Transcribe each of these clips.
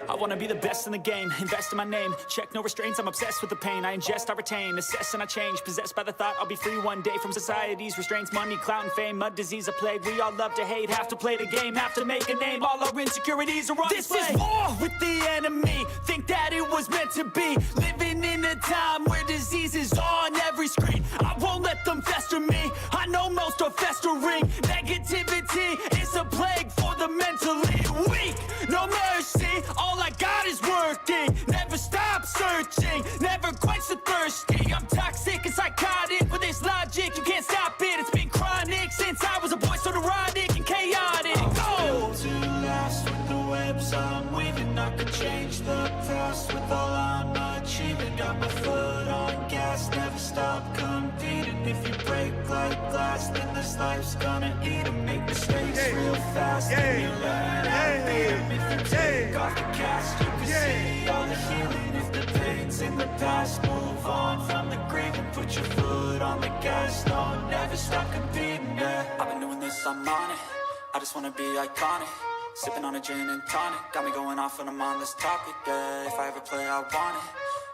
I wanna be the best in the game, invest in my name. Check no restraints, I'm obsessed with the pain. I ingest, I retain, assess and I change. Possessed by the thought I'll be free one day from society's restraints. Money, clout and fame, mud, disease, a plague. We all love to hate, have to play the game, have to make a name. All our insecurities are on display. This is war with the enemy, think that it was meant to be. Living in a time where disease is on every screen. I won't let them fester me, I know most are festering. Negativity is a plague for the mentally weak. No mercy, all I got is working. Never stop searching, never quench the thirsty. I'm toxic and psychotic with this logic, you can't stop it. It's been chronic since I was a boy, so neurotic and chaotic. Go! To last with the webs I'm weaving, I could change the past with all I'm achieving. Got my foot on gas, never stop competing. If you break like glass, then this life's gonna eat 'em. Make mistakes real fast, then you learn how to beat 'em. If you take off the cast, you can see all the healing. If the pain's in the past, move on from the grave and put your foot on the gas. No, never stop competing, yeah. I've been doing this, I'm on it. I just wanna be iconic. Sipping on a gin and tonic, got me going off when I'm on this topic, yeah. If I ever play, I want it.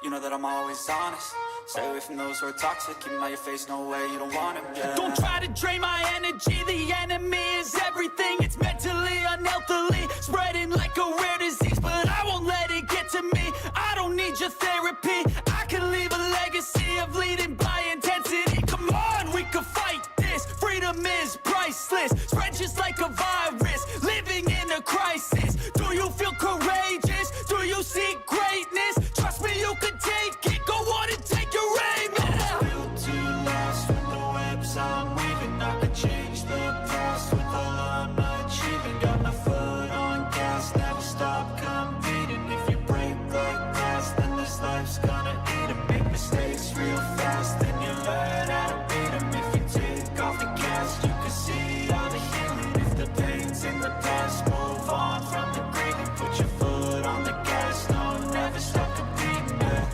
You know that I'm always honest. Stay away from those who are toxic. Keep them out your face, no way, you don't want them, yeah. Don't try to drain my energy. The enemy is everything. It's mentally, unhealthily spreading like a rare disease, but I won't let it get to me. I don't need your therapy. I can leave a legacy of leading by intensity. Come on, we can fight this. Freedom is priceless. Spread just like a virus. Living in a crisis. Do you feel courageous? Do you seek greatness? Trust me, you can take it. Go on and take your aim. Yeah. Built to last with the webs I'm weaving. I could change the past with all I'm achieving. Got my foot on gas, never stop competing. If you break like glass, then this life's gonna eat 'em. Make mistakes real fast, then you learn how to beat 'em. If you take off the cast, you can see all the healing. If the pain's in the past, move on from the grave and put your foot on the gas. No, never stop competing, yeah.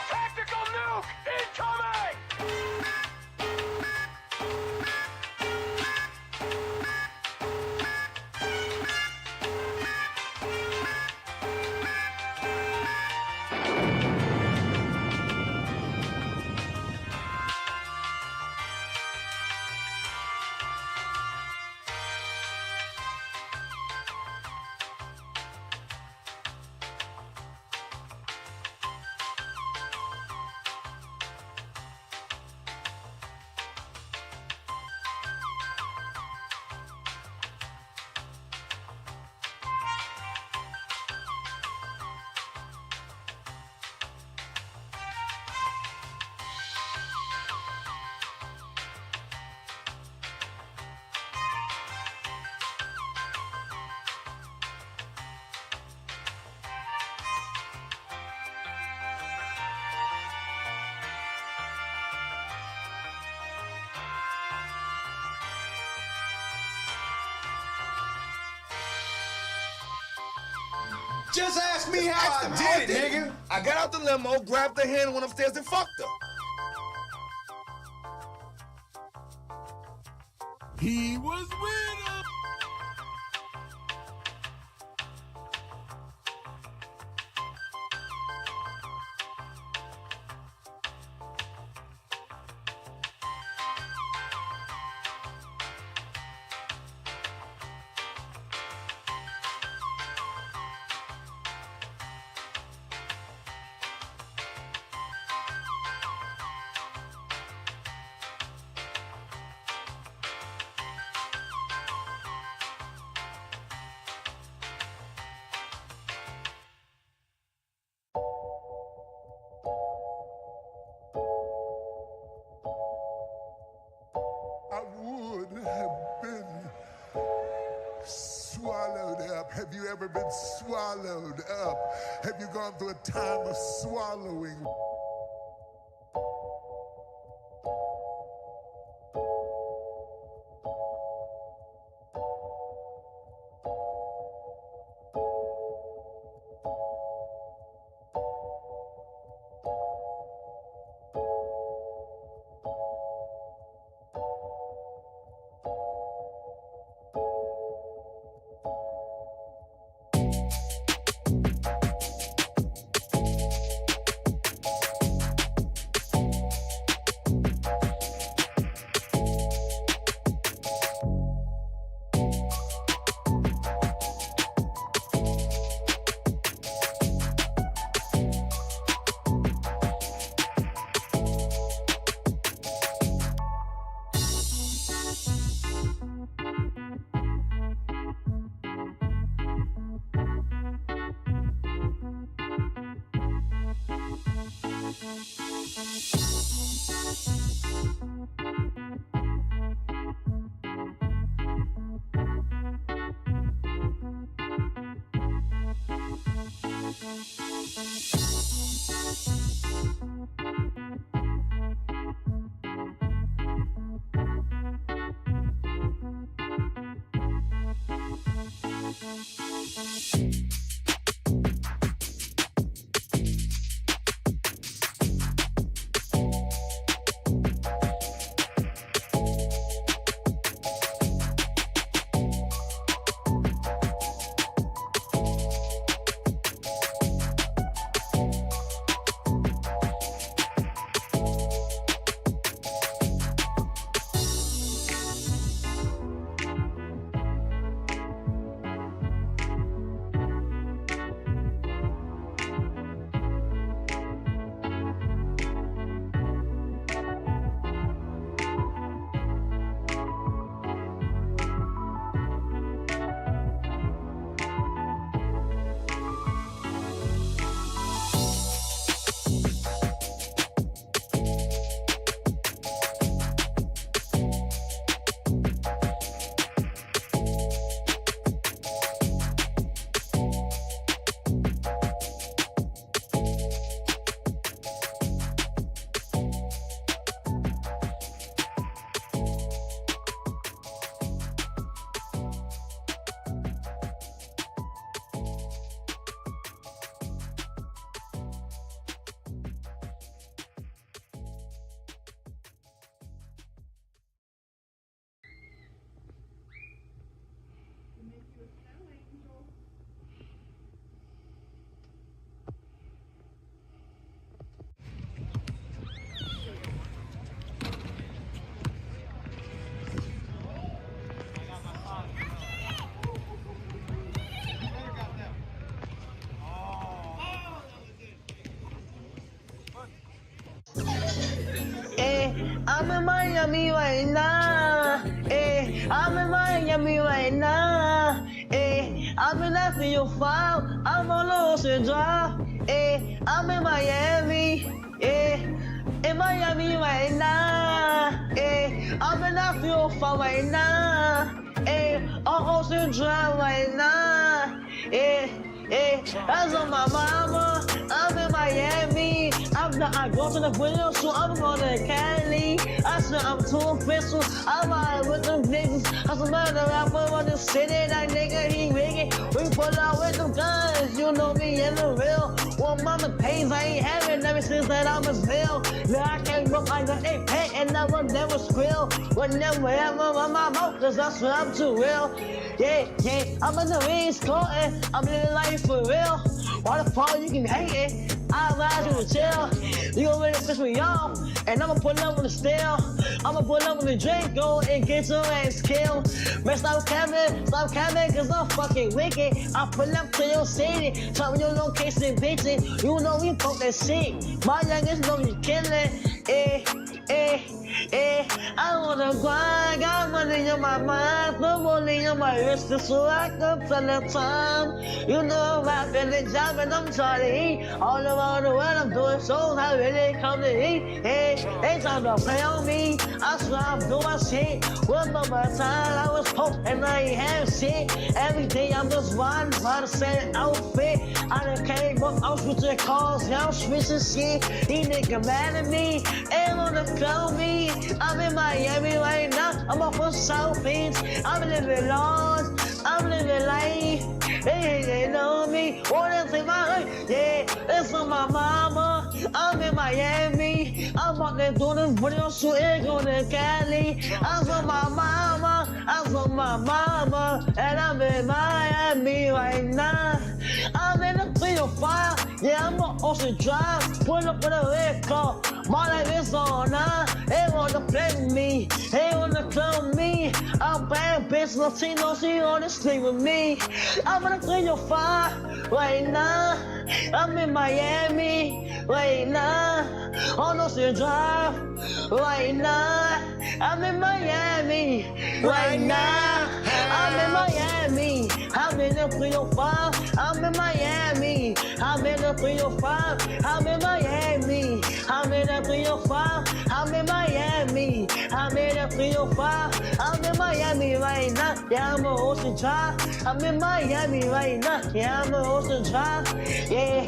Tactical nuke incoming! Just ask me how I did it, nigga. I got out the limo, grabbed the hand, went upstairs and fucked her. He was with her. I would have been swallowed up. Have you ever been swallowed up? Have you gone through a time of swallowing? I'm in Miami right now. I'm in Miami right now. I'm in that for your file. I'm on Ocean Drive. I'm in Miami. In Miami right now. I'm in that for your file right now. On Ocean Drive right now. That's on my mama. I'm in Miami. I'm After I go to the video, so I'm going to Cali. I said I'm too official. I'm out with them niggas. I said, man, the rapper on the city, that nigga, he wicked. We pull out with them guns, you know me in the real. Well, mama pays, I ain't having ever since that I was real. Now I came up like an 8-pack and I will never squeal. Would never ever on my mouth, cause that's what I'm too real. Yeah, I'm in the East Coast, I'm living life for real. Why the fuck you can hate it? I advise you to chill. You gon' really piss me off, and I'ma pull up on the steel. I'ma pull up on the drink, go and get your ass killed. Man, stop capping, cause I'm fucking wicked. I pull up to your city, tell me your location, bitches. You know we fuck that shit. My youngest know you killing. I wanna grind, got money on my mind, put money on my wrist, so I can tell the time. You know I'm rapping the job and I'm trying to eat. All around the world I'm doing shows, I really come to eat. They trying to play on me, I swear I'm doing shit. One more time I was poor and I ain't have shit. Every day I'm just riding by the same outfit. I done came up, I'm switching cars, yeah, I'm switching shit. These niggas mad at me, ain't wanna clown me. I'm in Miami right now, I'm off of South Beach. I'm living large, I'm living life. They know me, wanna take my life. Yeah, it's on my mama. I'm in Miami, I'm out there doing this video shooting, going to Cali. I'm on my mama, and I'm in Miami right now. I'm in the 305, yeah, I'm on Ocean Drive. Pull up with a red car, my life is on now. They wanna play with me, they wanna clone me. I'm bad bitch, Latino, she wanna sleep with me. I'm in the 305 right now. I'm in Miami right now. On Ocean Drive right now. I'm in Miami right now. I'm in Miami. I'm in the 305. I'm in Miami. I'm in the 305. I'm in Miami. I'm in the 305. I'm in Miami. I'm in the 305. I'm in Miami right now. Yeah, I'm on Ocean Drive. I'm in Miami right now. Yeah, I'm on Ocean Drive. Yeah,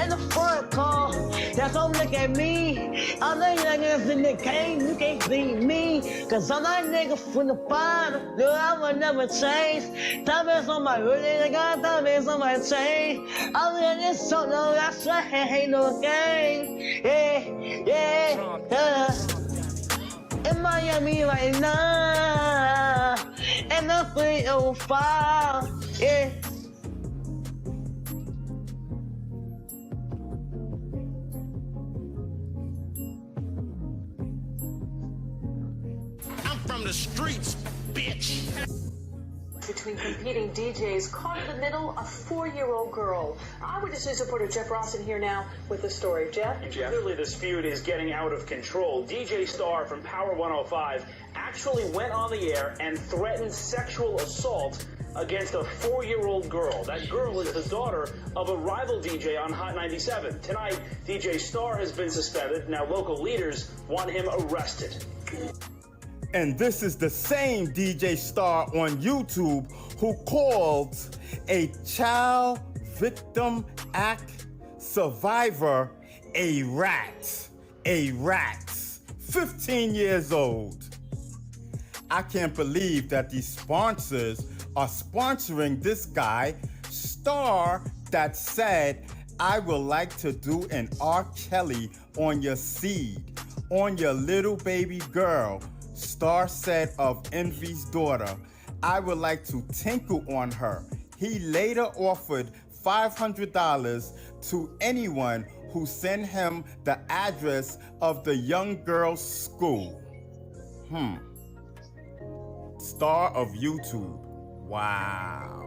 in the front car. That's don't look at me. I'm the youngest in the game. You can't beat me. Cause I'm that nigga from the bottom. No, I will never change. Diamonds on my really, I got diamonds on my chain. I'm in this song, no, that's right. Ain't no game. Yeah. In Miami right now. And the 305. Yeah. From the streets, bitch. Between competing DJs caught in the middle, a 4-year-old girl. Eyewitness News reporter Jeff Rawson here now with the story. Jeff? Clearly this feud is getting out of control. DJ Star from Power 105 actually went on the air and threatened sexual assault against a 4-year-old girl. That girl is the daughter of a rival DJ on Hot 97. Tonight, DJ Star has been suspended. Now local leaders want him arrested. And this is the same DJ Star on YouTube who called a child victim act survivor a rat. A rat. 15 years old. I can't believe that these sponsors are sponsoring this guy, Star, that said, I would like to do an R. Kelly on your seed, on your little baby girl. Star said of Envy's daughter, I would like to tinkle on her. He later offered $500 to anyone who sent him the address of the young girl's school. Star of YouTube. Wow.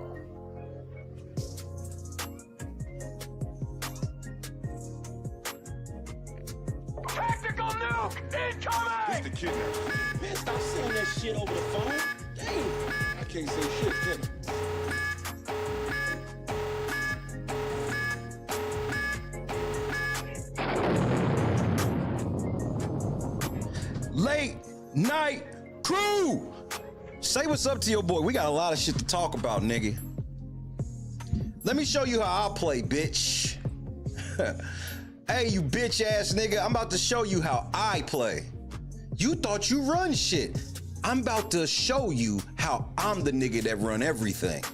Tactical nuke incoming! The kidnapper. Man, stop saying that shit over the phone. Damn. I can't say shit, can I? Late night crew. Say what's up to your boy. We got a lot of shit to talk about, nigga. Let me show you how I play, bitch. Hey, you bitch ass nigga, I'm about to show you how I play. You thought you run shit. I'm about to show you how I'm the nigga that run everything.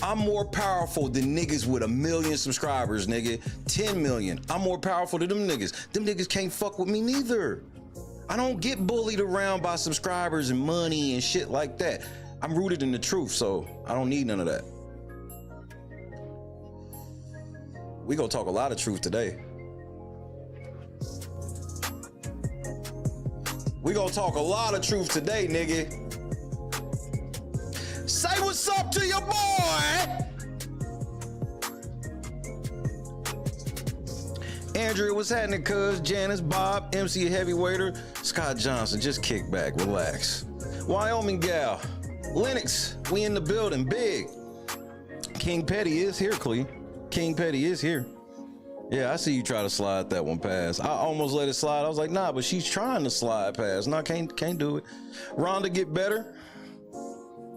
I'm more powerful than niggas with 1 million subscribers, nigga. 10 million. I'm more powerful than them niggas. Them niggas can't fuck with me neither. I don't get bullied around by subscribers and money and shit like that. I'm rooted in the truth, so I don't need none of that. We gonna talk a lot of truth today. We gonna talk a lot of truth today, nigga. Say what's up to your boy. Andrea, what's happening, cuz? Janice, Bob, MC Heavyweighter, Scott Johnson, just kick back, relax. Wyoming gal, Lennox, we in the building, big. King Petty is here, Clee. King Petty is here. Yeah, I see you try to slide that one past. I almost let it slide. I was like, nah, but she's trying to slide past. No, can't do it. Rhonda, get better.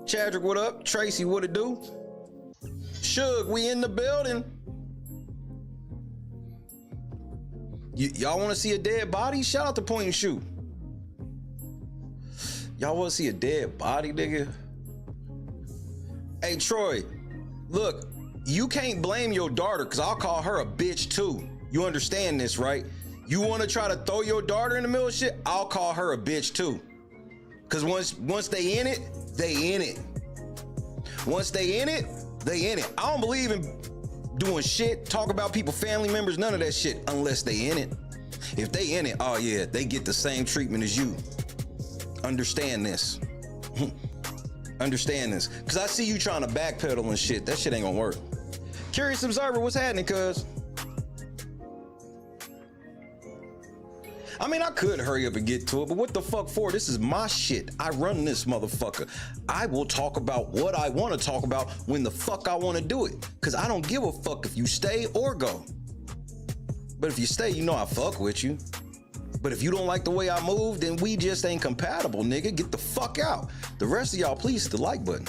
Chadrick, what up? Tracy, what it do? Suge, we in the building. Y'all want to see a dead body? Shout out to Point and Shoot. Y'all want to see a dead body, nigga? Hey, Troy, look, you can't blame your daughter because I'll call her a bitch too. You understand this, right? You want to try to throw your daughter in the middle of shit? I'll call her a bitch too. Because once they in it, they in it. Once they in it, they in it. I don't believe in doing shit, talk about people, family members, none of that shit, unless they in it. If they in it, oh yeah, they get the same treatment as you. Understand this. Understand this. Because I see you trying to backpedal and shit. That shit ain't gonna work. Curious Observer, what's happening, cuz? I mean, I could hurry up and get to it, but what the fuck for? This is my shit. I run this motherfucker. I will talk about what I want to talk about when the fuck I want to do it. Because I don't give a fuck if you stay or go. But if you stay, you know I fuck with you. But if you don't like the way I move, then we just ain't compatible, nigga. Get the fuck out. The rest of y'all, please hit the like button.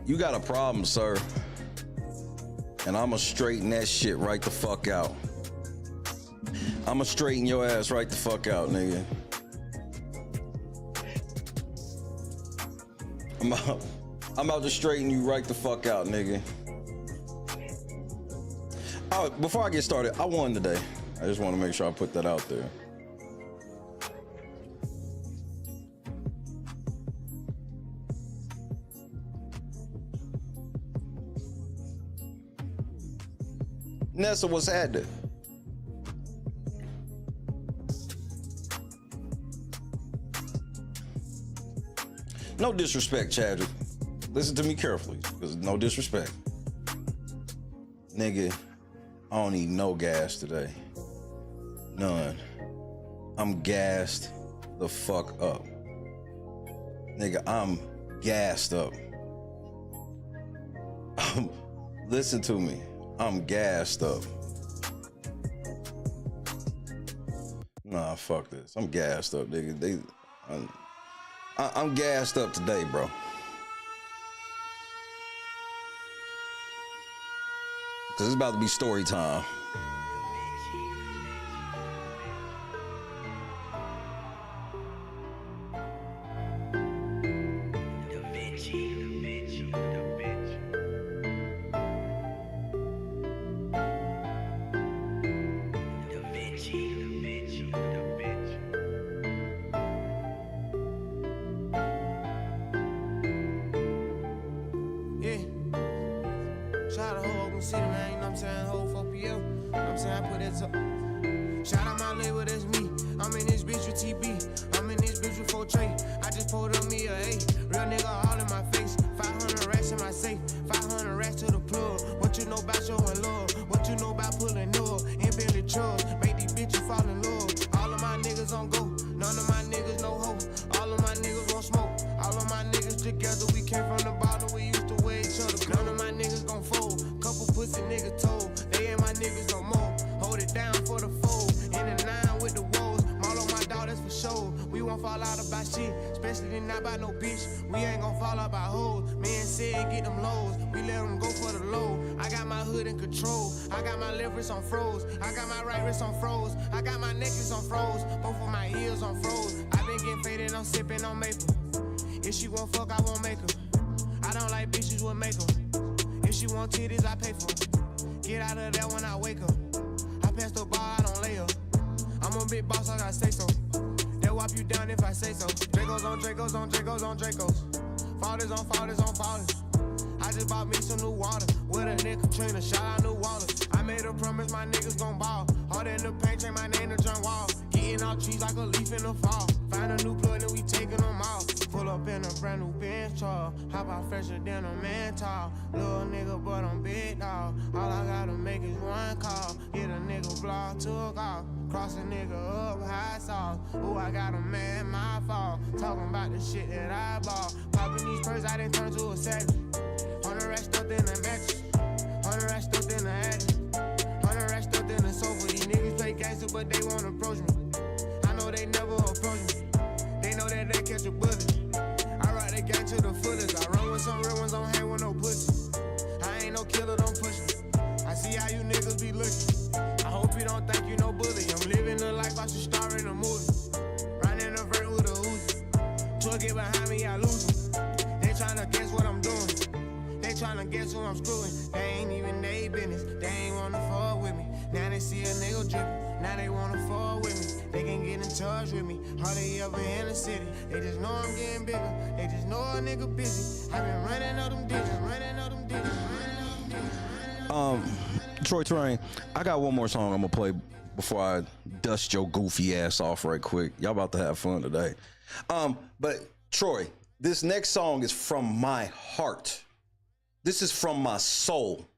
You got a problem, sir. And I'ma straighten that shit right the fuck out. I'ma straighten your ass right the fuck out, nigga. I'm about to straighten you right the fuck out, nigga. Oh, before I get started, I won today. I just want to make sure I put that out there. Nessa, what's happening? No disrespect, Chadwick. Listen to me carefully, because no disrespect. Nigga, I don't need no gas today. None. I'm gassed the fuck up. Nigga, I'm gassed up. Listen to me. I'm gassed up. Nah, fuck this. I'm gassed up, nigga. I'm gassed up today, bro. Cause it's about to be story time. Shout out my label, that's me. I'm in this bitch with TB. I'm in this bitch with 4 Troi. I just pulled on me a A. Real nigga all in my face. 500 racks in my safe. 500 racks to the plug. What you know about showing love? What you know about pulling up? And Billy Chubbs. Make these bitches fall in love. All of my niggas on go. None of my niggas no hope. All of my niggas won't smoke. All of my niggas together. We came from the bottom. We used to wear each other. None of my niggas gon' a nigga told. They ain't my niggas no more. Hold it down for the fold. In the 9 with the woes. All on my dog, that's for sure. We won't fall out about shit, especially not by no bitch. We ain't gon' fall out by hoes. Man said get them lows. We let them go for the low. I got my hood in control. I got my left wrist on froze. I got my right wrist on froze. I got my necklace on froze. Both of my ears on froze. I been getting faded, I'm sipping on maple. If she won't fuck, I won't make her. I don't like bitches with makeup. If she want titties, I pay for it. Get out of there when I wake up. I pass the bar, I don't lay up. I'm a big boss, I gotta say so. They'll whop you down if I say so. Dracos on Dracos on Dracos on Dracos. Fathers on fathers on fathers. I just bought me some new water. With a nigga Katrina, shout out New Wallace. I made a promise my niggas gon' ball. Hard in the paint, change my name to John Wall. Getting off trees like a leaf in the fall. Find a new plug and we taking them off. Pull up in a brand new Benz truck. Hop out fresher than a man tall. Little nigga, but I'm big dog. All I gotta make is one call. Hit a nigga block, took off. Cross a nigga up, high sauce. Ooh, I got a man, my fault. Talking about the shit that I bought. Popping these purses, I done turned to a savage. 100 racks stuffed in the mattress. 100 racks stuffed in the attic. 100 racks stuffed in the sofa. These niggas play gangster, but they won't approach me. I know they never approach me. They know that they catch a bullet. I ride the gang to the fullest. I run with some real ones, don't hang with no pussy. I ain't no killer, don't push me. I see how you niggas be looking. I hope you don't think you no bully. I'm living the life I should star in a movie. Riding a vert with a Uzi. Truck get behind me, I lose them. They tryna guess what I'm doing. They tryna guess who I'm screwing. They ain't even they business. They ain't wanna fall with me. Now they see a nigga drippin'. Now they wanna fall with me. They can get in touch with me. Hardly ever in the city. They just know I'm getting bigger. They just know a nigga busy. I been running up them digits, running up them digits, running up them digits. Troi Torain, I got one more song I'm gonna play before I dust your goofy ass off right quick. Y'all about to have fun today. But Troi, this next song is from my heart. This is from my soul.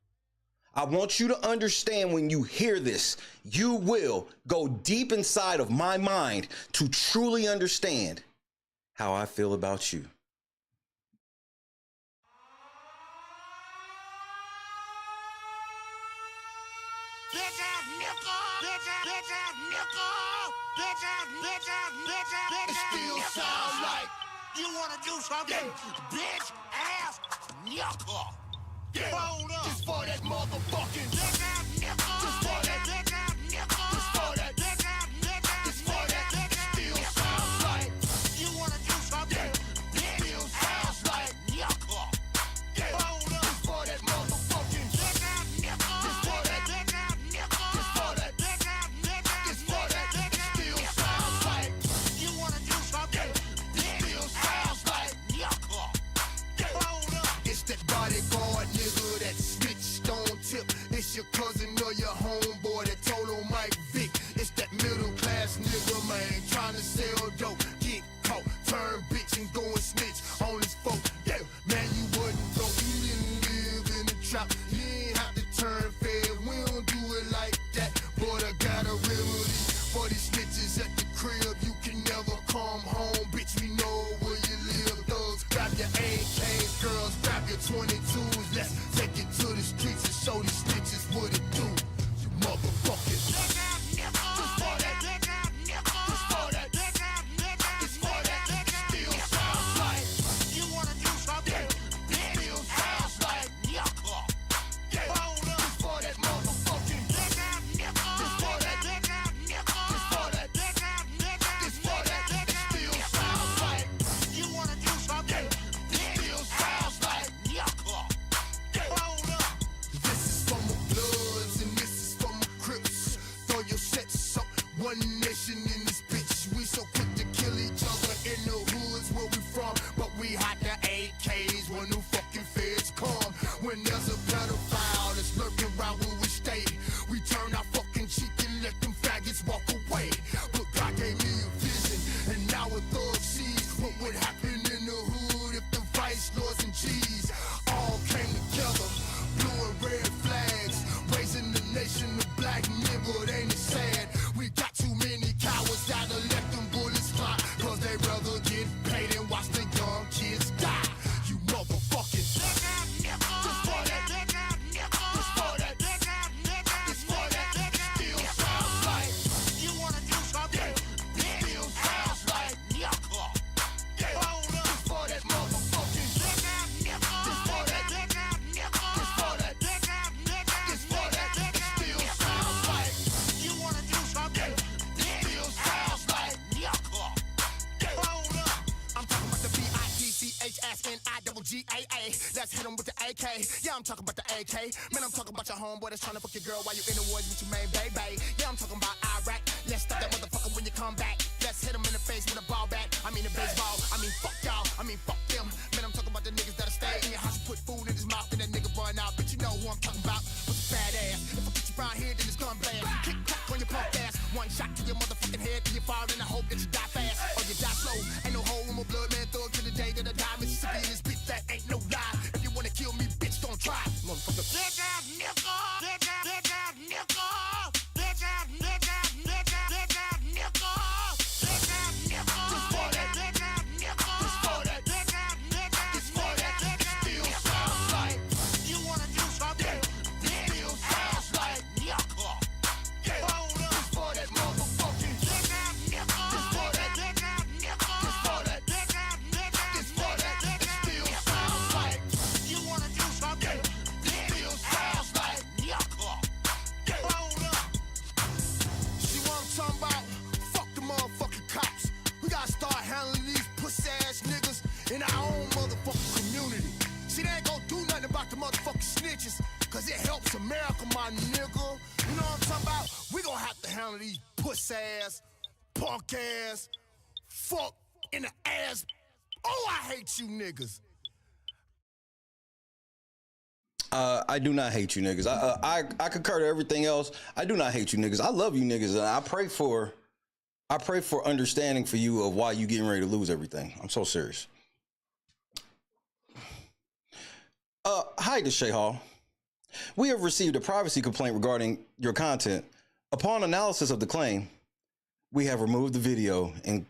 I want you to understand when you hear this, you will go deep inside of my mind to truly understand how I feel about you. It still sounds like you wanna do something, bitch ass nigga. Hold up. Just for that motherfucking bitch ass nigga. Just for that bitch ass nigga. Just for that bitch ass nigga. Just for that still sounds like you wanna do something, bitch still sounds like nigga. Hold up. Just for that motherfucking bitch ass nigga. Just for that bitch ass nigga. Just for that bitch ass nigga. Just for that still sounds like you wanna do something, bitch still sounds like nigga. Hold up. It's that bodyguard nigga that snitched on tip. It's your cousin or your homeboy that told on Mike Vick. It's that middle class nigga, man, trying to sell dope. Get caught, turn bitch and go and snitch on his folk. Yeah, man, you wasn't broke, you didn't live in the trap. You ain't have to turn fair, we don't do it like that. But I got a remedy for these snitches at the crib. You can never come home, bitch, we know where you live. Thugs, grab your AKs, girls, grab your 22s. Let's take it to the streets and show these snitches what it do. You motherfuckers. Just for that. Just for that. Just for that. Still sounds like you wanna do something. Still sounds like hold up. Just for that. AK. Yeah, I'm talking about the AK. Man, I'm talking about your homeboy that's trying to fuck your girl while you in the woods with your main baby. Yeah, I'm talking about Iraq. Let's stop that motherfucker when you come back. Let's hit him in the face with a ball bat. I mean a baseball. I mean fuck y'all. I mean fuck them. Man, I'm talking about the niggas that'll stay in your house and put food in his mouth and that nigga run out. But you know who I'm talking about with the fat ass. If I get you around here, then it's gun blast. Kick clack on your pump ass. One shot to your motherfucking head, then you fall and I hope that you die fast or you die slow. Ain't no hole in my blood, man. Thug to the day that I die. Mississippi in this bitch, that ain't no lie. If you wanna kill me, bitch, don't try. Motherfucker. Bitch ass nigga. Bitch ass nigga. Bitch ass nigga. Bitch ass nigga. Bitch ass nigga. Just for that. Bitch ass nigga. Just for that. Bitch ass nigga. Just for that. Still sounds like you wanna do something. Still sounds like nigga. Hold up. Just for that motherfucking. Bitch ass nigga. Just for that. Bitch ass nigga. Just for that. Bitch ass nigga. Just for that. Still sounds like you wanna do something. Still sounds like nigga. Hold up. See what I'm talking about? Fuck the motherfucking cops. We gotta start handling these pussy ass niggas in our own motherfucking community. See, they ain't gonna do nothing about the motherfucking snitches, cause it helps America, my nigga. You know what I'm talking about? We gonna have to handle these pussy ass, punk ass, fuck in the ass. Oh, I hate you niggas. I do not hate you niggas. I concur to everything else. I do not hate you niggas. I love you niggas, and I pray for understanding for you of why you getting ready to lose everything. I'm so serious. Hi to Shay Hall. We have received a privacy complaint regarding your content. Upon analysis of the claim, we have removed the video and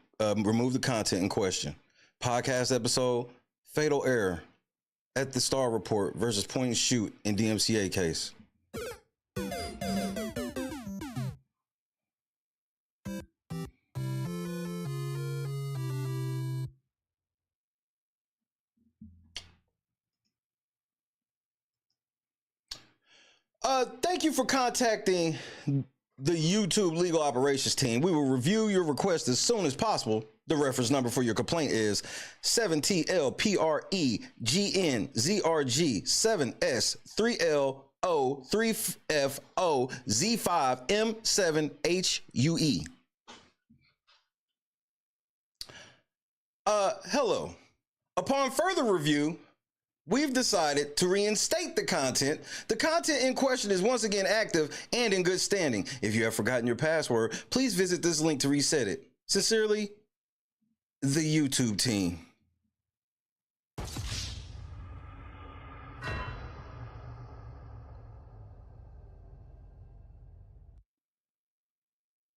removed the content in question. Podcast episode, fatal error at the Star Report versus point and shoot in DMCA case. Thank you for contacting the YouTube legal operations team. We will review your request as soon as possible. The reference number for your complaint is 7TLPREGN0ZRG7S3FO Z5M7HUE. Hello. Upon further review, we've decided to reinstate the content. The content in question is once again active and in good standing. If you have forgotten your password, please visit this link to reset it. Sincerely, the YouTube team.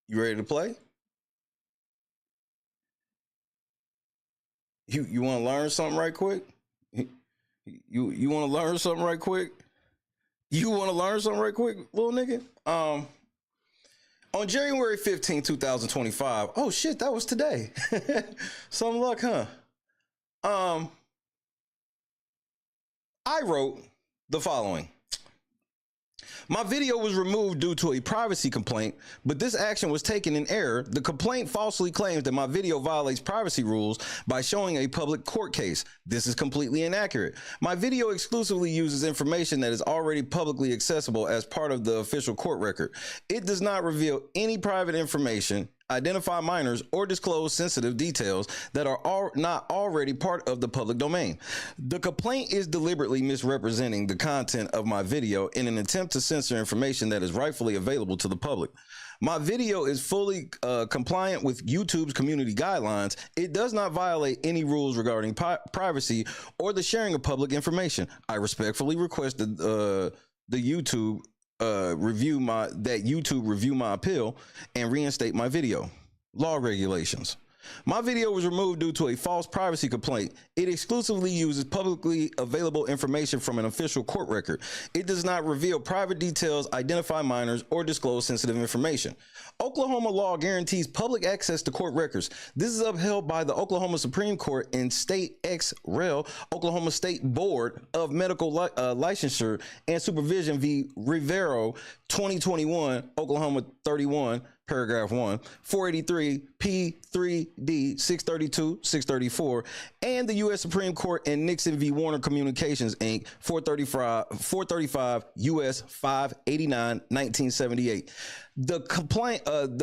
You ready to play? You want to learn something right quick? You want to learn something right quick? You want to learn something right quick, little nigga? On January 15, 2025. Oh shit, that was today. Some luck, huh? I wrote the following. My video was removed due to a privacy complaint, but this action was taken in error. The complaint falsely claims that my video violates privacy rules by showing a public court case. This is completely inaccurate. My video exclusively uses information that is already publicly accessible as part of the official court record. It does not reveal any private information, identify minors, or disclose sensitive details that are not already part of the public domain. The complaint is deliberately misrepresenting the content of my video in an attempt to censor information that is rightfully available to the public. My video is fully compliant with YouTube's community guidelines. It does not violate any rules regarding privacy or the sharing of public information. I respectfully request that YouTube review my appeal and reinstate my video. Law regulations. My video was removed due to a false privacy complaint. It exclusively uses publicly available information from an official court record. It does not reveal private details, identify minors, or disclose sensitive information. Oklahoma law guarantees public access to court records. This is upheld by the Oklahoma Supreme Court in State Ex Rel, Oklahoma State Board of Medical Licensure and Supervision v. Rivero, 2021, Oklahoma 31, paragraph 1, 483 P3D 632 634, and the U.S. Supreme Court in Nixon v. Warner Communications Inc. 435 U.S. 589 1978. The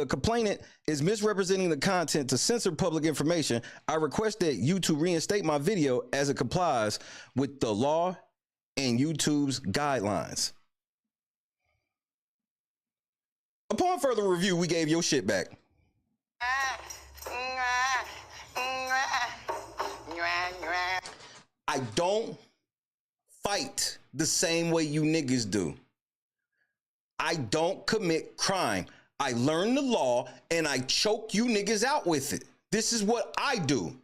complainant is misrepresenting the content to censor public information. I request that YouTube reinstate my video as it complies with the law and YouTube's guidelines. Upon further review, we gave your shit back. I don't fight the same way you niggas do. I don't commit crime. I learn the law and I choke you niggas out with it. This is what I do.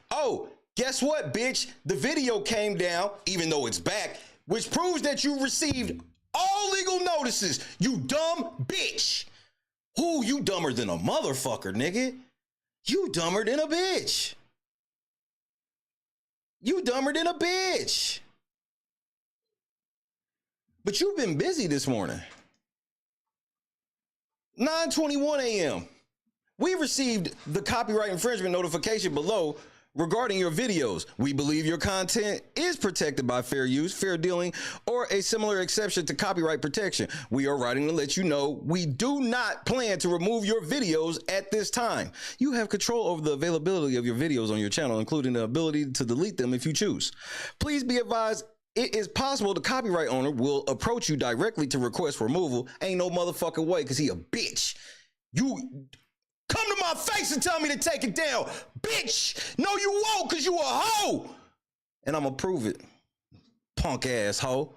Oh, guess what, bitch? The video came down, even though it's back, which proves that you received all legal notices, you dumb bitch. Ooh, you dumber than a motherfucker, nigga. You dumber than a bitch. You dumber than a bitch. But you've been busy this morning. 9:21 a.m. We received the copyright infringement notification below regarding your videos. We believe your content is protected by fair use, fair dealing, or a similar exception to copyright protection. We are writing to let you know we do not plan to remove your videos at this time. You have control over the availability of your videos on your channel, including the ability to delete them if you choose. Please be advised, it is possible the copyright owner will approach you directly to request removal. Ain't no motherfucking way, because he a bitch. You come to my face and tell me to take it down. Bitch, no you won't, because you a hoe. And I'm going to prove it, punk ass hoe.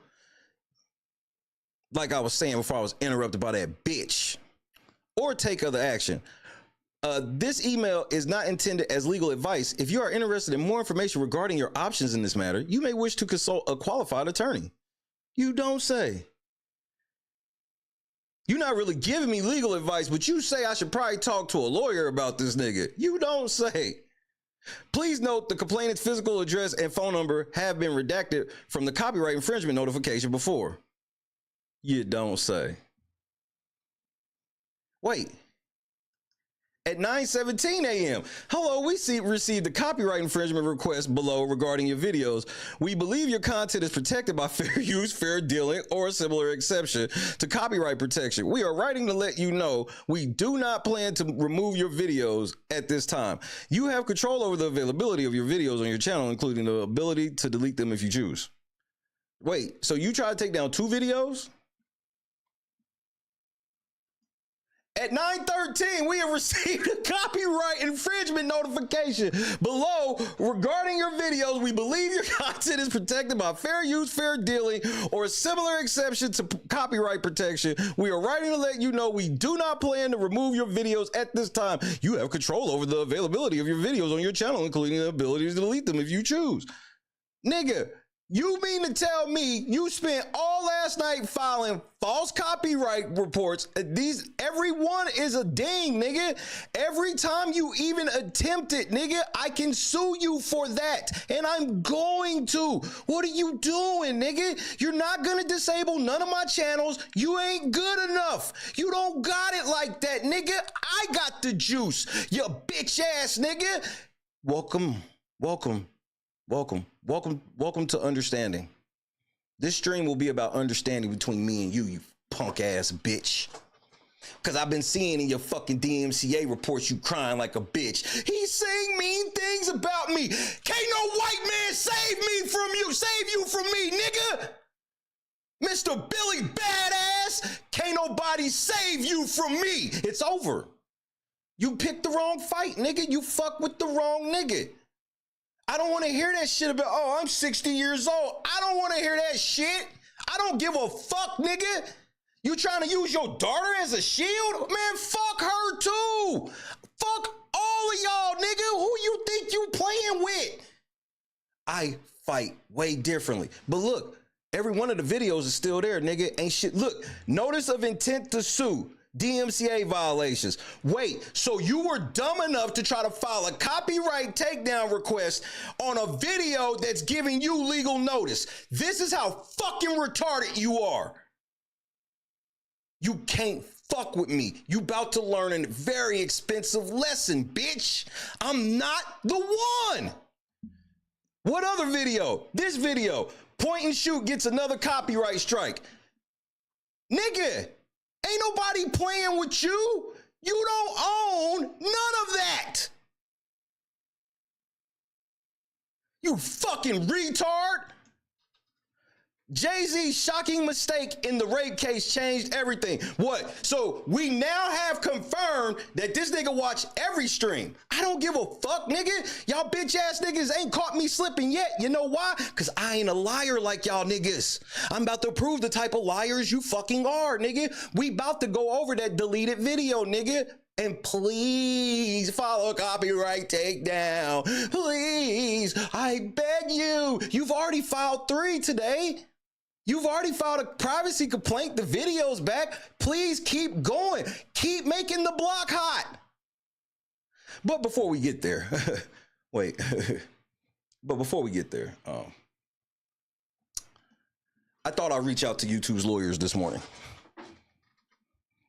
Like I was saying before I was interrupted by that bitch. Or take other action. This email is not intended as legal advice. If you are interested in more information regarding your options in this matter, you may wish to consult a qualified attorney. You don't say. You're not really giving me legal advice, but you say I should probably talk to a lawyer about this nigga. You don't say. Please note the complainant's physical address and phone number have been redacted from the copyright infringement notification before. You don't say. Wait. At 9:17 a.m. Hello, we received the copyright infringement request below regarding your videos. We believe your content is protected by fair use, fair dealing, or a similar exception to copyright protection. We are writing to let you know we do not plan to remove your videos at this time. You have control over the availability of your videos on your channel, including the ability to delete them if you choose. Wait, so you try to take down 2 videos? At 9:13, we have received a copyright infringement notification below regarding your videos. We believe your content is protected by fair use, fair dealing, or a similar exception to copyright protection. We are writing to let you know we do not plan to remove your videos at this time. You have control over the availability of your videos on your channel, including the ability to delete them if you choose. Nigga, you mean to tell me you spent all last night filing false copyright reports? Every one is a ding, nigga. Every time you even attempt it, nigga, I can sue you for that. And I'm going to. What are you doing, nigga? You're not going to disable none of my channels. You ain't good enough. You don't got it like that, nigga. I got the juice, you bitch ass nigga. Welcome to understanding. This stream will be about understanding between me and you punk ass bitch. Cause I've been seeing in your fucking DMCA reports you crying like a bitch. He's saying mean things about me. Can't no white man save you from me, nigga. Mr. Billy Badass, can't nobody save you from me. It's over. You picked the wrong fight, nigga. You fuck with the wrong nigga. I don't want to hear that shit about, oh, I'm 60 years old. I don't want to hear that shit. I don't give a fuck, nigga. You trying to use your daughter as a shield? Man, fuck her too. Fuck all of y'all, nigga. Who you think you playing with? I fight way differently. But look, every one of the videos is still there, nigga. Ain't shit. Look, notice of intent to sue. DMCA violations. Wait, so you were dumb enough to try to file a copyright takedown request on a video that's giving you legal notice. This is how fucking retarded you are. You can't fuck with me. You about to learn a very expensive lesson, bitch. I'm not the one. What other video? This video. Point and shoot gets another copyright strike. Nigga, ain't nobody playing with you. You don't own none of that. You fucking retard. Jay-Z's shocking mistake in the rape case changed everything. What? So we now have confirmed that this nigga watched every stream. I don't give a fuck, nigga. Y'all bitch ass niggas ain't caught me slipping yet. You know why? Because I ain't a liar like y'all niggas. I'm about to prove the type of liars you fucking are, nigga. We about to go over that deleted video, nigga. And please follow copyright takedown. Please, I beg you. You've already filed 3 today. You've already filed a privacy complaint. The video's back. Please keep going. Keep making the block hot. But before we get there, wait. But before we get there, I thought I'd reach out to YouTube's lawyers this morning.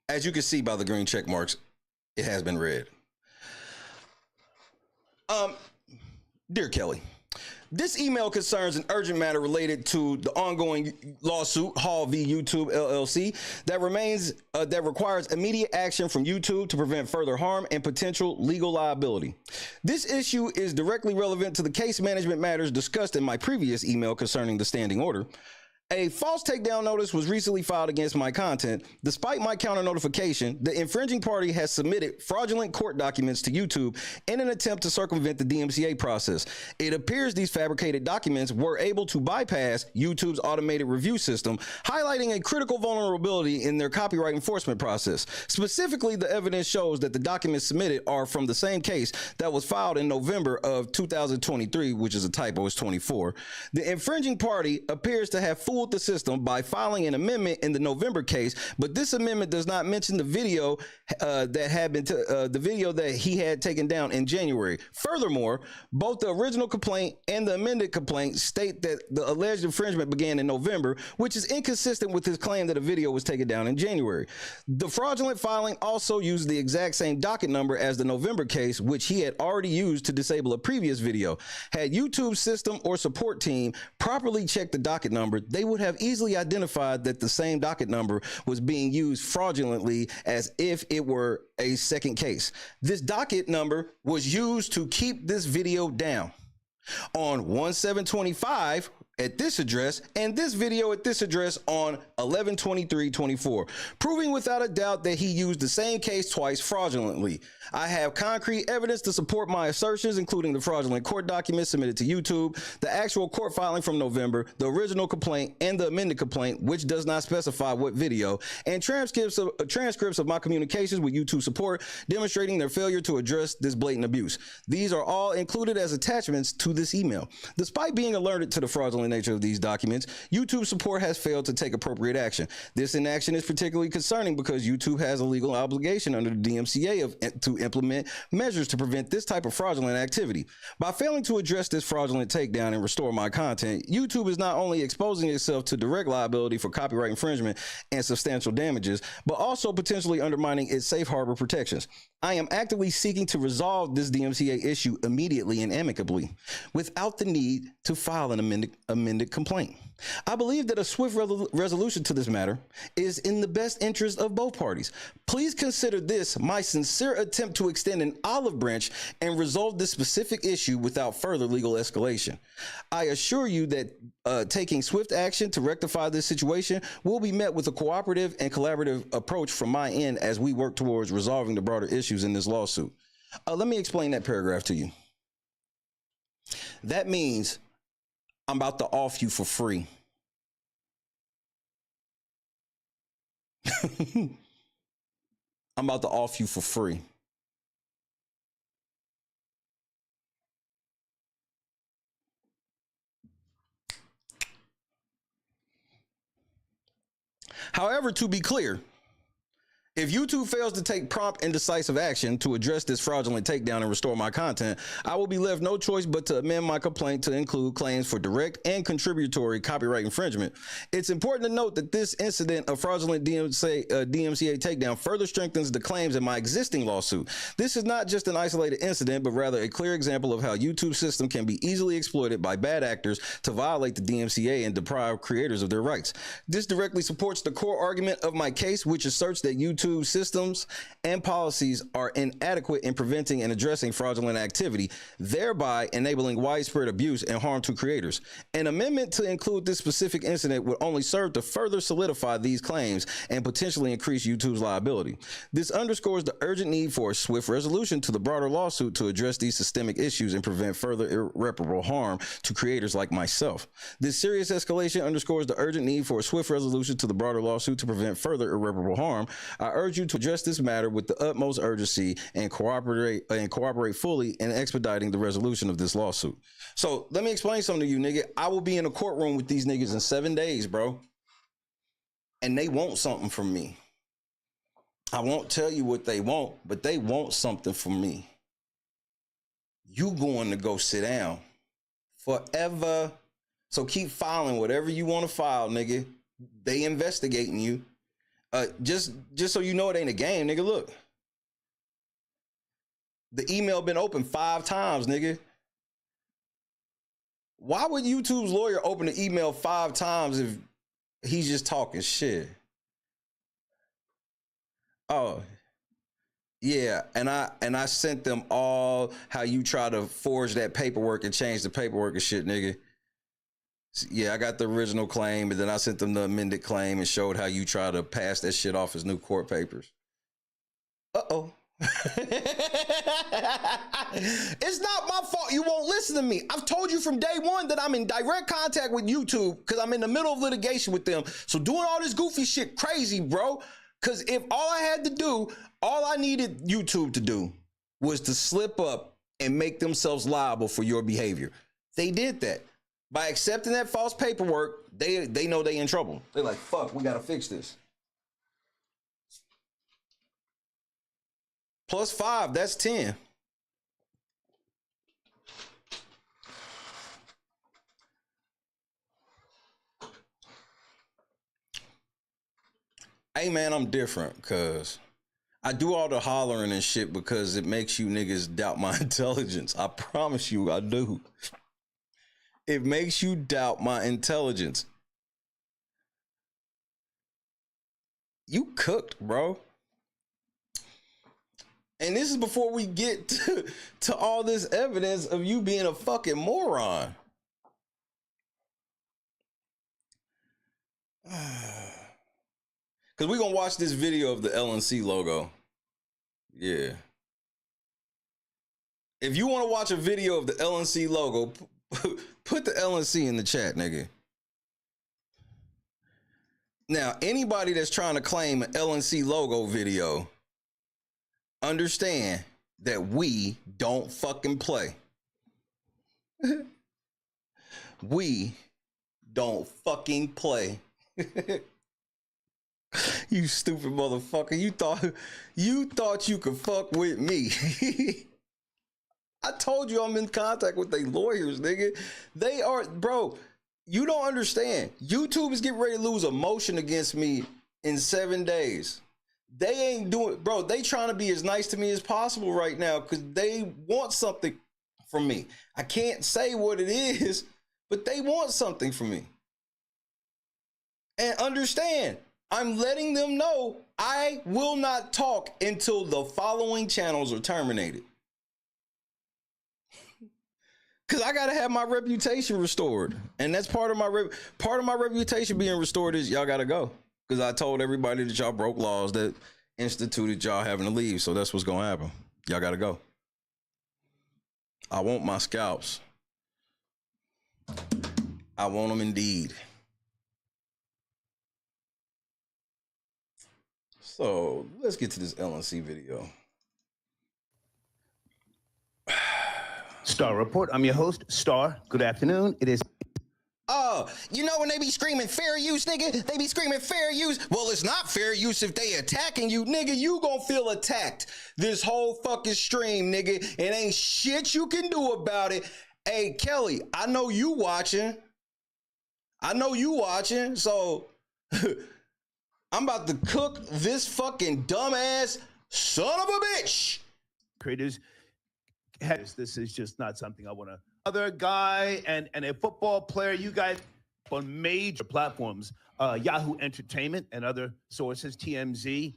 As you can see by the green check marks, it has been read. Dear Kelly, this email concerns an urgent matter related to the ongoing lawsuit Hall v. YouTube LLC that requires immediate action from YouTube to prevent further harm and potential legal liability. This issue is directly relevant to the case management matters discussed in my previous email concerning the standing order. A false takedown notice was recently filed against my content. Despite my counter notification, the infringing party has submitted fraudulent court documents to YouTube in an attempt to circumvent the DMCA process. It appears these fabricated documents were able to bypass YouTube's automated review system, highlighting a critical vulnerability in their copyright enforcement process. Specifically, the evidence shows that the documents submitted are from the same case that was filed in November of 2023, which is a typo, it's 24. The infringing party appears to have fooled the system by filing an amendment in the November case, but this amendment does not mention the video the video that he had taken down in January. Furthermore, both the original complaint and the amended complaint state that the alleged infringement began in November, which is inconsistent with his claim that a video was taken down in January. The fraudulent filing also used the exact same docket number as the November case, which he had already used to disable a previous video. Had YouTube's system or support team properly checked the docket number, they would have easily identified that the same docket number was being used fraudulently as if it were a second case. This docket number was used to keep this video down on 1725 at this address and this video at this address on 11/23/24, proving without a doubt that he used the same case twice fraudulently. I have concrete evidence to support my assertions, including the fraudulent court documents submitted to YouTube, the actual court filing from November, the original complaint, and the amended complaint, which does not specify what video, and transcripts of my communications with YouTube support demonstrating their failure to address this blatant abuse. These are all included as attachments to this email. Despite being alerted to the fraudulent nature of these documents, YouTube support has failed to take appropriate action. This inaction is particularly concerning because YouTube has a legal obligation under the DMCA to implement measures to prevent this type of fraudulent activity. By failing to address this fraudulent takedown and restore my content, YouTube is not only exposing itself to direct liability for copyright infringement and substantial damages, but also potentially undermining its safe harbor protections. I am actively seeking to resolve this DMCA issue immediately and amicably without the need to file an amended complaint. I believe that a swift resolution to this matter is in the best interest of both parties. Please consider this my sincere attempt to extend an olive branch and resolve this specific issue without further legal escalation. I assure you that taking swift action to rectify this situation will be met with a cooperative and collaborative approach from my end as we work towards resolving the broader issues in this lawsuit. Let me explain that paragraph to you. That means I'm about to off you for free. I'm about to off you for free. However, to be clear, If YouTube fails to take prompt and decisive action to address this fraudulent takedown and restore my content, I will be left no choice but to amend my complaint to include claims for direct and contributory copyright infringement. It's important to note that this incident of fraudulent DMCA takedown further strengthens the claims in my existing lawsuit. This is not just an isolated incident, but rather a clear example of how YouTube's system can be easily exploited by bad actors to violate the DMCA and deprive creators of their rights. This directly supports the core argument of my case, which asserts that YouTube systems and policies are inadequate in preventing and addressing fraudulent activity, thereby enabling widespread abuse and harm to creators. An amendment to include this specific incident would only serve to further solidify these claims and potentially increase YouTube's liability. This underscores the urgent need for a swift resolution to the broader lawsuit to address these systemic issues and prevent further irreparable harm to creators like myself. This serious escalation underscores the urgent need for a swift resolution to the broader lawsuit to prevent further irreparable harm. I urge you to address this matter with the utmost urgency and cooperate fully in expediting the resolution of this lawsuit. So let me explain something to you, nigga. I will be in a courtroom with these niggas in 7 days, bro. And they want something from me. I won't tell you what they want, but they want something from me. You going to go sit down forever. So keep filing whatever you want to file, nigga. They investigating you. Just so you know it ain't a game, nigga, look. The email been open 5 times, nigga. Why would YouTube's lawyer open the email 5 times if he's just talking shit? Oh, yeah, and I sent them all how you try to forge that paperwork and change the paperwork and shit, nigga. Yeah, I got the original claim, and then I sent them the amended claim and showed how you try to pass that shit off as new court papers. Uh-oh. It's not my fault you won't listen to me. I've told you from day one that I'm in direct contact with YouTube because I'm in the middle of litigation with them. So doing all this goofy shit crazy, bro. Because if all I had to do, all I needed YouTube to do was to slip up and make themselves liable for your behavior. They did that. By accepting that false paperwork, they know they in trouble. They're like, fuck, we gotta fix this. Plus 5, that's 10. Hey man, I'm different because I do all the hollering and shit because it makes you niggas doubt my intelligence. I promise you I do. It makes you doubt my intelligence. You cooked, bro. And this is before we get to all this evidence of you being a fucking moron. Because we're going to watch this video of the LNC logo. Yeah. If you want to watch a video of the LNC logo, put the LNC in the chat, nigga. Now, anybody that's trying to claim an LNC logo video, understand that we don't fucking play. We don't fucking play. You stupid motherfucker. You thought you could fuck with me. I told you I'm in contact with their lawyers, nigga. They are, bro, you don't understand. YouTube is getting ready to lose a motion against me in 7 days. They ain't doing, bro, they trying to be as nice to me as possible right now because they want something from me. I can't say what it is, but they want something from me. And understand, I'm letting them know I will not talk until the following channels are terminated. Cause I gotta have my reputation restored, and that's part of my reputation being restored is y'all gotta go. Cause I told everybody that y'all broke laws that instituted y'all having to leave, so that's what's gonna happen. Y'all gotta go. I want my scalps. I want them indeed. So let's get to this LNC video. Star Report. I'm your host, Star. Good afternoon. It is. Oh, You know when they be screaming fair use, nigga? They be screaming fair use. Well, it's not fair use if they attacking you. Nigga, you gonna feel attacked this whole fucking stream, nigga. It ain't shit you can do about it. Hey, Kelly, I know you watching. So I'm about to cook this fucking dumbass son of a bitch. Creators, this is just not something I want to. Other guy and a football player, you guys on major platforms, Yahoo Entertainment and other sources, TMZ.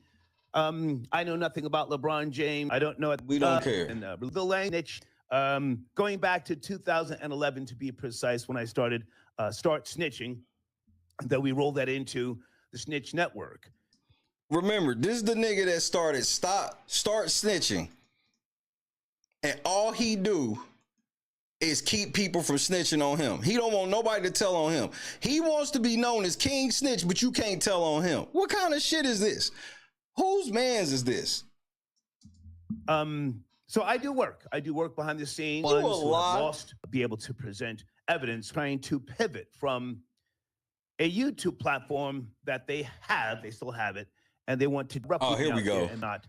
I know nothing about LeBron James. I don't know. We don't care. And the language, going back to 2011 to be precise, when I started Start Snitching, that we rolled that into the Snitch Network. Remember, this is the nigga that started Start Snitching, and all he do is keep people from snitching on him. He don't want nobody to tell on him. He wants to be known as King Snitch, but you can't tell on him. What kind of shit is this? Whose mans is this? So I do work. I do work behind the scenes. You a Ones who have lot. lost, be able to present evidence, trying to pivot from a YouTube platform that they still have it, and they want to replicate here we go. and not,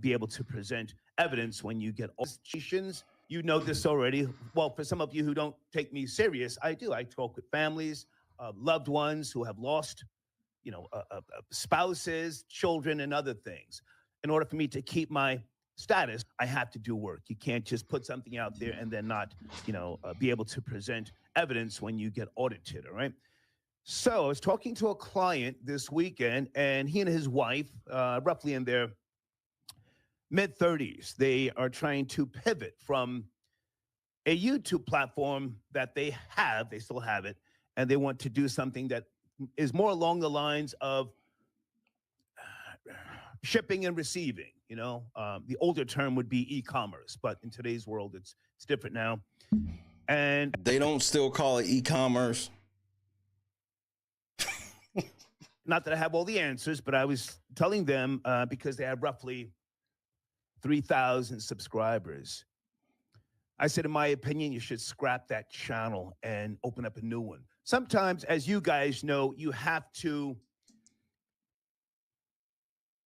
be able to present evidence when you get institutions. You know this already. Well, for some of you who don't take me serious, I do. I talk with families, loved ones who have lost, spouses, children, and other things. In order for me to keep my status, I have to do work. You can't just put something out there and then not, be able to present evidence when you get audited, all right? So I was talking to a client this weekend, and he and his wife, roughly in their mid-30s, they are trying to pivot from a YouTube platform that they still have it, and they want to do something that is more along the lines of shipping and receiving. The older term would be e-commerce, but in today's world, it's different now. And they don't still call it e-commerce. Not that I have all the answers, but I was telling them because they have roughly 3,000 subscribers. I said, in my opinion, you should scrap that channel and open up a new one. Sometimes, as you guys know, you have to.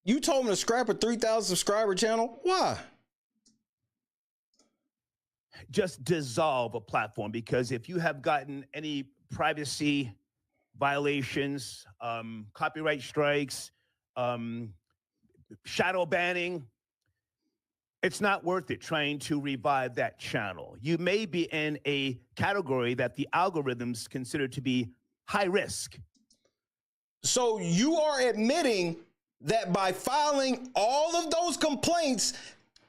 You told me to scrap a 3,000 subscriber channel? Why? Just dissolve a platform, because if you have gotten any privacy violations, copyright strikes, shadow banning, it's not worth it trying to revive that channel. You may be in a category that the algorithms consider to be high risk. So you are admitting that by filing all of those complaints,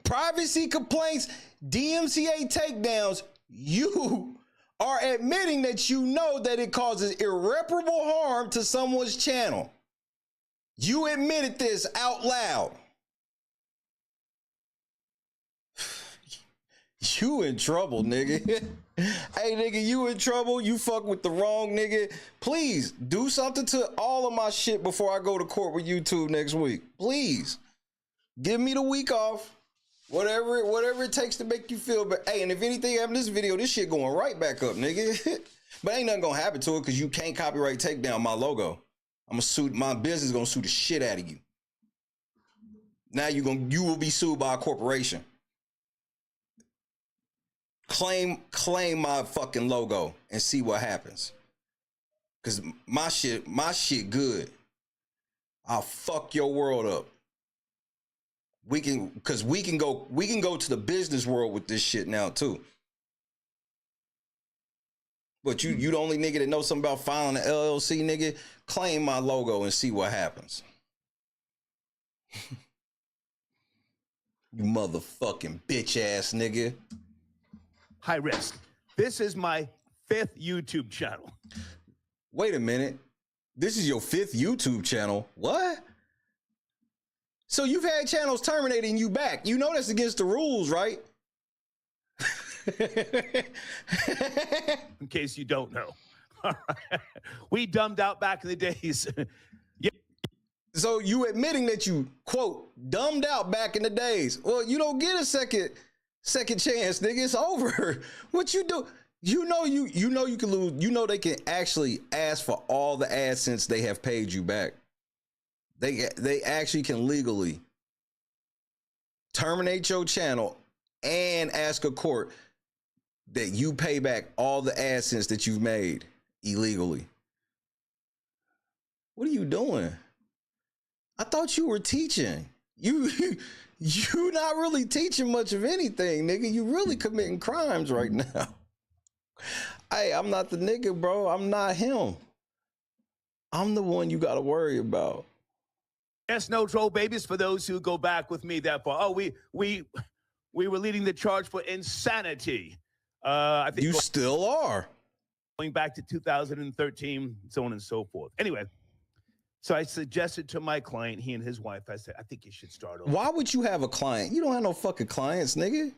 privacy complaints, DMCA takedowns, you are admitting that you know that it causes irreparable harm to someone's channel. You admitted this out loud. You in trouble, nigga. Hey, nigga, you in trouble. You fuck with the wrong nigga. Please do something to all of my shit before I go to court with YouTube next week. Please give me the week off. Whatever it takes to make you feel better. Hey, and if anything happened in this video, this shit going right back up, nigga. But ain't nothing gonna happen to it because you can't copyright take down my logo. I'm gonna sue, my business gonna sue the shit out of you. Now you will be sued by a corporation. Claim my fucking logo and see what happens. Cause my shit good. I'll fuck your world up. We can go to the business world with this shit now too. But you the only nigga that knows something about filing an LLC, nigga. Claim my logo and see what happens. You motherfucking bitch ass nigga. High risk. This is my 5th YouTube channel. Wait a minute. This is your 5th YouTube channel. What? So you've had channels terminating you back. You know that's against the rules, right? In case you don't know. We dumbed out back in the days. Yeah. So you admitting that you, quote, dumbed out back in the days. Well, you don't get a second chance, nigga. It's over. What you do? You know you can lose. You know they can actually ask for all the AdSense they have paid you back. They actually can legally terminate your channel and ask a court that you pay back all the AdSense that you've made illegally. What are you doing? I thought you were teaching. You not really teaching much of anything, nigga. You really committing crimes right now. Hey, I'm not the nigga, bro. I'm not him. I'm the one you got to worry about. Yes, no troll babies. For those who go back with me that far. Oh, we were leading the charge for insanity. I think you still are. Going back to 2013, so on and so forth. Anyway, so I suggested to my client, he and his wife, I said, I think you should start over. Why would you have a client? You don't have no fucking clients, nigga.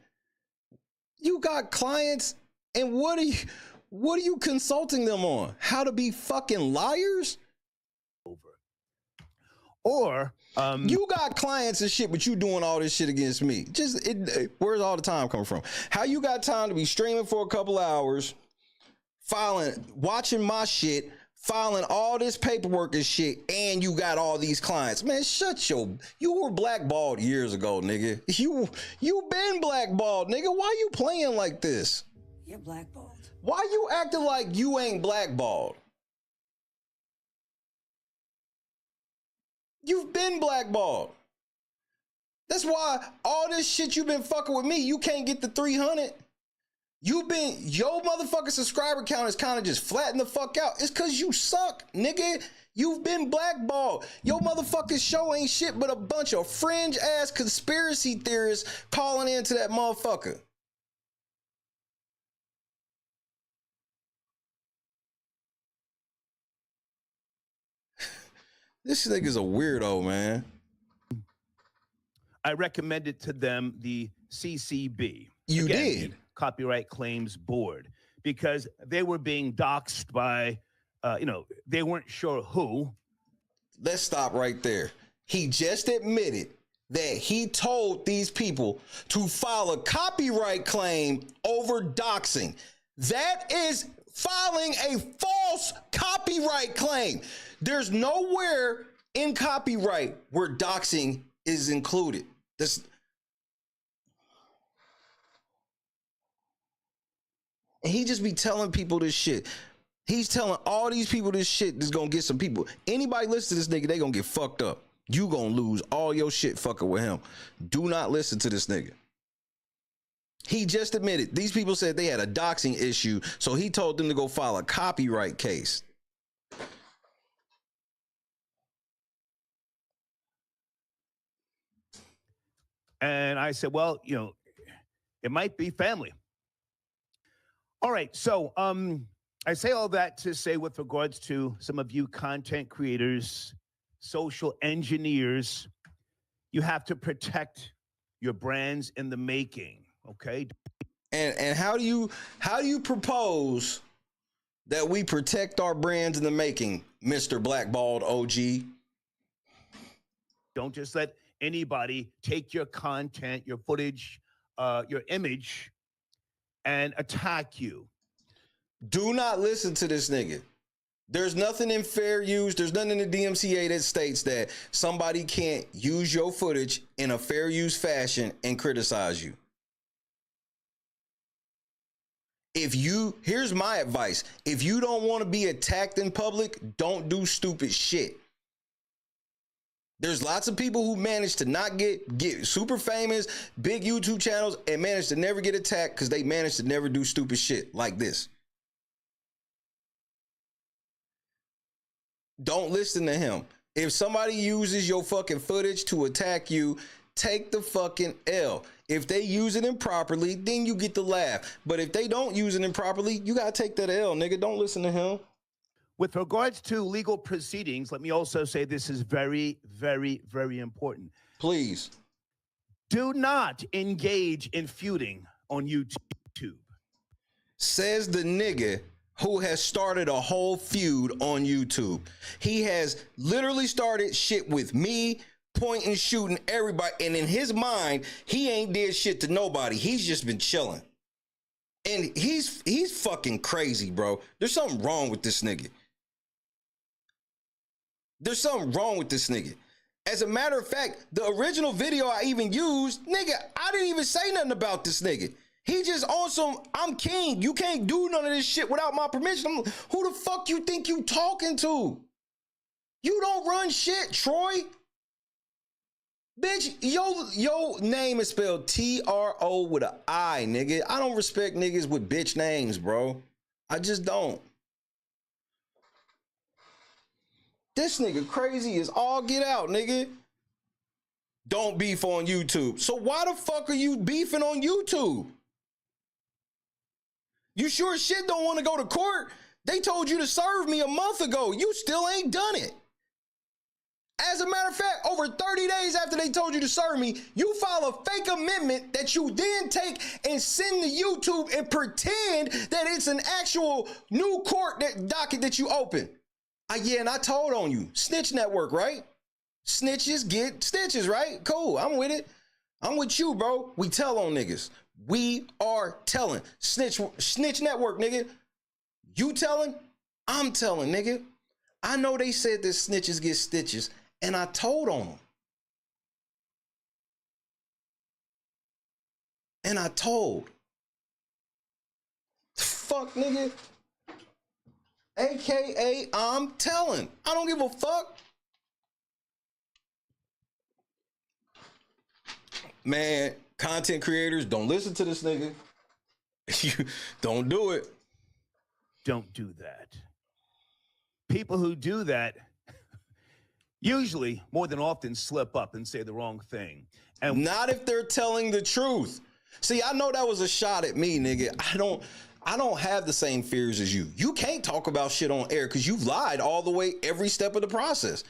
You got clients, and what are you consulting them on? How to be fucking liars? Or you got clients and shit, but you doing all this shit against me. Where's all the time coming from? How you got time to be streaming for a couple hours, watching my shit, filing all this paperwork and shit, and you got all these clients? Man, you were blackballed years ago, nigga. You been blackballed, nigga. Why you playing like this? You're blackballed. Why you acting like you ain't blackballed? You've been blackballed. That's why all this shit you've been fucking with me, you can't get the 300. Your motherfucking subscriber count is kind of just flattened the fuck out. It's cause you suck, nigga. You've been blackballed. Your motherfucking show ain't shit but a bunch of fringe ass conspiracy theorists calling into that motherfucker. This nigga's a weirdo, man. I recommended to them the CCB. You did. The Copyright Claims Board, because they were being doxxed by, they weren't sure who. Let's stop right there. He just admitted that he told these people to file a copyright claim over doxing. That is filing a false copyright claim. There's nowhere in copyright where doxing is included. And he just be telling people this shit. He's telling all these people this shit that's gonna get some people. Anybody listen to this nigga, they gonna get fucked up. You gonna lose all your shit fucking with him. Do not listen to this nigga. He just admitted these people said they had a doxing issue, so he told them to go file a copyright case. And I said, well, it might be family. All right, so I say all that to say, with regards to some of you content creators, social engineers, you have to protect your brands in the making, okay? And how do you propose that we protect our brands in the making, Mr. Blackballed OG? Don't just let anybody take your content, your footage, your image, and attack you. Do not listen to this nigga. There's nothing in fair use. There's nothing in the DMCA that states that somebody can't use your footage in a fair use fashion and criticize you. Here's my advice. If you don't want to be attacked in public, don't do stupid shit. There's lots of people who manage to not get super famous, big YouTube channels, and manage to never get attacked because they manage to never do stupid shit like this. Don't listen to him. If somebody uses your fucking footage to attack you, take the fucking L. If they use it improperly, then you get the laugh. But if they don't use it improperly, you gotta take that L, nigga. Don't listen to him. With regards to legal proceedings, let me also say this is very, very, very important. Please. Do not engage in feuding on YouTube. Says the nigga who has started a whole feud on YouTube. He has literally started shit with me, pointing, shooting everybody. And in his mind, he ain't did shit to nobody. He's just been chilling. And he's fucking crazy, bro. There's something wrong with this nigga. There's something wrong with this nigga. As a matter of fact, the original video I even used, nigga, I didn't even say nothing about this nigga. He just on some, I'm king. You can't do none of this shit without my permission. Who the fuck you think you talking to? You don't run shit, Troi. Bitch, your name is spelled T-R-O with an I, nigga. I don't respect niggas with bitch names, bro. I just don't. This nigga crazy as all get out, nigga. Don't beef on YouTube. So why the fuck are you beefing on YouTube? You sure shit don't want to go to court? They told you to serve me a month ago. You still ain't done it. As a matter of fact, over 30 days after they told you to serve me, you file a fake amendment that you then take and send to YouTube and pretend that it's an actual new court docket that you open. Yeah, and I told on you. Snitch network, right? Snitches get stitches, right? Cool, I'm with it. I'm with you, bro. We tell on niggas. We are telling. Snitch network, nigga. You telling? I'm telling, nigga. I know they said that snitches get stitches, and I told on them. And I told. Fuck, nigga. AKA, I'm telling. I don't give a fuck. Man, content creators, don't listen to this nigga. You don't do it. Don't do that. People who do that usually, more than often, slip up and say the wrong thing. And not if they're telling the truth. See, I know that was a shot at me, nigga. I don't have the same fears as you. You can't talk about shit on air because you've lied all the way every step of the process.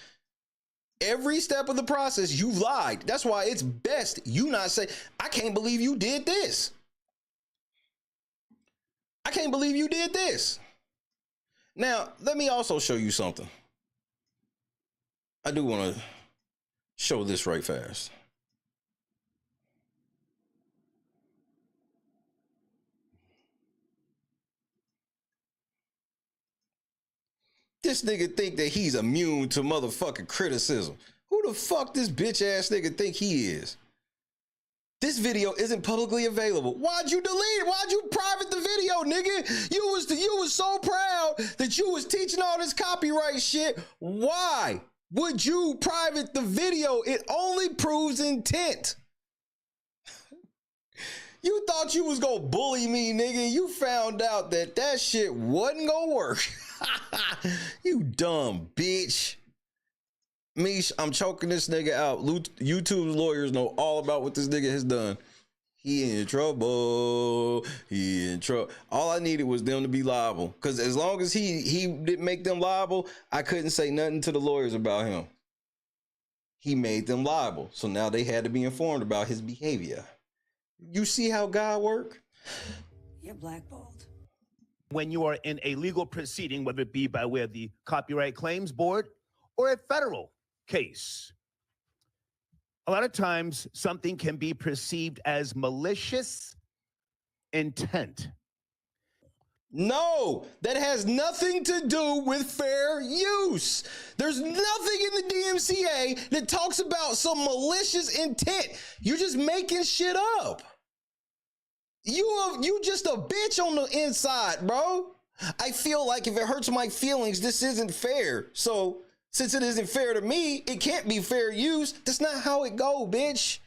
Every step of the process, you've lied. That's why it's best you not say, I can't believe you did this. I can't believe you did this. Now, let me also show you something. I do want to show this right fast. This nigga think that he's immune to motherfucking criticism. Who the fuck this bitch ass nigga think he is? This video isn't publicly available. Why'd you delete it? Why'd you private the video, nigga? You was so proud that you was teaching all this copyright shit. Why would you private the video? It only proves intent. You thought you was gonna bully me, nigga. You found out that that shit wasn't gonna work. You dumb bitch. Mish, I'm choking this nigga out. YouTube's lawyers know all about what this nigga has done. He in trouble. He in trouble. All I needed was them to be liable. Because as long as he didn't make them liable, I couldn't say nothing to the lawyers about him. He made them liable. So now they had to be informed about his behavior. You see how God work? You're blackballed. When you are in a legal proceeding, whether it be by way of the Copyright Claims Board or a federal case, a lot of times something can be perceived as malicious intent. No, that has nothing to do with fair use. There's nothing in the DMCA that talks about some malicious intent. You're just making shit up. You just a bitch on the inside, bro. I feel like if it hurts my feelings, this isn't fair. So since it isn't fair to me, it can't be fair use. That's not how it go, bitch.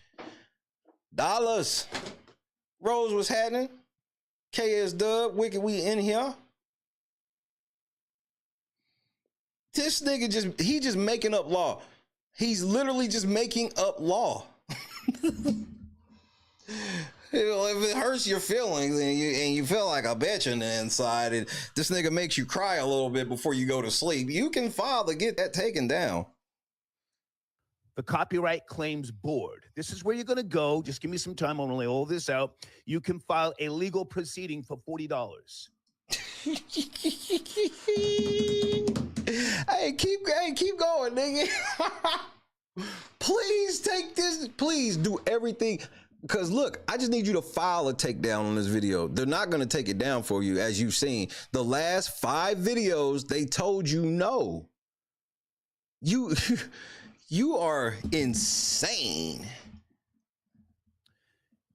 Dollars. Rose was happening. KS Dub, Wicked, we in here. This nigga he just making up law. He's literally just making up law. You know, if it hurts your feelings and you feel like a bitch on the inside and this nigga makes you cry a little bit before you go to sleep, you can file to get that taken down. The Copyright Claims Board. This is where you're going to go. Just give me some time. I'm going to lay all this out. You can file a legal proceeding for $40. Hey, keep going, nigga. Please take this. Please do everything. Because look, I just need you to file a takedown on this video. They're not going to take it down for you, as you've seen. The last 5 videos, they told you no. You are insane.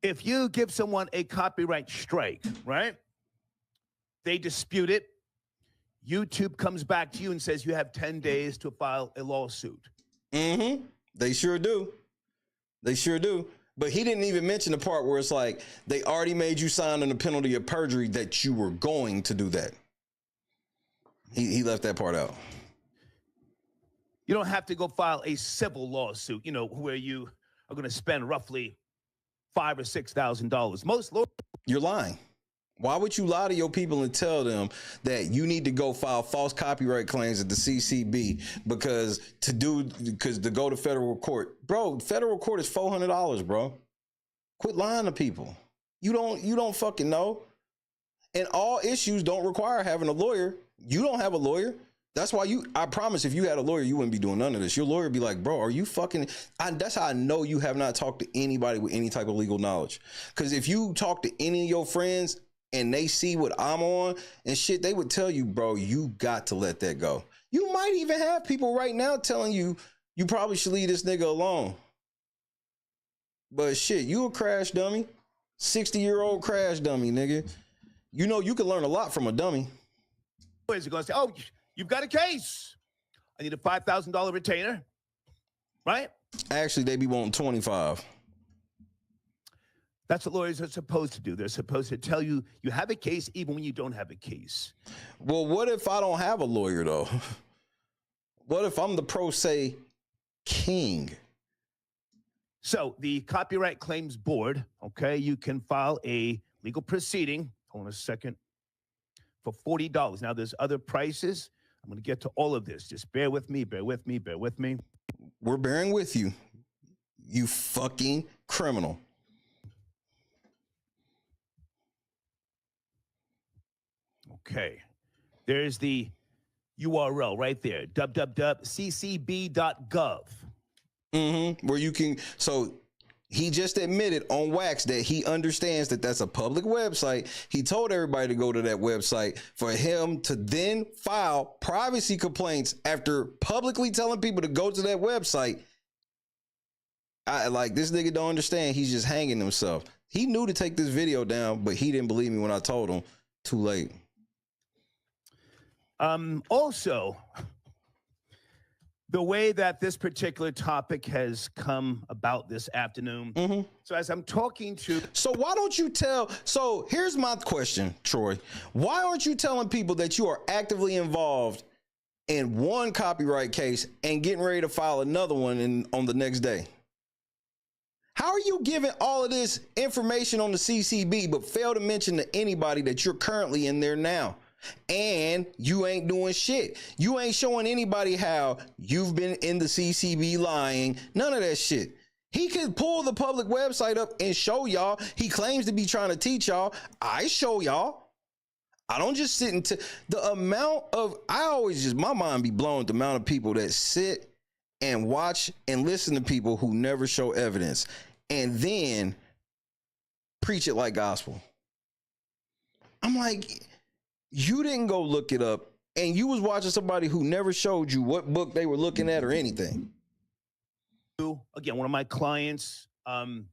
If you give someone a copyright strike, right? They dispute it. YouTube comes back to you and says you have 10 days to file a lawsuit. Mm-hmm. They sure do. They sure do. But he didn't even mention the part where it's like they already made you sign on the penalty of perjury that you were going to do that. He left that part out. You don't have to go file a civil lawsuit, you know, where you are going to spend roughly $5,000 or $6,000. Most lawyers. You're lying. Why would you lie to your people and tell them that you need to go file false copyright claims at the CCB because to go to federal court? Bro, federal court is $400, bro. Quit lying to people. You don't fucking know. And all issues don't require having a lawyer. You don't have a lawyer. That's why I promise if you had a lawyer, you wouldn't be doing none of this. Your lawyer would be like, bro, are you fucking... that's how I know you have not talked to anybody with any type of legal knowledge. Because if you talk to any of your friends and they see what I'm on and shit, they would tell you, bro, you got to let that go. You might even have people right now telling you, you probably should leave this nigga alone. But shit, you a crash dummy. 60-year-old crash dummy, nigga. You know you can learn a lot from a dummy. Lawyers are going to say, oh, you've got a case. I need a $5,000 retainer, right? Actually, they be wanting 25. That's what lawyers are supposed to do. They're supposed to tell you you have a case even when you don't have a case. Well, what if I don't have a lawyer, though? What if I'm the pro se king? So the Copyright Claims Board, okay, you can file a legal proceeding. Hold on a second. For $40. Now, there's other prices. I'm going to get to all of this. Just bear with me, bear with me, bear with me. We're bearing with you, you fucking criminal. Okay. There's the URL right there, www.ccb.gov. Mm-hmm. Where you can, so he just admitted on wax that he understands that that's a public website. He told everybody to go to that website for him to then file privacy complaints after publicly telling people to go to that website. This nigga don't understand. He's just hanging himself. He knew to take this video down, but he didn't believe me when I told him. Too late. Also, the way that this particular topic has come about this afternoon. Mm-hmm. So as I'm talking to... So why don't you tell... So here's my question, Troy. Why aren't you telling people that you are actively involved in one copyright case and getting ready to file another one on the next day? How are you giving all of this information on the CCB but fail to mention to anybody that you're currently in there now? And you ain't doing shit. You ain't showing anybody how you've been in the CCB lying. None of that shit. He could pull the public website up and show y'all. He claims to be trying to teach y'all. I show y'all. I don't just sit into the amount of, my mind be blown at the amount of people that sit and watch and listen to people who never show evidence and then preach it like gospel. I'm like, you didn't go look it up and you was watching somebody who never showed you what book they were looking at or anything. Again, one of my clients, my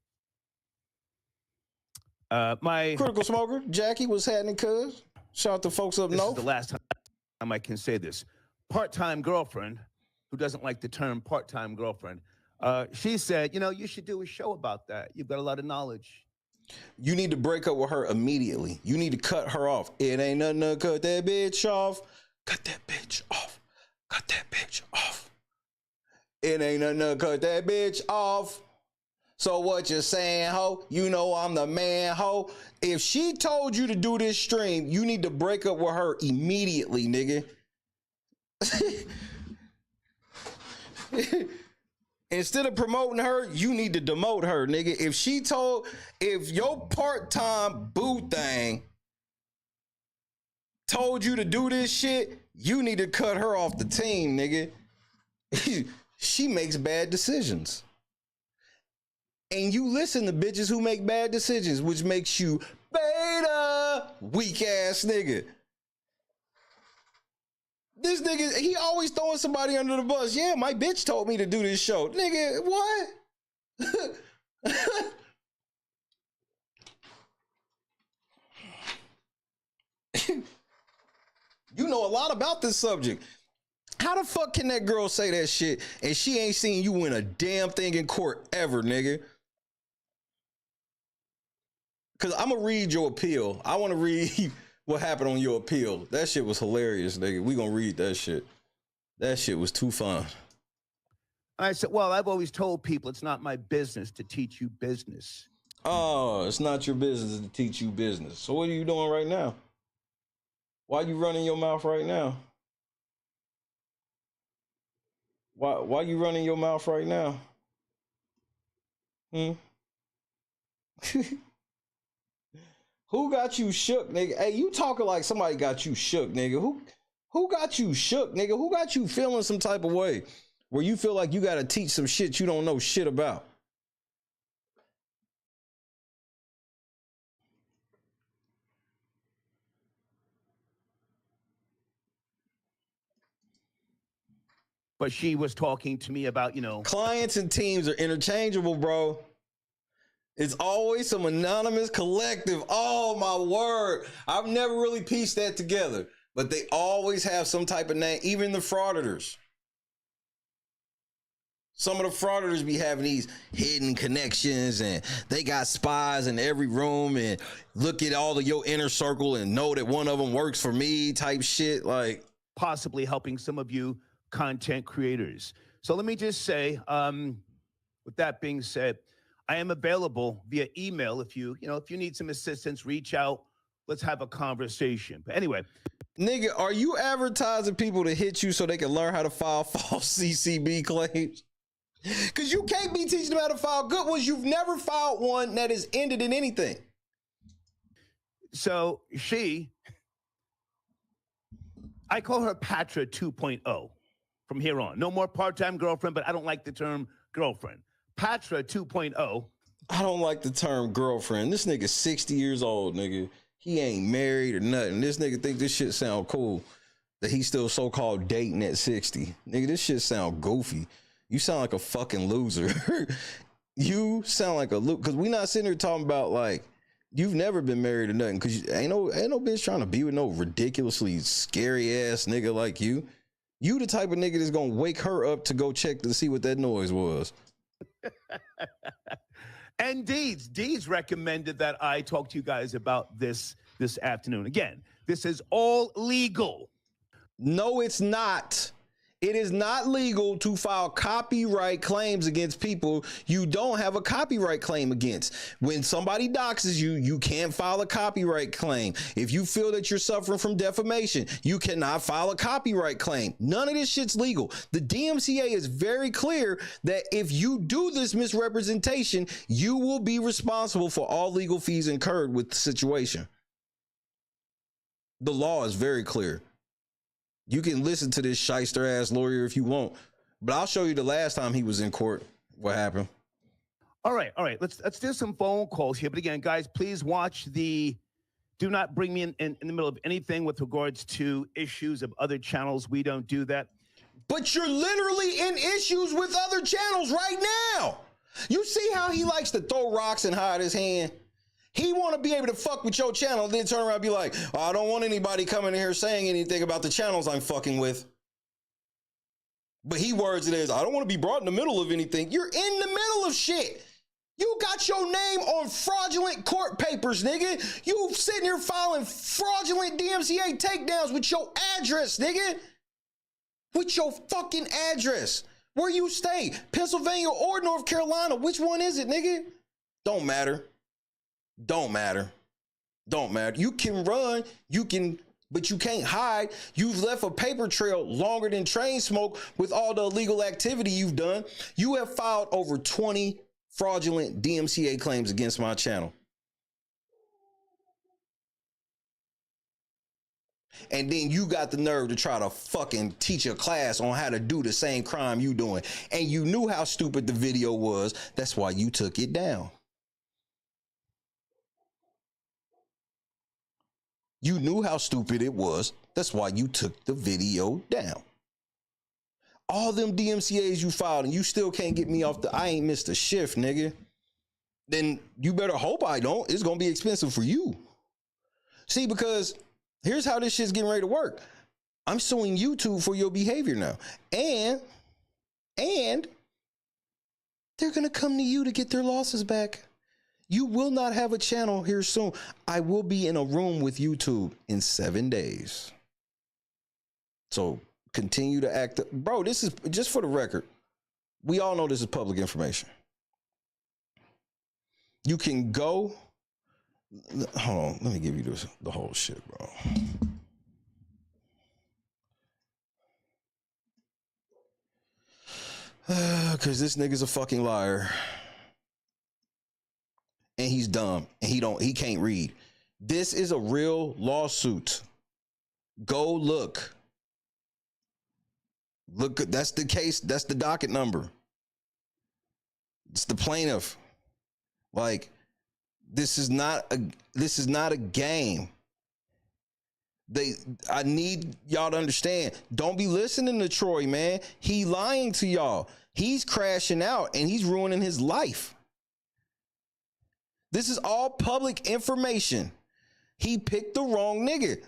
Critical Smoker, Jackie, was happening, cuz. Shout out to folks up north. This is the last time I can say this. Part-time girlfriend, who doesn't like the term part-time girlfriend, she said, you should do a show about that. You've got a lot of knowledge. You need to break up with her immediately. You need to cut her off. It ain't nothing to cut that bitch off. Cut that bitch off. Cut that bitch off. It ain't nothing to cut that bitch off. So what you saying, ho? You know I'm the man, ho. If she told you to do this stream, you need to break up with her immediately, nigga. Instead of promoting her, you need to demote her, nigga. If your part-time boo thing told you to do this shit, you need to cut her off the team, nigga. She makes bad decisions. And you listen to bitches who make bad decisions, which makes you beta, weak ass nigga. This nigga, he always throwing somebody under the bus. Yeah, my bitch told me to do this show. Nigga, what? You know a lot about this subject. How the fuck can that girl say that shit and she ain't seen you win a damn thing in court ever, nigga? Cause I'm gonna read your appeal. I want to read what happened on your appeal. That shit was hilarious, nigga. We gonna read that shit. That shit was too fun. I said, well, I've always told people it's not my business to teach you business. Oh, it's not your business to teach you business. So what are you doing right now? Why you running your mouth right now? Why you running your mouth right now? Who got you shook, nigga? Hey, you talking like somebody got you shook, nigga. Who got you shook, nigga? Who got you feeling some type of way where you feel like you got to teach some shit you don't know shit about? But she was talking to me about, you know. Clients and teams are interchangeable, bro. It's always some anonymous collective. Oh, my word. I've never really pieced that together. But they always have some type of name, even the frauditors. Some of the frauditors be having these hidden connections and they got spies in every room and look at all of your inner circle and know that one of them works for me type shit. Like possibly helping some of you content creators. So let me just say, with that being said, I am available via email. If you need some assistance, reach out. Let's have a conversation. But anyway. Nigga, are you advertising people to hit you so they can learn how to file false CCB claims? Because you can't be teaching them how to file good ones. You've never filed one that has ended in anything. So I call her Patra 2.0 from here on. No more part-time girlfriend, but I don't like the term girlfriend. Patra 2.0. I don't like the term girlfriend. This nigga 60 years old, nigga. He ain't married or nothing. This nigga think this shit sound cool. That he's still so-called dating at 60. Nigga, this shit sound goofy. You sound like a fucking loser. You sound like a loser. Because we not sitting here talking about, like, you've never been married or nothing. Because ain't no bitch trying to be with no ridiculously scary-ass nigga like you. You the type of nigga that's going to wake her up to go check to see what that noise was. And Deeds recommended that I talk to you guys about this afternoon. Again, this is all legal. No, it's not. It is not legal to file copyright claims against people you don't have a copyright claim against. When somebody doxes you, you can't file a copyright claim. If you feel that you're suffering from defamation, you cannot file a copyright claim. None of this shit's legal. The DMCA is very clear that if you do this misrepresentation, you will be responsible for all legal fees incurred with the situation. The law is very clear. You can listen to this shyster ass lawyer if you want, but I'll show you the last time he was in court. What happened? All right. Let's do some phone calls here. But again, guys, please watch do not bring me in the middle of anything with regards to issues of other channels. We don't do that. But you're literally in issues with other channels right now. You see how he likes to throw rocks and hide his hand? He want to be able to fuck with your channel and then turn around and be like, oh, I don't want anybody coming in here saying anything about the channels I'm fucking with. But he words it as, I don't want to be brought in the middle of anything. You're in the middle of shit. You got your name on fraudulent court papers, nigga. You sitting here filing fraudulent DMCA takedowns with your address, nigga. With your fucking address. Where you stay, Pennsylvania or North Carolina. Which one is it, nigga? Don't matter. Don't matter. You can run, but you can't hide. You've left a paper trail longer than train smoke with all the illegal activity you've done. You have filed over 20 fraudulent DMCA claims against my channel. And then you got the nerve to try to fucking teach a class on how to do the same crime you doing. And you knew how stupid the video was. That's why you took it down. You knew how stupid it was. That's why you took the video down. All them DMCAs you filed and you still can't get me off the, I ain't missed a shift, nigga. Then you better hope I don't. It's going to be expensive for you. See, because here's how this shit's getting ready to work. I'm suing YouTube for your behavior now. And they're going to come to you to get their losses back. You will not have a channel here soon. I will be in a room with YouTube in 7 days. So continue to act. Bro, this is just for the record. We all know this is public information. You can go. Hold on. Let me give you the whole shit, bro. Because this nigga's a fucking liar. And he's dumb. And he can't read. This is a real lawsuit. Go look. Look, that's the case. That's the docket number. It's the plaintiff. Like, this is not a game. I need y'all to understand. Don't be listening to Troi, man. He lying to y'all. He's crashing out and he's ruining his life. This is all public information. He picked the wrong nigga.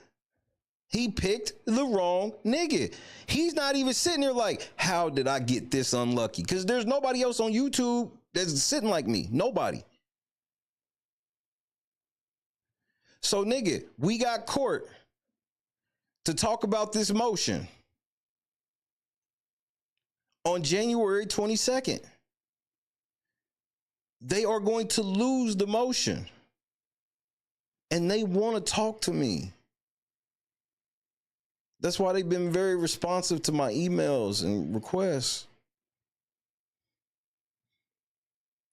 He picked the wrong nigga. He's not even sitting there like, how did I get this unlucky? Because there's nobody else on YouTube that's sitting like me. Nobody. So, nigga, we got court to talk about this motion on January 22nd. They are going to lose the motion. And they want to talk to me. That's why they've been very responsive to my emails and requests.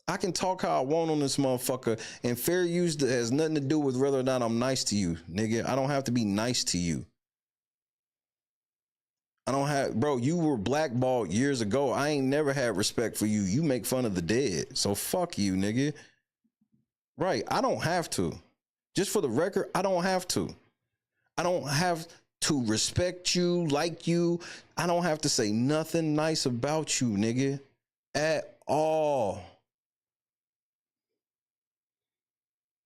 I can talk how I want on this motherfucker, and fair use has nothing to do with whether or not I'm nice to you, nigga. I don't have to be nice to you. I don't have, bro, you were blackballed years ago. I ain't never had respect for you. You make fun of the dead. So fuck you, nigga. Right, I don't have to. Just for the record, I don't have to. I don't have to respect you, like you. I don't have to say nothing nice about you, nigga, at all.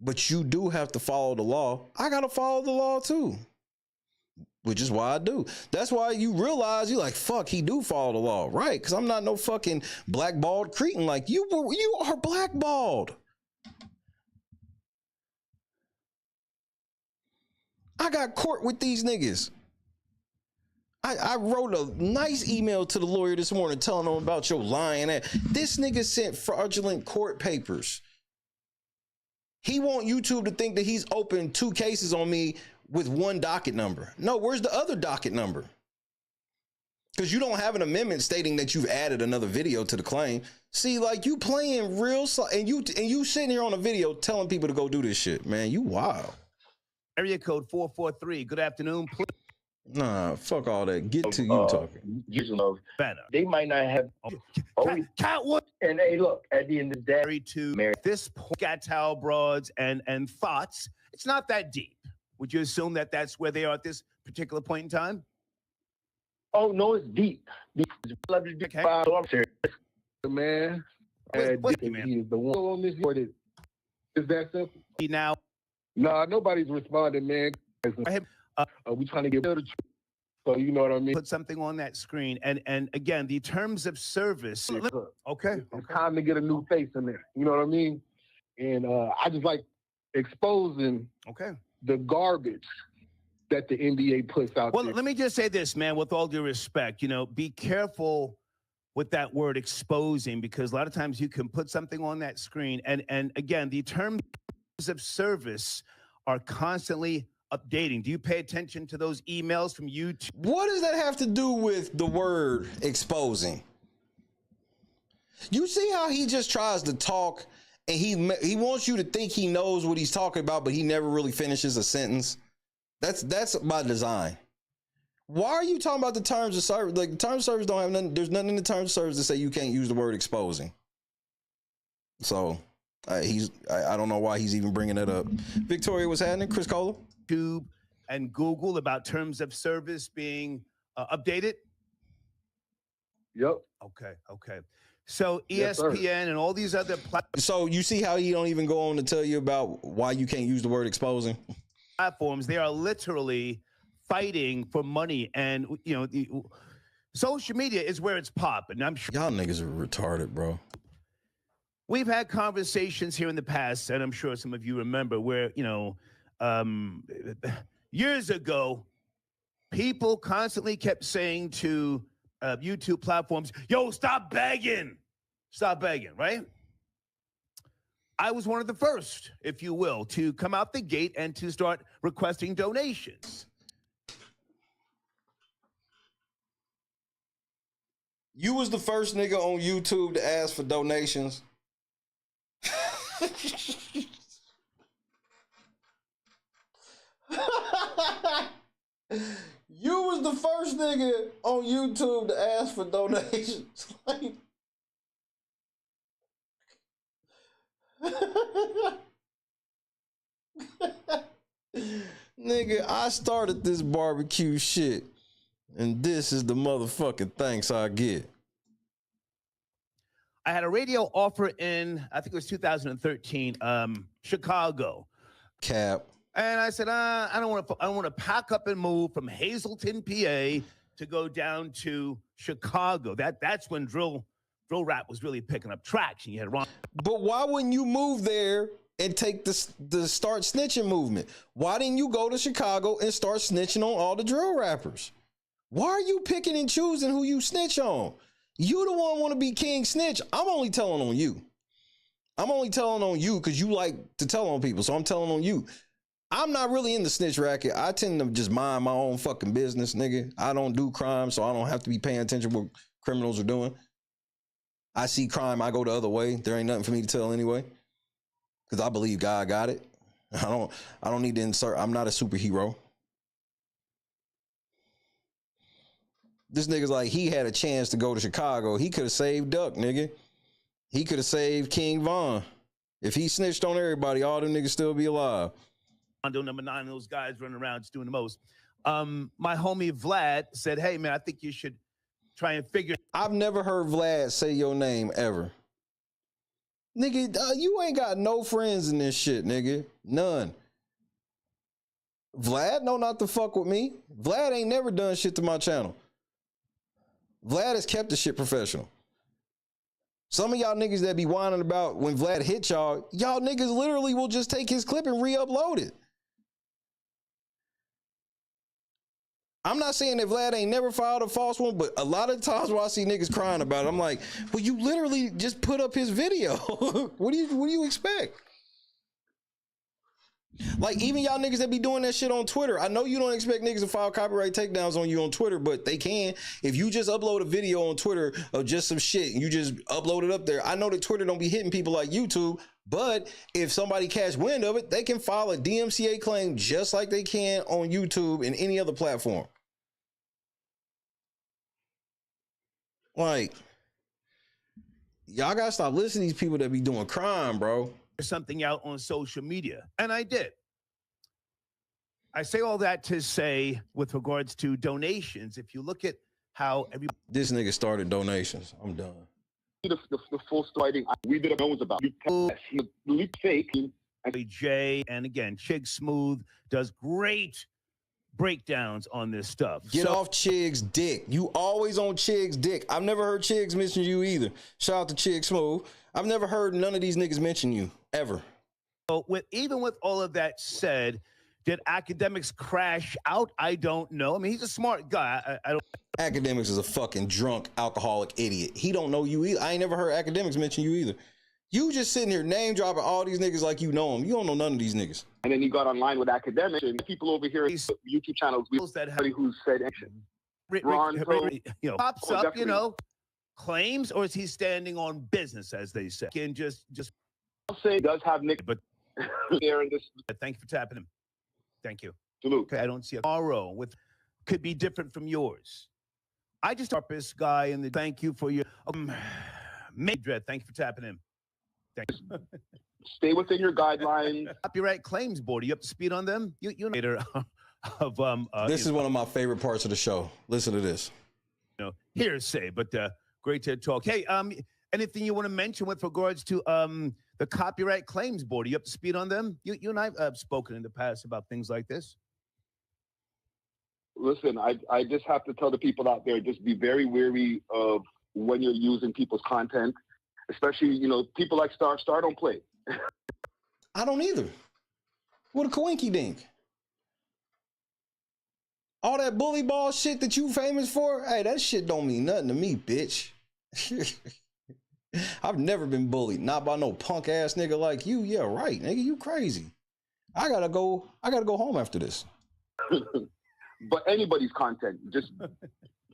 But you do have to follow the law. I got to follow the law too, which is why I do. That's why you realize you're like, fuck, he do follow the law, right? Because I'm not no fucking blackballed cretin like you. You are blackballed. I got court with these niggas. I wrote a nice email to the lawyer this morning telling him about your lying ass. This nigga sent fraudulent court papers. He want YouTube to think that he's opened 2 cases on me with 1 docket number. No, where's the other docket number? Because you don't have an amendment stating that you've added another video to the claim. See, like, you playing real and you sitting here on a video telling people to go do this shit, man. You wild. Area code 443. Good afternoon. Nah, fuck all that. Get to you talking. Better. They might not have. Count what? And hey, look, at the end of the day, to this point, got towel broads and thoughts. It's not that deep. Would you assume that that's where they are at this particular point in time? Oh no, it's deep. Okay. I'm serious, man. What's man? Man? He is the one on this board. Is that simple? Now, nah, nobody's responding, man. We trying to get rid of the truth. So you know what I mean? Put something on that screen. And again, the terms of service. Okay. It's time to get a new face in there. You know what I mean? And I just like exposing the garbage that the NBA puts out there. Well, let me just say this, man, with all due respect, you know, be careful with that word exposing, because a lot of times you can put something on that screen. And again, the terms of service are constantly updating. Do you pay attention to those emails from YouTube? What does that have to do with the word exposing? You see how he just tries to talk and he wants you to think he knows what he's talking about, but he never really finishes a sentence. That's by design. Why are you talking about the terms of service? Like, the terms of service don't have nothing. There's nothing in the terms of service that say you can't use the word exposing. So I don't know why he's even bringing it up. Victoria, what's happening? Chris Kohler? YouTube and Google about terms of service being updated? Yep. Okay. So ESPN Yes, and all these other So you see how he don't even go on to tell you about why you can't use the word exposing? Platforms, they are literally fighting for money, and social media is where it's popping. I'm sure y'all niggas are retarded, bro. We've had conversations here in the past, and I'm sure some of you remember where years ago, people constantly kept saying to YouTube platforms, "Yo, stop begging, right?" I was one of the first, if you will, to come out the gate and to start requesting donations. You was the first nigga on YouTube to ask for donations. You was the first nigga on YouTube to ask for donations. Nigga, I started this barbecue shit, and this is the motherfucking thanks I get. I had a radio offer in, I think it was 2013, Chicago. Cap. And I said, I don't want to pack up and move from Hazleton, PA, to go down to Chicago. That's when drill rap was really picking up traction. You had Ron. But why wouldn't you move there and take the start snitching movement? Why didn't you go to Chicago and start snitching on all the drill rappers? Why are you picking and choosing who you snitch on? You the one want to be king snitch. I'm only telling on you. I'm only telling on you because you like to tell on people. So I'm telling on you. I'm not really in the snitch racket. I tend to just mind my own fucking business, nigga. I don't do crime, so I don't have to be paying attention to what criminals are doing. I see crime, I go the other way. There ain't nothing for me to tell anyway. Because I believe God got it. I don't need to insert. I'm not a superhero. This nigga's like, he had a chance to go to Chicago. He could have saved Duck, nigga. He could have saved King Von. If he snitched on everybody, all them niggas still be alive. Number 9, those guys running around just doing the most. My homie Vlad said, "Hey man, I think you should try and figure." I've never heard Vlad say your name ever. Nigga, you ain't got no friends in this shit, nigga. None. Vlad know not to fuck with me. Vlad ain't never done shit to my channel. Vlad has kept the shit professional. Some of y'all niggas that be whining about when Vlad hit y'all niggas literally will just take his clip and re-upload it. I'm not saying that Vlad ain't never filed a false one, but a lot of times where I see niggas crying about it, I'm like, well, you literally just put up his video. What do you expect? Like, even y'all niggas that be doing that shit on Twitter, I know you don't expect niggas to file copyright takedowns on you on Twitter, but they can. If you just upload a video on Twitter of just some shit and you just upload it up there, I know that Twitter don't be hitting people like YouTube, but if somebody catch wind of it, they can file a DMCA claim just like they can on YouTube and any other platform. Like, y'all gotta stop listening to these people that be doing crime, bro. Something out on social media, and I did. I say all that to say, with regards to donations, if you look at how this nigga started donations, I'm done. The full story we did knows about fake. Jay, and again, Chig Smooth does great breakdowns on this stuff. Get off Chig's dick. You always on Chig's dick. I've never heard Chig's mention you either. Shout out to Chig Smooth. I've never heard none of these niggas mention you ever. So even with all of that said, did academics crash out? I don't know. I mean, he's a smart guy. I don't. Academics is a fucking drunk, alcoholic idiot. He don't know you either. I ain't never heard academics mention you either. You just sitting here name dropping all these niggas like you know them. You don't know none of these niggas. And then he got online with academics and people over here, YouTube channels, who said action. Pops up, claims, or is he standing on business, as they say? And just I'll say does have Nick, but there in this. Thank you for tapping him. Thank you. Okay, I don't see a tomorrow with could be different from yours. I just this guy and thank you for your Dread. Thank you for tapping in. Thank you. Stay within your guidelines. Copyright Claims Board. Are you up to speed on them? You later of this is one of my favorite parts of the show. Listen to this. You know, hearsay, but great to talk. Hey, anything you want to mention with regards to the Copyright Claims Board? Are you up to speed on them? You and I have spoken in the past about things like this. Listen, I just have to tell the people out there, just be very wary of when you're using people's content, especially, you know, people like Star don't play. I don't either. What a coinky dink. All that bully ball shit that you famous for, hey, that shit don't mean nothing to me, bitch. I've never been bullied, not by no punk ass nigga like you. Yeah, right, nigga, you crazy. I gotta go home after this. But anybody's content, just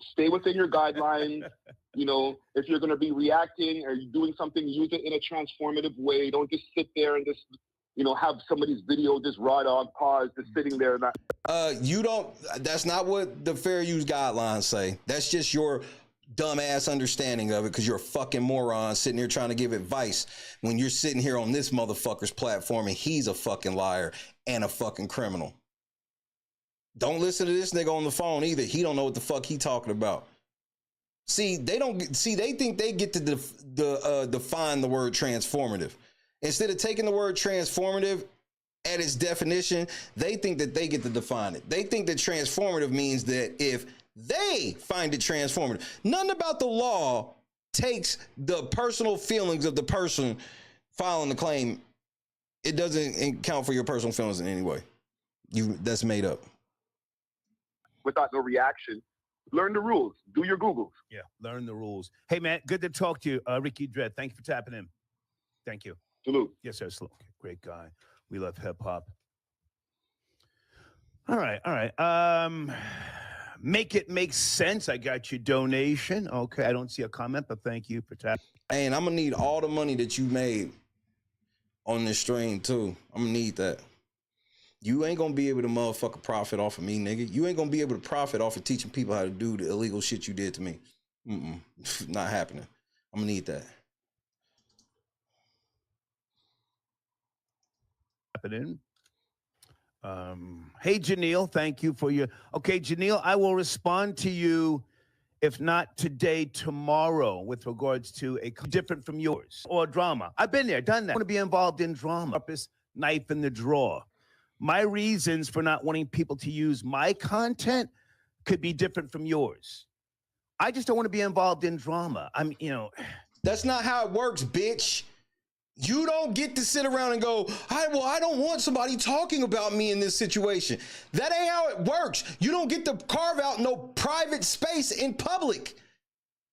stay within your guidelines. You know, if you're going to be reacting or you're doing something, use it in a transformative way. Don't just sit there and just, you know, have somebody's video just raw dog pause, just sitting there. That's not what the fair use guidelines say. That's just your dumbass understanding of it, because you're a fucking moron sitting here trying to give advice when you're sitting here on this motherfucker's platform and he's a fucking liar and a fucking criminal. Don't listen to this nigga on the phone either. He don't know what the fuck he talking about. They think they get to define the word transformative. Instead of taking the word transformative at its definition, they think that they get to define it. They think that transformative means that if they find it transformative, nothing about the law takes the personal feelings of the person filing the claim. It doesn't count for your personal feelings in any way. That's made up. Without no reaction, learn the rules. Do your Googles. Yeah, learn the rules. Hey, man, good to talk to you, Ricky Dread. Thank you for tapping in. Thank you. Salute. Yes, sir. Salute. Great guy. We love hip hop. All right. Make it make sense. I got your donation. Okay, I don't see a comment, but thank you for tapping. Hey, and I'm gonna need all the money that you made on this stream too. I'm gonna need that. You ain't gonna be able to motherfucker profit off of me, nigga. You ain't gonna be able to profit off of teaching people how to do the illegal shit you did to me. Not happening. I'm gonna need that. Happening. Hey, Janelle, thank you for your... Okay, Janelle, I will respond to you, if not today, tomorrow, with regards to a different from yours or drama. I've been there, done that. I want to be involved in drama. Purpose, knife in the drawer. My reasons for not wanting people to use my content could be different from yours. I just don't want to be involved in drama. That's not how it works, bitch. You don't get to sit around and go, I don't want somebody talking about me in this situation. That ain't how it works. You don't get to carve out no private space in public.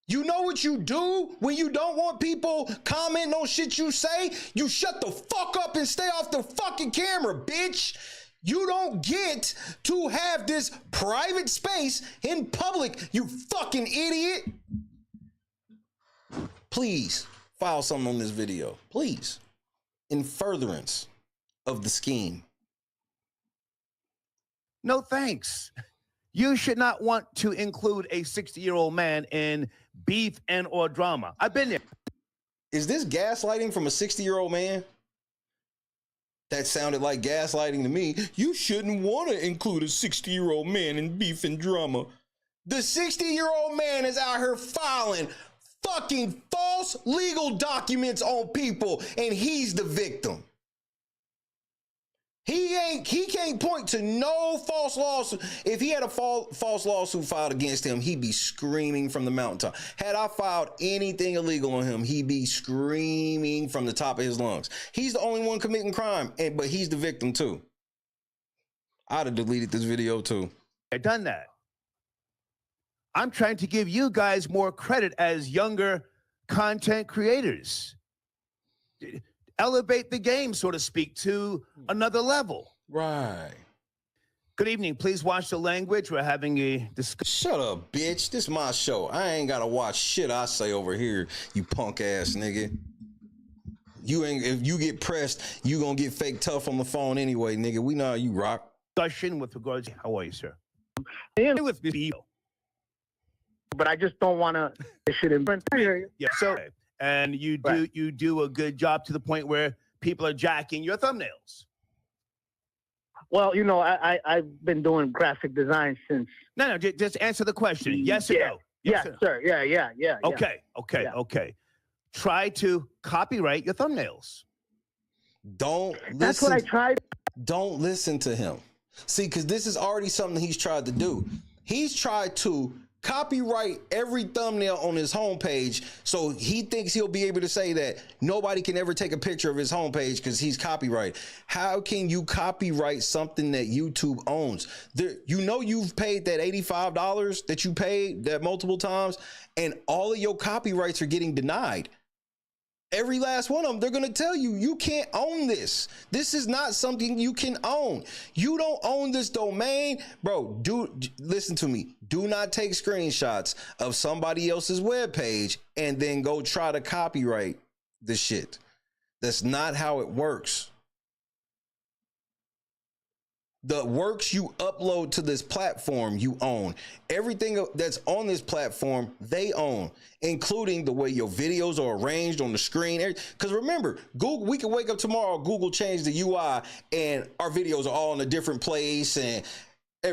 You know what you do when you don't want people commenting on shit you say? You shut the fuck up and stay off the fucking camera, bitch. You don't get to have this private space in public, you fucking idiot. Please file something on this video, please, in furtherance of the scheme. No thanks. You should not want to include a 60-year-old man in beef and or drama. I've been there. Is this gaslighting from a 60-year-old man? That sounded like gaslighting to me. You shouldn't want to include a 60-year-old man in beef and drama. The 60-year-old man is out here filing fucking false legal documents on people, and he's the victim. He can't point to no false lawsuit. If he had a false lawsuit filed against him, he'd be screaming from the mountaintop. Had I filed anything illegal on him, he'd be screaming from the top of his lungs. He's the only one committing crime, but he's the victim too. I'd have deleted this video too. I've done that. I'm trying to give you guys more credit as younger content creators. Elevate the game, so to speak, to another level. Right. Good evening. Please watch the language. We're having a discussion. Shut up, bitch. This is my show. I ain't got to watch shit I say over here, you punk ass nigga. If you get pressed, you gonna get fake tough on the phone anyway, nigga. We know how you rock. discussion with regards to how are you, sir? And with me. But I just don't want to shit in print. Yeah, so and you do a good job to the point where people are jacking your thumbnails. Well, you know, I've been doing graphic design since. No, just answer the question. Yes or no? Yes, sir. Yeah. Okay. Try to copyright your thumbnails. Don't listen. That's what I tried. Don't listen to him. See, because this is already something he's tried to do. He's tried to copyright every thumbnail on his homepage, so he thinks he'll be able to say that nobody can ever take a picture of his homepage because he's copyrighted. How can you copyright something that YouTube owns? You know you've paid that $85 that you paid that multiple times, and all of your copyrights are getting denied. Every last one of them, they're going to tell you, you can't own this. This is not something you can own. You don't own this domain. Bro, listen to me. Do not take screenshots of somebody else's webpage and then go try to copyright the shit. That's not how it works. The works you upload to this platform, you own. Everything that's on this platform, they own, including the way your videos are arranged on the screen. Because remember, Google, we can wake up tomorrow, Google changed the UI, and our videos are all in a different place, and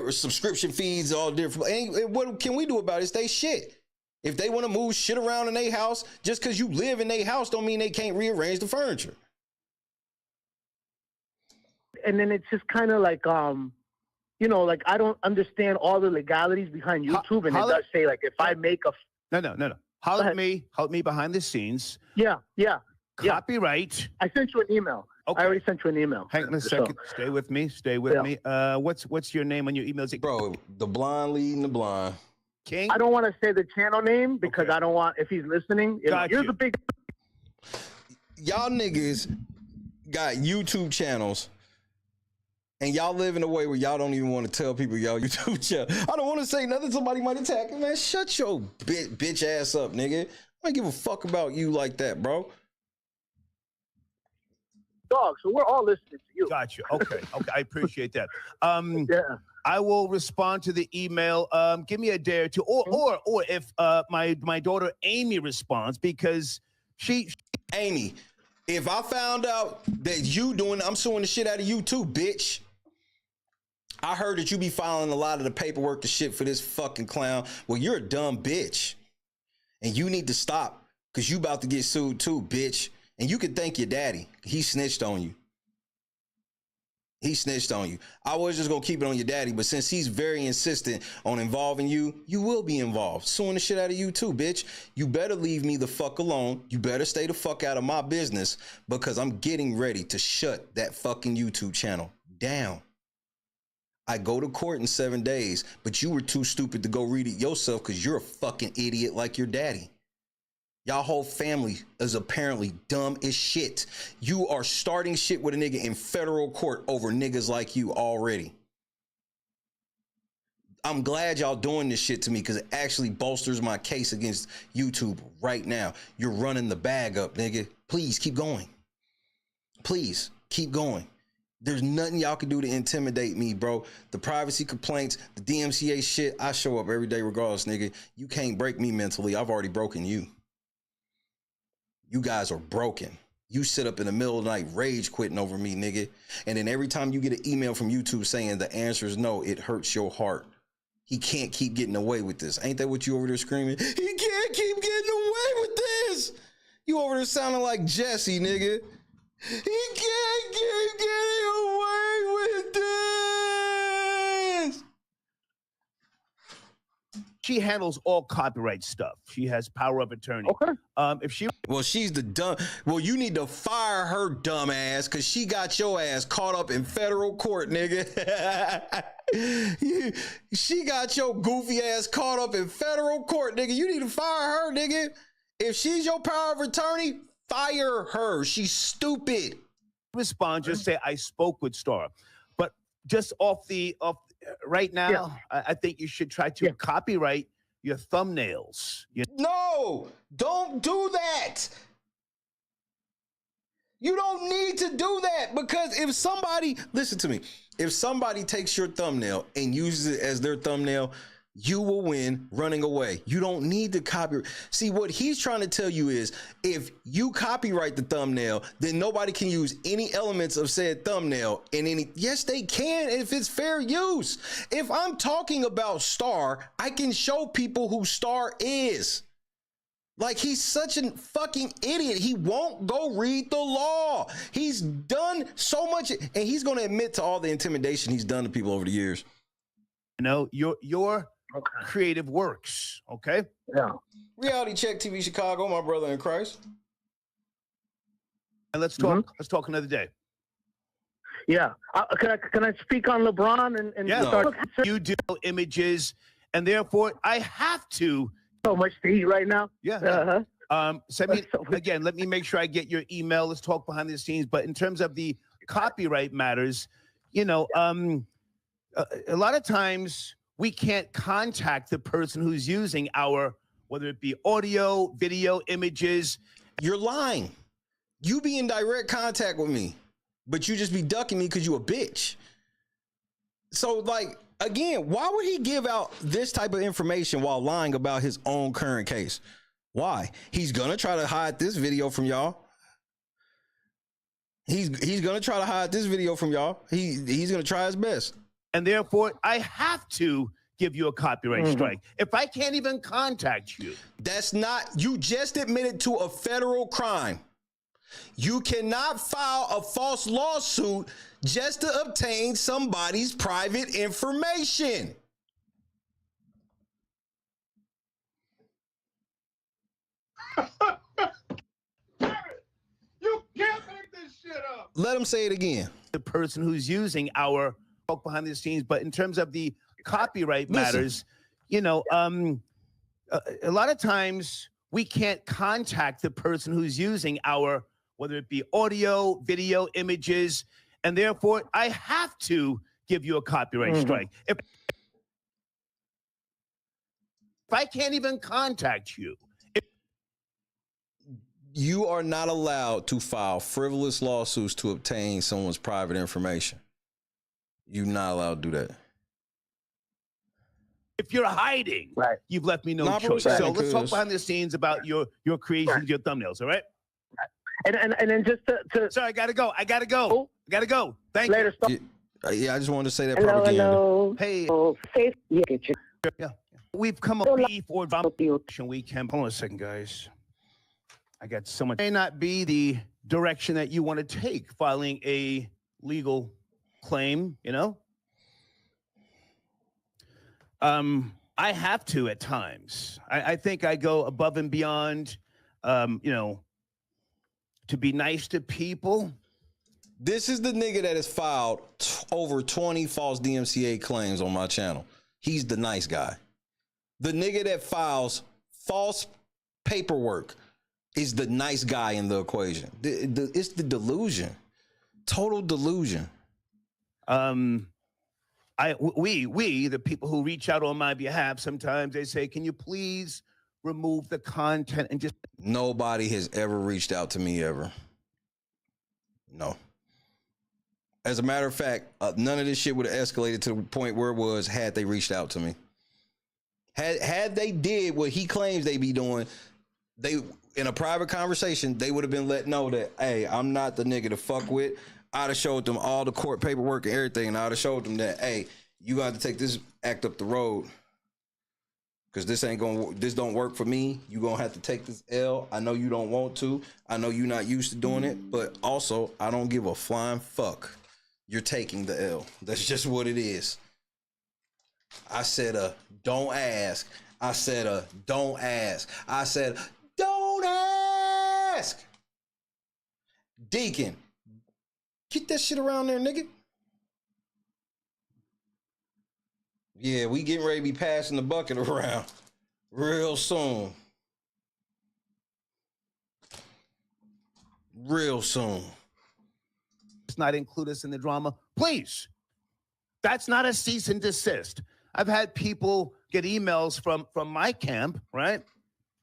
subscription feeds are all different. And what can we do about it? It's they shit. If they want to move shit around in their house, just because you live in their house don't mean they can't rearrange the furniture. And then it's just kind of like, you know, like I don't understand all the legalities behind YouTube, and it does say like if I make a no, holler at me, help me behind the scenes. Yeah. Copyright. I sent you an email. Okay. I already sent you an email. Hang on a second. Stay with me. Me. What's your name on your emails? Bro, the blind leading the blind. King. I don't want to say the channel name because I don't want, if he's listening. You're the big. Y'all niggas got YouTube channels. And y'all live in a way where y'all don't even want to tell people y'all YouTube channel. I don't want to say nothing. Somebody might attack it, man. Shut your bitch ass up, nigga. I don't give a fuck about you like that, bro. Dog, so we're all listening to you. Got you. Okay. I appreciate that. I will respond to the email. Give me a day or two, or if my daughter Amy responds, because Amy, if I found out that you doing, I'm suing the shit out of you too, bitch. I heard that you be filing a lot of the paperwork, the shit for this fucking clown. Well, you're a dumb bitch. And you need to stop, because you about to get sued too, bitch. And you can thank your daddy. He snitched on you. I was just going to keep it on your daddy, but since he's very insistent on involving you, you will be involved. Suing the shit out of you too, bitch. You better leave me the fuck alone. You better stay the fuck out of my business, because I'm getting ready to shut that fucking YouTube channel down. I go to court in 7 days, but you were too stupid to go read it yourself because you're a fucking idiot like your daddy. Y'all whole family is apparently dumb as shit. You are starting shit with a nigga in federal court over niggas like you already. I'm glad y'all doing this shit to me because it actually bolsters my case against YouTube right now. You're running the bag up, nigga. Please keep going. Please keep going. There's nothing y'all can do to intimidate me, bro. The privacy complaints, the DMCA shit, I show up every day regardless, nigga. You can't break me mentally. I've already broken you. You guys are broken. You sit up in the middle of the night rage quitting over me, nigga. And then every time you get an email from YouTube saying the answer is no, it hurts your heart. He can't keep getting away with this. Ain't that what you over there screaming? He can't keep getting away with this. You over there sounding like Jesse, nigga. He can't keep getting away with this. She handles all copyright stuff. She has power of attorney. Okay. She's the dumb. Well, you need to fire her dumb ass because she got your ass caught up in federal court, nigga. She got your goofy ass caught up in federal court, nigga. You need to fire her, nigga. If she's your power of attorney, fire her. She's stupid. Respond, just say I spoke with Star. But just off right now, I think you should try to copyright your thumbnails. No, don't do that. You don't need to do that, because if somebody, listen to me, If somebody takes your thumbnail and uses it as their thumbnail, you will win running away. You don't need to copyright. See, what he's trying to tell you is if you copyright the thumbnail, then nobody can use any elements of said thumbnail in any. Yes, they can if it's fair use. If I'm talking about Star, I can show people who Star is. Like, he's such a fucking idiot. He won't go read the law. He's done so much, and he's going to admit to all the intimidation he's done to people over the years. You know, your creative works, okay? Yeah. Reality Check TV Chicago, my brother in Christ. And let's talk. Let's talk another day. Yeah. Can I speak on LeBron and Yeah. start? You do images, and therefore I have to. So much to eat right now. Yeah. Send me again. Let me make sure I get your email. Let's talk behind the scenes. But in terms of the copyright matters, you know, a lot of times we can't contact the person who's using our, whether it be audio, video, images. You're lying. You be in direct contact with me, but you just be ducking me because you a bitch. So, like, again, why would he give out this type of information while lying about his own current case? Why? He's gonna try to hide this video from y'all. He's gonna try to hide this video from y'all. He's gonna try his best. And therefore, I have to give you a copyright strike. If I can't even contact you. That's not, you just admitted to a federal crime. You cannot file a false lawsuit just to obtain somebody's private information. You can't make this shit up. Let him say it again. The person who's using our talk behind the scenes, but in terms of the copyright matters, you know, a lot of times we can't contact the person who's using our, whether it be audio, video, images, and therefore I have to give you a copyright strike. If I can't even contact you. You are not allowed to file frivolous lawsuits to obtain someone's private information. You're not allowed to do that. If you're hiding, you've left me no choice. So let's talk behind the scenes about your creations, your thumbnails, all right? And then just to sorry, I gotta go. Thank later, you. Yeah, I just wanted to say that Hello, propaganda. hello. Hey. Safe. Yeah. We've come a beef or vomitation weekend. Hold on a second, guys. I got so much. May not be the direction that you want to take, filing a legal claim, you know? I have to at times. I think I go above and beyond, you know, to be nice to people. This is the nigga that has filed over 20 false DMCA claims on my channel. He's the nice guy. The nigga that files false paperwork is the nice guy in the equation. It's the delusion. Total delusion. We, the people who reach out on my behalf, sometimes they say, can you please remove the content and just... Nobody has ever reached out to me ever. No. As a matter of fact, none of this shit would have escalated to the point where it was had they reached out to me. Had they did what he claims they be doing, they in a private conversation, they would have been let know that, hey, I'm not the nigga to fuck with. I'd have showed them all the court paperwork and everything, and I'd have showed them that, hey, you got to take this act up the road. Cause this don't work for me. You gonna have to take this L. I know you don't want to. I know you're not used to doing it, but also I don't give a flying fuck. You're taking the L. That's just what it is. I said don't ask. I said don't ask. I said don't ask. Deacon, get that shit around there, nigga. Yeah, we getting ready to be passing the bucket around real soon. Real soon. Let's not include us in the drama. Please. That's not a cease and desist. I've had people get emails from my camp, right?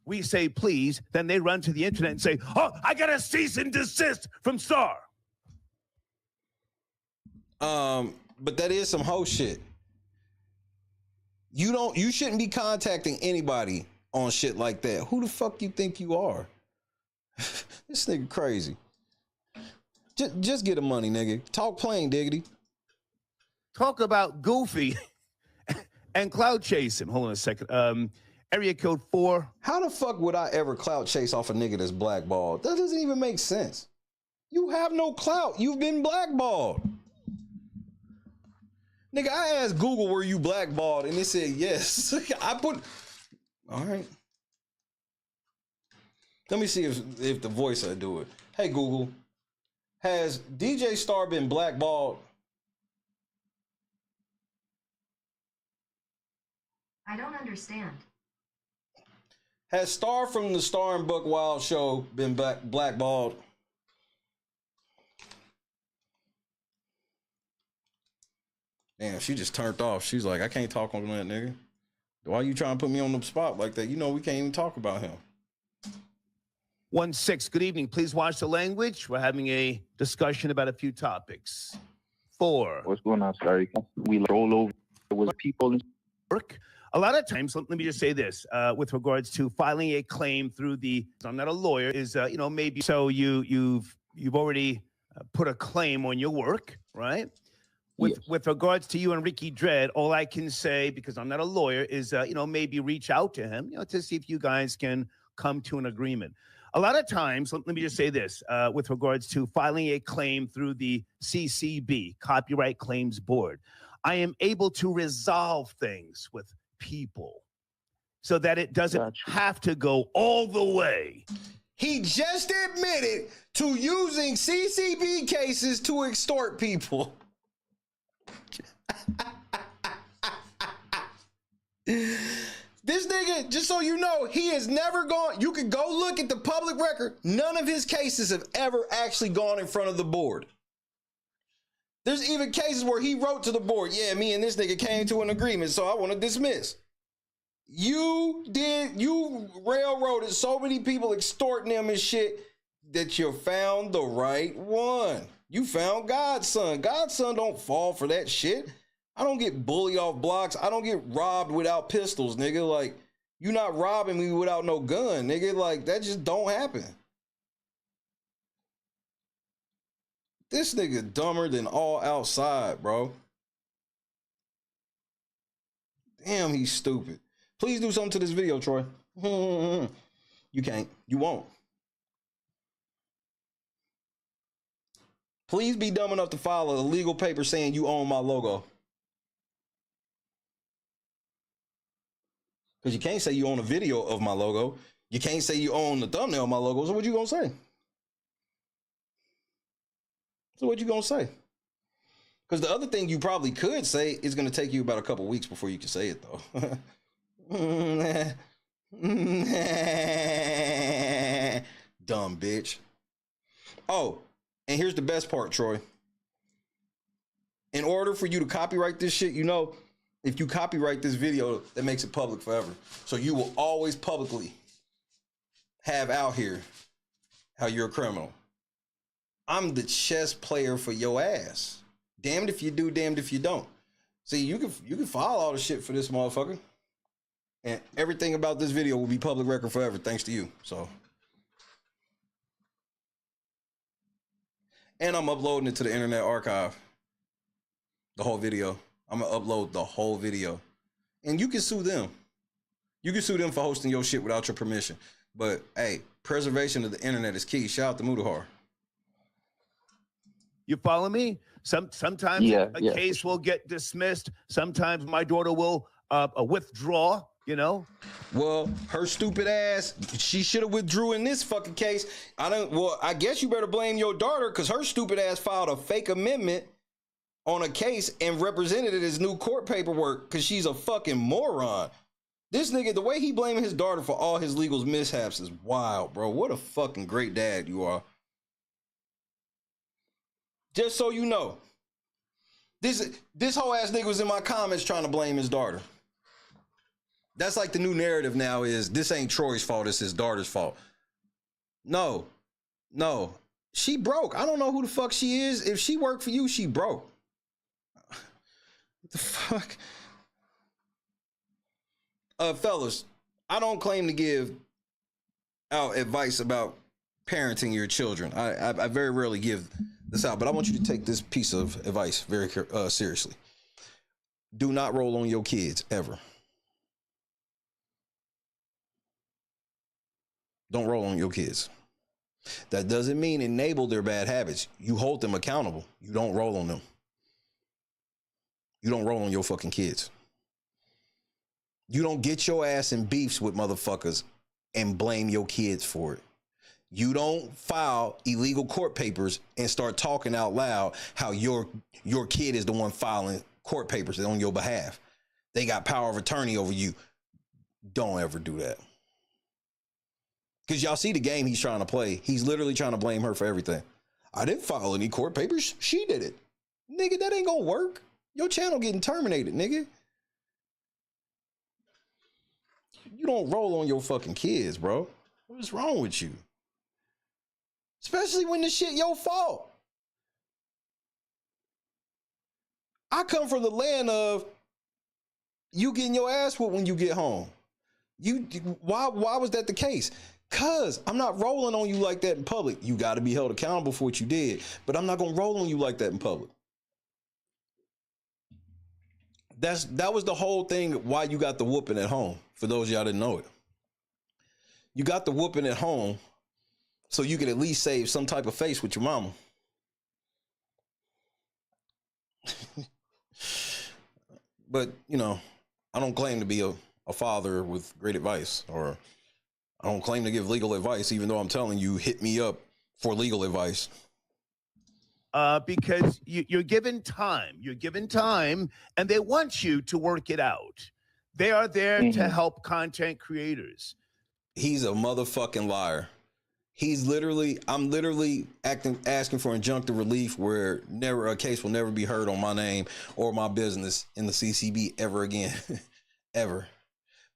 We say, please. Then they run to the internet and say, oh, I got a cease and desist from Star. But that is some hoe shit. You shouldn't be contacting anybody on shit like that. Who the fuck you think you are? This nigga crazy. Just get the money, nigga. Talk plain, diggity. Talk about Goofy and cloud chase him. Hold on a second. Area code 4. How the fuck would I ever clout chase off a nigga that's blackballed? That doesn't even make sense. You have no clout. You've been blackballed. Nigga, I asked Google, were you blackballed? And it said yes. All right. Let me see if the voice will do it. Hey, Google, has DJ Star been blackballed? I don't understand. Has Star from the Star and Buck Wild show been blackballed? Damn, she just turned off. She's like, I can't talk on that nigga. Why you trying to put me on the spot like that? You know we can't even talk about him. 1-6, good evening. Please watch the language. We're having a discussion about a few topics. 4. What's going on, sorry? We roll over with people. Work. A lot of times, let me just say this, with regards to filing a claim through the, I'm not a lawyer, is, maybe so you've already put a claim on your work, right? With regards to you and Ricky Dredd, all I can say, because I'm not a lawyer, is, maybe reach out to him, to see if you guys can come to an agreement. A lot of times, let me just say this, with regards to filing a claim through the CCB, Copyright Claims Board, I am able to resolve things with people so that it doesn't have to go all the way. He just admitted to using CCB cases to extort people. This nigga, just so you know, he has never gone. You can go look at the public record. None of his cases have ever actually gone in front of the board. There's even cases where he wrote to the board, yeah, me and this nigga came to an agreement, so I want to dismiss. You railroaded so many people extorting them and shit that you found the right one. You found Godson. Godson don't fall for that shit. I don't get bullied off blocks. I don't get robbed without pistols, nigga. Like, you not robbing me without no gun, nigga. Like, that just don't happen. This nigga dumber than all outside, bro. Damn, he's stupid. Please do something to this video, Troy. You can't. You won't. Please be dumb enough to file a legal paper saying you own my logo. Because you can't say you own a video of my logo. You can't say you own the thumbnail of my logo. So what you gonna say? So what you gonna say? Because the other thing you probably could say is gonna take you about a couple weeks before you can say it, though. Dumb bitch. Oh, and here's the best part, Troy. In order for you to copyright this shit, if you copyright this video, that makes it public forever. So you will always publicly have out here how you're a criminal. I'm the chess player for your ass. Damned if you do, damned if you don't. See, you can file all the shit for this motherfucker. And everything about this video will be public record forever, thanks to you. So. And I'm uploading it to the Internet Archive. The whole video. I'm going to upload the whole video. And you can sue them. You can sue them for hosting your shit without your permission. But, hey, preservation of the internet is key. Shout out to Mudahar. You follow me? Sometimes a case will get dismissed. Sometimes my daughter will withdraw, Well, her stupid ass, she should have withdrew in this fucking case. I guess you better blame your daughter because her stupid ass filed a fake amendment on a case and represented it as new court paperwork because she's a fucking moron. This nigga, the way he blaming his daughter for all his legal mishaps is wild, bro. What a fucking great dad you are. Just so you know, this whole ass nigga was in my comments trying to blame his daughter. That's like the new narrative now is this ain't Troy's fault, it's his daughter's fault. No. She broke. I don't know who the fuck she is. If she worked for you, she broke. The fuck? Fellas, I don't claim to give out advice about parenting your children. I very rarely give this out, but I want you to take this piece of advice very seriously. Do not roll on your kids ever. Don't roll on your kids. That doesn't mean enable their bad habits. You hold them accountable. You don't roll on them. You don't roll on your fucking kids. You don't get your ass in beefs with motherfuckers and blame your kids for it. You don't file illegal court papers and start talking out loud how your kid is the one filing court papers on your behalf. They got power of attorney over you. Don't ever do that. Because y'all see the game he's trying to play. He's literally trying to blame her for everything. I didn't file any court papers. She did it. Nigga, that ain't gonna work. Your channel getting terminated, nigga. You don't roll on your fucking kids, bro. What's wrong with you? Especially when the shit your fault. I come from the land of you getting your ass whooped when you get home. Why was that the case? Cause I'm not rolling on you like that in public. You got to be held accountable for what you did, but I'm not gonna roll on you like that in public. That was the whole thing why you got the whooping at home. For those of y'all didn't know it, you got the whooping at home so you can at least save some type of face with your mama. But you know, I don't claim to be a father with great advice, or I don't claim to give legal advice, even though I'm telling you, hit me up for legal advice. Because you're given time. You're given time, and they want you to work it out. They are there to help content creators. He's a motherfucking liar. I'm literally asking for injunctive relief where a case will never be heard on my name or my business in the CCB ever again. Ever.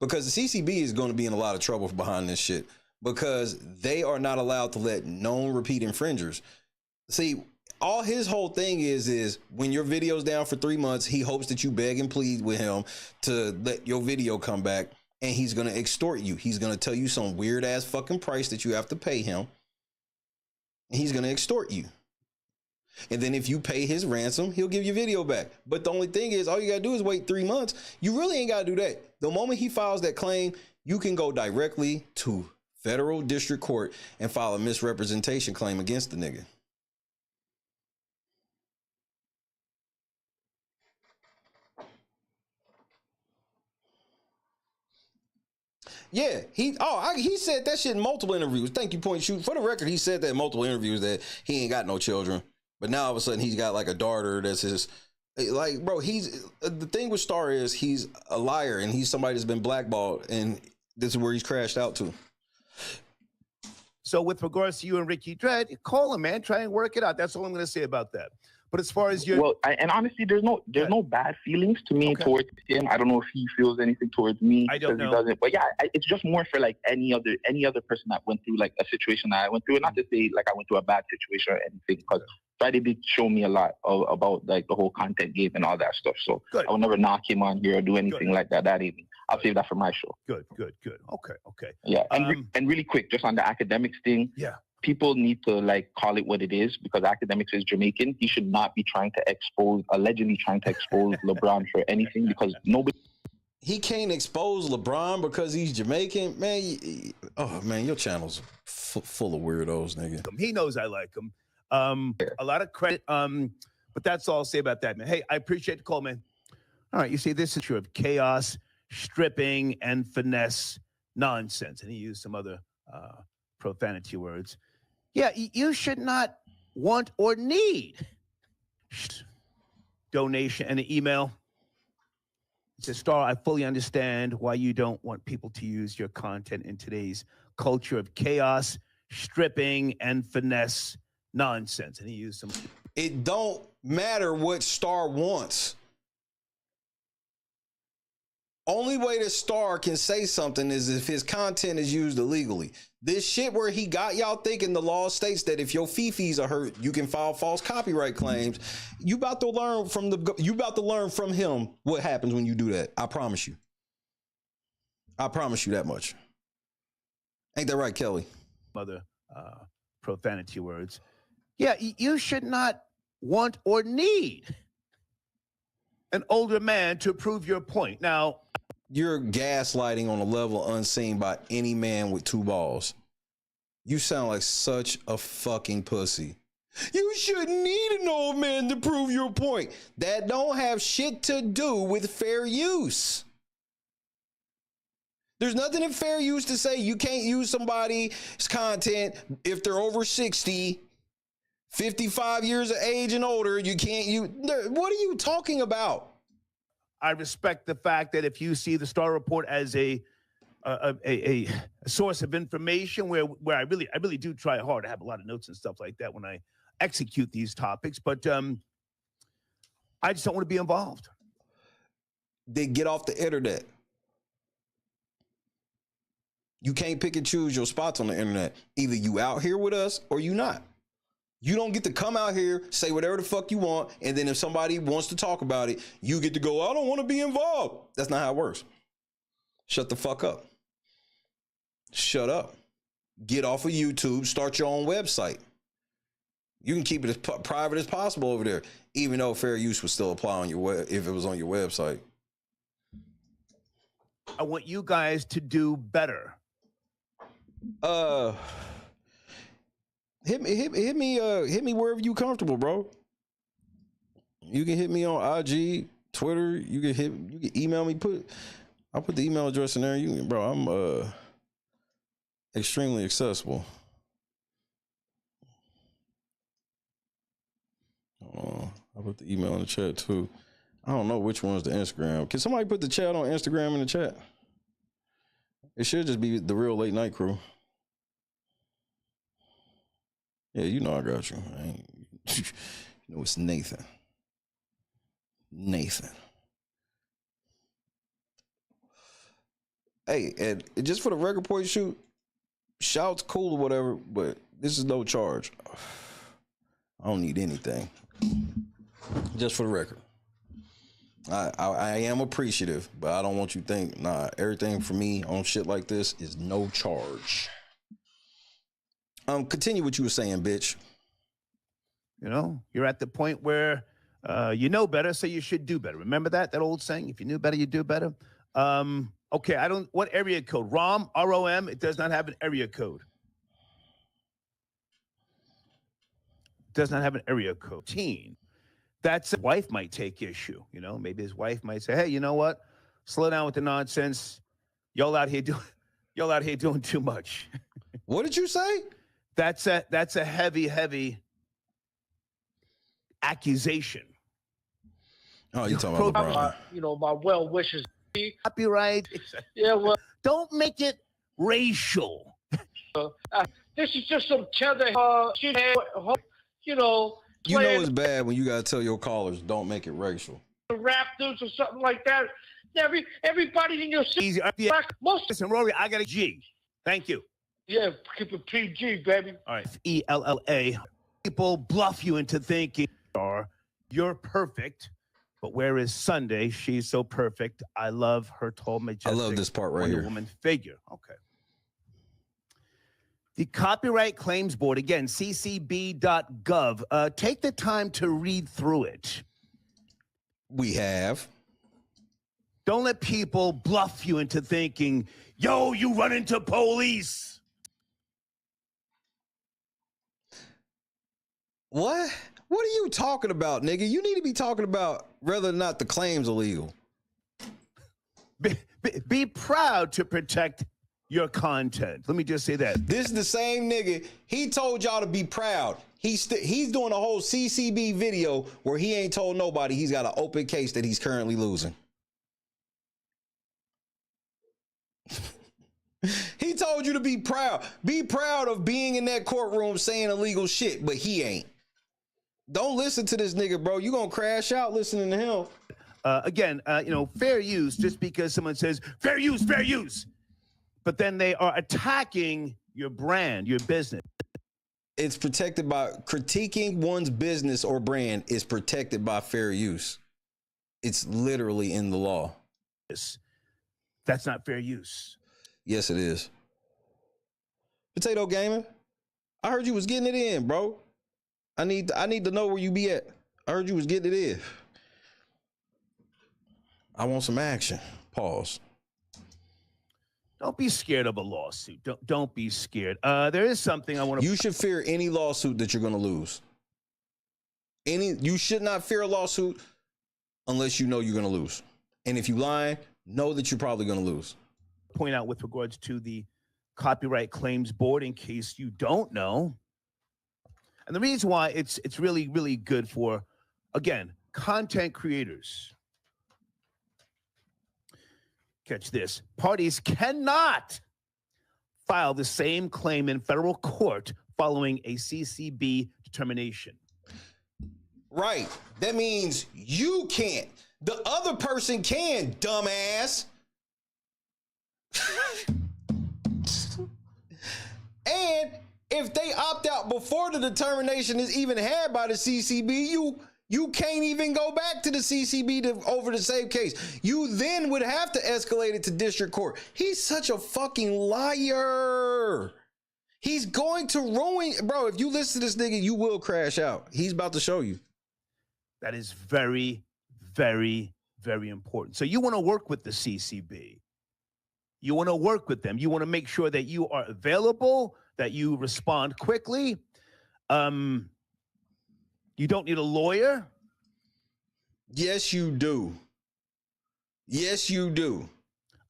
Because the CCB is going to be in a lot of trouble behind this shit, because they are not allowed to let known repeat infringers. See, all his whole thing is when your video's down for 3 months, he hopes that you beg and plead with him to let your video come back, and he's going to extort you. He's going to tell you some weird ass fucking price that you have to pay him, and he's going to extort you. And then if you pay his ransom, he'll give your video back. But the only thing is, all you got to do is wait 3 months. You really ain't got to do that. The moment he files that claim, you can go directly to federal district court and file a misrepresentation claim against the nigga. Yeah, he said that shit in multiple interviews. Thank you, Point Shoot. For the record, he said that in multiple interviews that he ain't got no children. But now all of a sudden he's got like a daughter that's his, like, bro, the thing with Star is he's a liar and he's somebody that's been blackballed, and this is where he's crashed out to. So with regards to you and Ricky Dredd, call him, man. Try and work it out. That's all I'm going to say about that. But as far as your... and honestly, there's no bad feelings to me towards him. I don't know if he feels anything towards me. I don't know. He doesn't. But yeah, it's just more for like any other person that went through like a situation that I went through. And not to say like I went through a bad situation or anything, because Friday did show me a lot about like the whole content game and all that stuff. So I will never knock him on here or do anything like that evening. I'll save that for my show. Good. Okay. Yeah, and really quick, just on the academics thing. Yeah. People need to like call it what it is, because academics is Jamaican. He should not be allegedly trying to expose LeBron for anything, because nobody. He can't expose LeBron because he's Jamaican, man. Oh man, your channel's full of weirdos, nigga. He knows I like him. A lot of credit. But that's all I'll say about that, man. Hey, I appreciate the call, man. All right, you see, this is true of chaos, stripping, and finesse nonsense, and he used some other profanity words. Yeah, you should not want or need donation and an email. It says, Star, I fully understand why you don't want people to use your content in today's culture of chaos, stripping, and finesse nonsense. And he used some... It don't matter what Star wants. Only way that Star can say something is if his content is used illegally. This shit where he got y'all thinking the law states that if your fifis are hurt, you can file false copyright claims. You about to learn from him what happens when you do that. I promise you. I promise you that much. Ain't that right, Kelly? Other profanity words. Yeah, you should not want or need an older man to prove your point. Now, you're gaslighting on a level unseen by any man with two balls. You sound like such a fucking pussy. You shouldn't need an old man to prove your point. That don't have shit to do with fair use. There's nothing in fair use to say you can't use somebody's content if they're over 60, 55 years of age and older. You can't use. What are you talking about? I respect the fact that if you see the Star Report as a source of information where I really do try hard to have a lot of notes and stuff like that when I execute these topics, but I just don't want to be involved. They get off the internet. You can't pick and choose your spots on the internet. Either you out here with us or you not. You don't get to come out here, say whatever the fuck you want, and then if somebody wants to talk about it, you get to go, I don't want to be involved. That's not how it works. Shut the fuck up. Shut up. Get off of YouTube. Start your own website. You can keep it as private as possible over there, even though fair use would still apply on your web if it was on your website. I want you guys to do better. Hit me wherever you comfortable, bro. You can hit me on IG, Twitter. You can email me. I'll put the email address in there. I'm extremely accessible. I'll put the email in the chat too. I don't know which one's the Instagram. Can somebody put the chat on Instagram in the chat? It should just be the Real Late Night Crew. Yeah, you know I got you. You know it's Nathan. Hey, and just for the record point shoot, shouts cool or whatever, but this is no charge. I don't need anything. Just for the record. I am appreciative, but I don't want you to think, nah, everything for me on shit like this is no charge. Continue what you were saying, bitch. You know, you're at the point where you know better, so you should do better. Remember that old saying, if you knew better, you'd do better? Okay, what area code? ROM, R-O-M, it does not have an area code. It does not have an area code. That's a wife might take issue. You know, maybe his wife might say, hey, you know what? Slow down with the nonsense. Y'all out here doing too much. What did you say? That's a heavy accusation. Oh, you're talking about LeBron. You know, my well wishes. Copyright. Yeah, well, don't make it racial. This is just some cheddar, you know. You know it's bad when you gotta tell your callers, don't make it racial. Raptors or something like that. Everybody in your city. Listen, Rory, I got a G. Thank you. Yeah, keep it PG, baby. All right, ELLA. People bluff you into thinking you're perfect, but where is Sunday? She's so perfect. I love her tall, majestic. I love this part right here. Woman figure. Okay. The Copyright Claims Board, again, ccb.gov. Take the time to read through it. We have. Don't let people bluff you into thinking, yo, you run into police. What? What are you talking about, nigga? You need to be talking about whether or not the claim's illegal. Be proud to protect your content. Let me just say that. This is the same nigga. He told y'all to be proud. He's doing a whole CCB video where he ain't told nobody he's got an open case that he's currently losing. He told you to be proud. Be proud of being in that courtroom saying illegal shit, but he ain't. Don't listen to this nigga, bro. You gonna crash out listening to him. again, fair use, just because someone says fair use, but then they are attacking your brand, your business. It's protected by critiquing one's business or brand is protected by fair use. It's literally in the law. That's not fair use. Yes, it is. Potato Gamer, I heard you was getting it in, bro. I need to know where you be at. I heard you was getting it in. I want some action. Pause. Don't be scared of a lawsuit. Don't be scared. There is something I want to. You should fear any lawsuit that you're going to lose. You should not fear a lawsuit unless you know you're going to lose. And if you lie, know that you're probably going to lose. Point out with regards to the Copyright Claims Board, in case you don't know, and the reason why it's really, really good for, again, content creators. Catch this. Parties cannot file the same claim in federal court following a CCB determination. Right. That means you can't. The other person can, dumbass. And if they opt out before the determination is even had by the CCB, you can't even go back to the CCB over the same case. You then would have to escalate it to district court. He's such a fucking liar. He's going to ruin, bro. If you listen to this nigga, you will crash out. He's about to show you. That is very, very, very important. So you want to work with the CCB. You want to work with them. You want to make sure that you are available, that you respond quickly. You don't need a lawyer. Yes, you do. Yes, you do.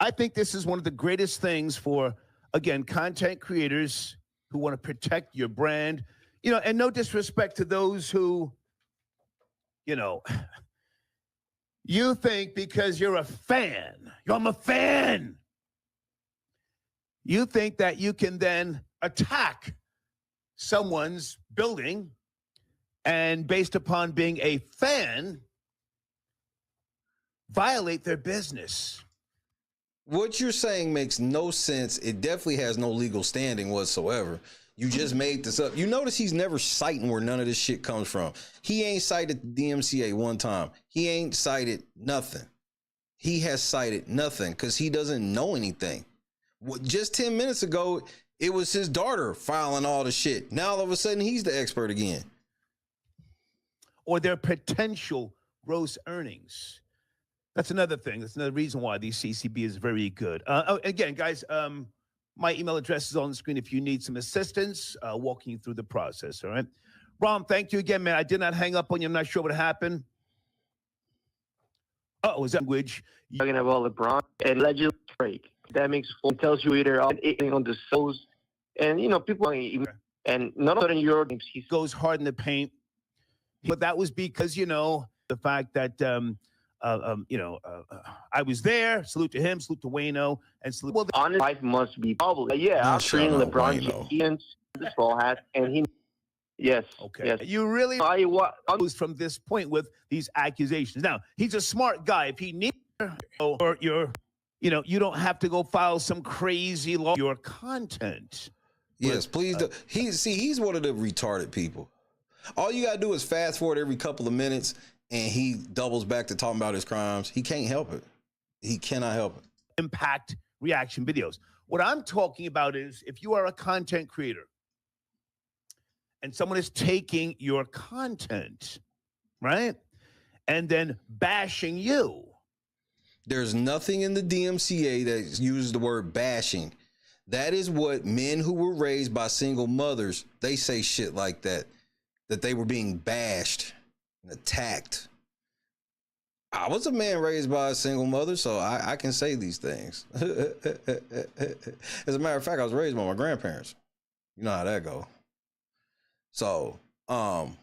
I think this is one of the greatest things for, again, content creators who want to protect your brand. And no disrespect to those who, you think because you're a fan, I'm a fan, you think that you can then attack someone's building and based upon being a fan, violate their business. What you're saying makes no sense. It definitely has no legal standing whatsoever. You just made this up. You notice he's never citing where none of this shit comes from. He ain't cited the DMCA one time. He ain't cited nothing. He has cited nothing because he doesn't know anything. Just 10 minutes ago, it was his daughter filing all the shit. Now all of a sudden, he's the expert again. Or their potential gross earnings. That's another thing. That's another reason why the CCB is very good. Again, guys, my email address is on the screen if you need some assistance walking you through the process, all right? Rom, thank you again, man. I did not hang up on you. I'm not sure what happened. Is that language? Talking about LeBron and allegedly break. That makes it tells you either on the shows, and people and none of it in your games. He goes hard in the paint, but that was because the fact that I was there. Salute to him. Salute to Wayno. And salute. Well, honest life must be probably I'm treating LeBron James this ball hat, and he. Yes. Okay. Yes. You really from this point with these accusations. Now he's a smart guy. If he needs or you don't have to go file some crazy law. Your content. Yes, please do. He's one of the retarded people. All you gotta do is fast forward every couple of minutes, and he doubles back to talking about his crimes. He can't help it. He cannot help it. Impact reaction videos. What I'm talking about is if you are a content creator and someone is taking your content, right, and then bashing you. There's nothing in the DMCA that uses the word bashing. That is what men who were raised by single mothers, they say shit like that they were being bashed and attacked. I was a man raised by a single mother, so I can say these things. As a matter of fact, I was raised by my grandparents. You know how that go. So, and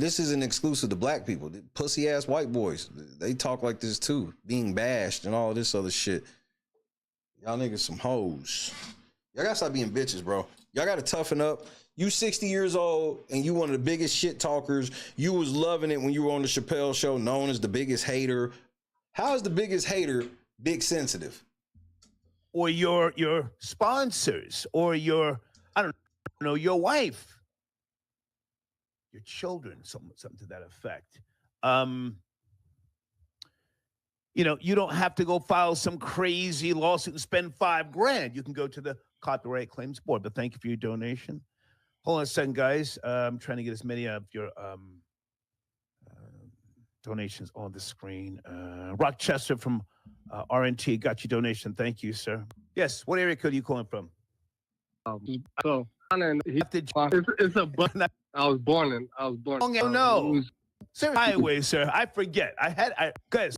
this isn't exclusive to black people. Pussy ass white boys, they talk like this too, being bashed and all this other shit. Y'all niggas some hoes. Y'all gotta stop being bitches, bro. Y'all gotta toughen up. You 60 years old and you one of the biggest shit talkers. You was loving it when you were on the Chappelle show, known as the biggest hater. How is the biggest hater big sensitive? Or your sponsors, or your, I don't know, your wife, your children, something to that effect. You know, you don't have to go file some crazy lawsuit and spend $5,000. You can go to the Copyright Claims Board. But thank you for your donation. Hold on a second, guys. I'm trying to get as many of your donations on the screen. Rochester from RNT got your donation. Thank you, sir. Yes, what area code are you calling from? So, it's a button. I was born. Oh no, sir. Highway, sir. I forget. Guys.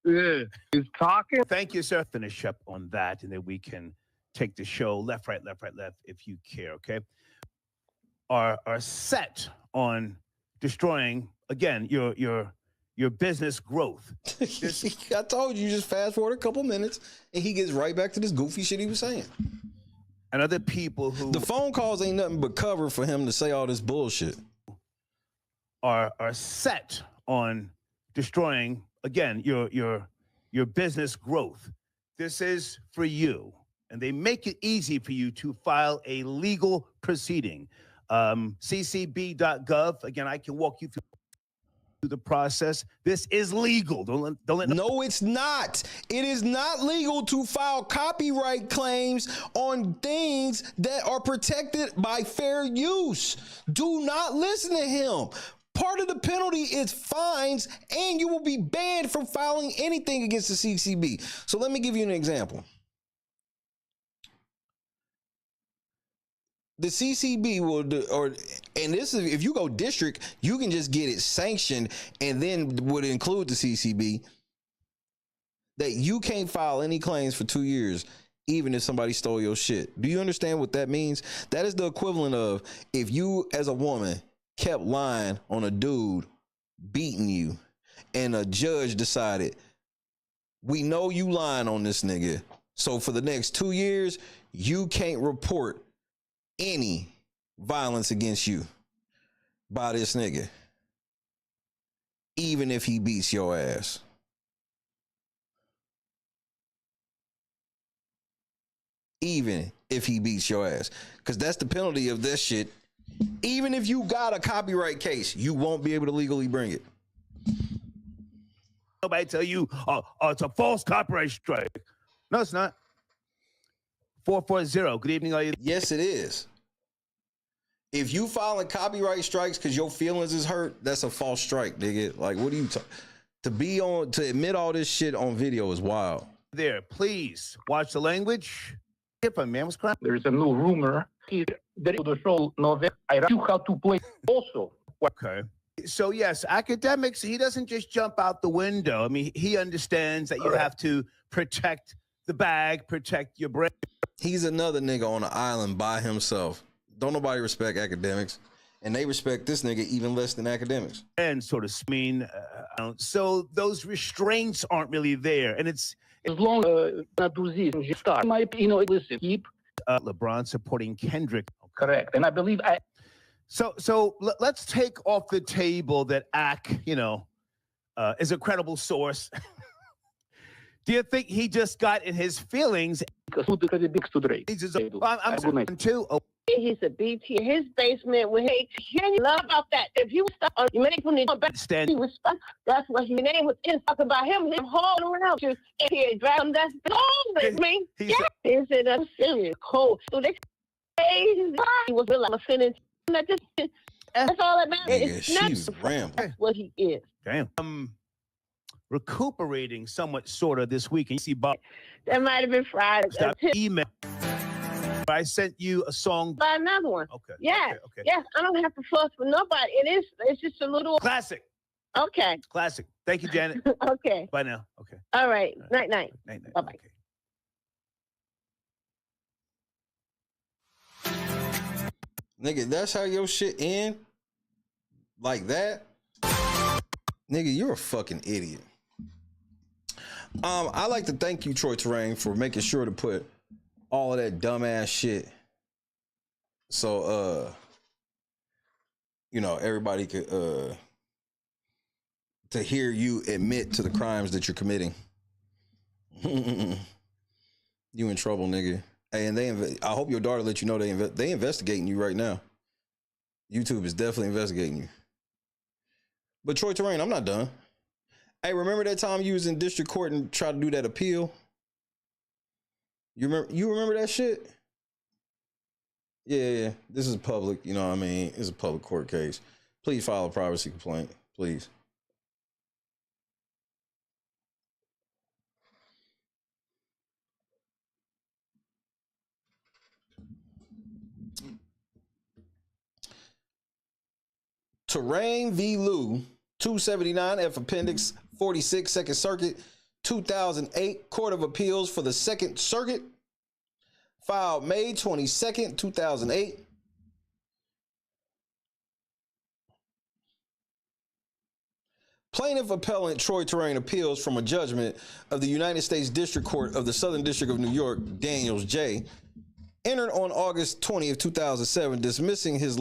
Yeah, he's talking. Thank you, sir. Finish up on that, and then we can take the show left, right, if you care. Okay. Are set on destroying again your business growth. I told you, just fast forward a couple minutes and he gets right back to this goofy shit he was saying. And other people who the phone calls ain't nothing but cover for him to say all this bullshit. Are set on destroying again your business growth. This is for you, and they make it easy for you to file a legal proceeding. ccb.gov. Again, I can walk you through the process. This is legal. Don't let No, it's not. It is not legal to file copyright claims on things that are protected by fair use. Do not listen to him. Part of the penalty is fines, and you will be banned from filing anything against the CCB. So let me give you an example. The CCB will do, and this is, if you go district, you can just get it sanctioned, and then would include the CCB that you can't file any claims for 2 years, even if somebody stole your shit. Do you understand what that means? That is the equivalent of if you, as a woman, kept lying on a dude beating you, and a judge decided, we know you lying on this nigga, so for the next 2 years, you can't report any violence against you by this nigga, even if he beats your ass. Even if he beats your ass, because that's the penalty of this shit. Even if you got a copyright case, you won't be able to legally bring it. Nobody tell you, it's a false copyright strike. No, it's not. 440. Good evening, are you? Yes, it is. If you filing copyright strikes because your feelings is hurt, that's a false strike, nigga. Like, what are you to admit all this shit on video is wild. There, please watch the language. If a man was crying, There's a new rumor that the show novel I knew how to play also. Okay. So yes, academics, he doesn't just jump out the window. I mean, he understands that you have to protect the bag, protect your brain. He's another nigga on an island by himself. Don't nobody respect academics, and they respect this nigga even less than academics. And sort of mean, so those restraints aren't really there, and it's as long as not do this, you start. Listen, keep LeBron supporting Kendrick. Correct, and I believe So let's take off the table that Ack, is a credible source. Do you think he just got in his feelings? I'm too. He's a BT. His basement with he love about that. If you stop, you make him understand. He was that's what his name was. Talk about him hauling around you. If he drive him, that's all with me. Yeah, he said I'm serious, cold. So they crazy. He was real. I'm offended. That's all that matters. It's not that's what he is. Damn. Recuperating somewhat, sort of, this week. And you see Bob. That might have been Friday. Email. I sent you a song. By another one. Okay. Yeah. Okay. Yes, I don't have to fuss with nobody. It's just a little classic. Okay. Classic. Thank you, Janet. Okay. Bye now. Okay. All right. Night. Night. Bye-bye. Okay. Nigga, that's how your shit end? Like that? Nigga, you're a fucking idiot. I'd like to thank you, Troi Torain, for making sure to put all of that dumbass shit. So you know, everybody could to hear you admit to the crimes that you're committing. You in trouble, nigga. Hey, and I hope your daughter let you know they investigating you right now. YouTube is definitely investigating you. But Troi Torain, I'm not done. Hey, remember that time you was in district court and tried to do that appeal? You remember that shit? Yeah. This is public, you know what I mean? It's a public court case. Please file a privacy complaint, please. Torain v. Liu, 279 F Appendix 46, Second Circuit, 2008, Court of Appeals for the Second Circuit, filed May 22nd, 2008. Plaintiff appellant Troi Torain appeals from a judgment of the United States District Court of the Southern District of New York, Daniels J., entered on August 20th, 2007, dismissing his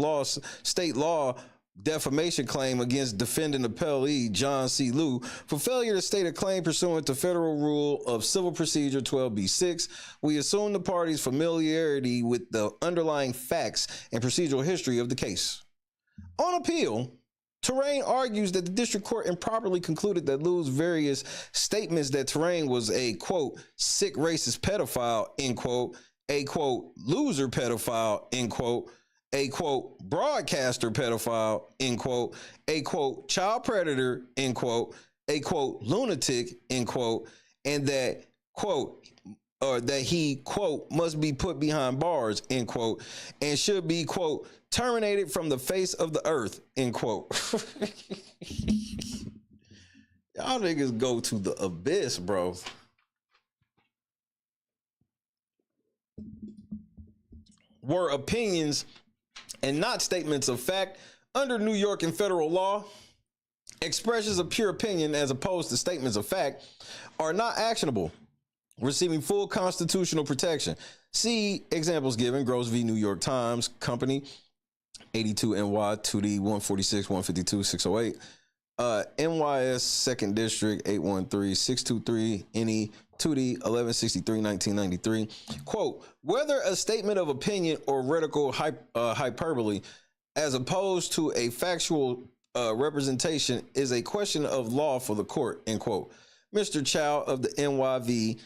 state law defamation claim against defendant appellee John C. Liu for failure to state a claim pursuant to Federal Rule of Civil Procedure 12b-6. We assume the parties' familiarity with the underlying facts and procedural history of the case. On appeal, Torain argues that the district court improperly concluded that Liu's various statements that Torain was a, quote, sick racist pedophile, end quote, a, quote, loser pedophile, end quote, a, quote, broadcaster pedophile, end quote, a, quote, child predator, end quote, a, quote, lunatic, end quote, and that, quote, or that he, quote, must be put behind bars, end quote, and should be, quote, terminated from the face of the earth, end quote. Y'all niggas go to the abyss, bro. Were opinions and not statements of fact under New York and federal law. Expressions of pure opinion as opposed to statements of fact are not actionable, receiving full constitutional protection. See examples given, Gross v. New York Times Company, 82 NY 2D 146 152 608, NYS 2nd District 813 623 NE 2D 1163 1993. Quote, whether a statement of opinion or rhetorical hyperbole as opposed to a factual representation is a question of law for the court, end quote. Mr. Chow of the NYV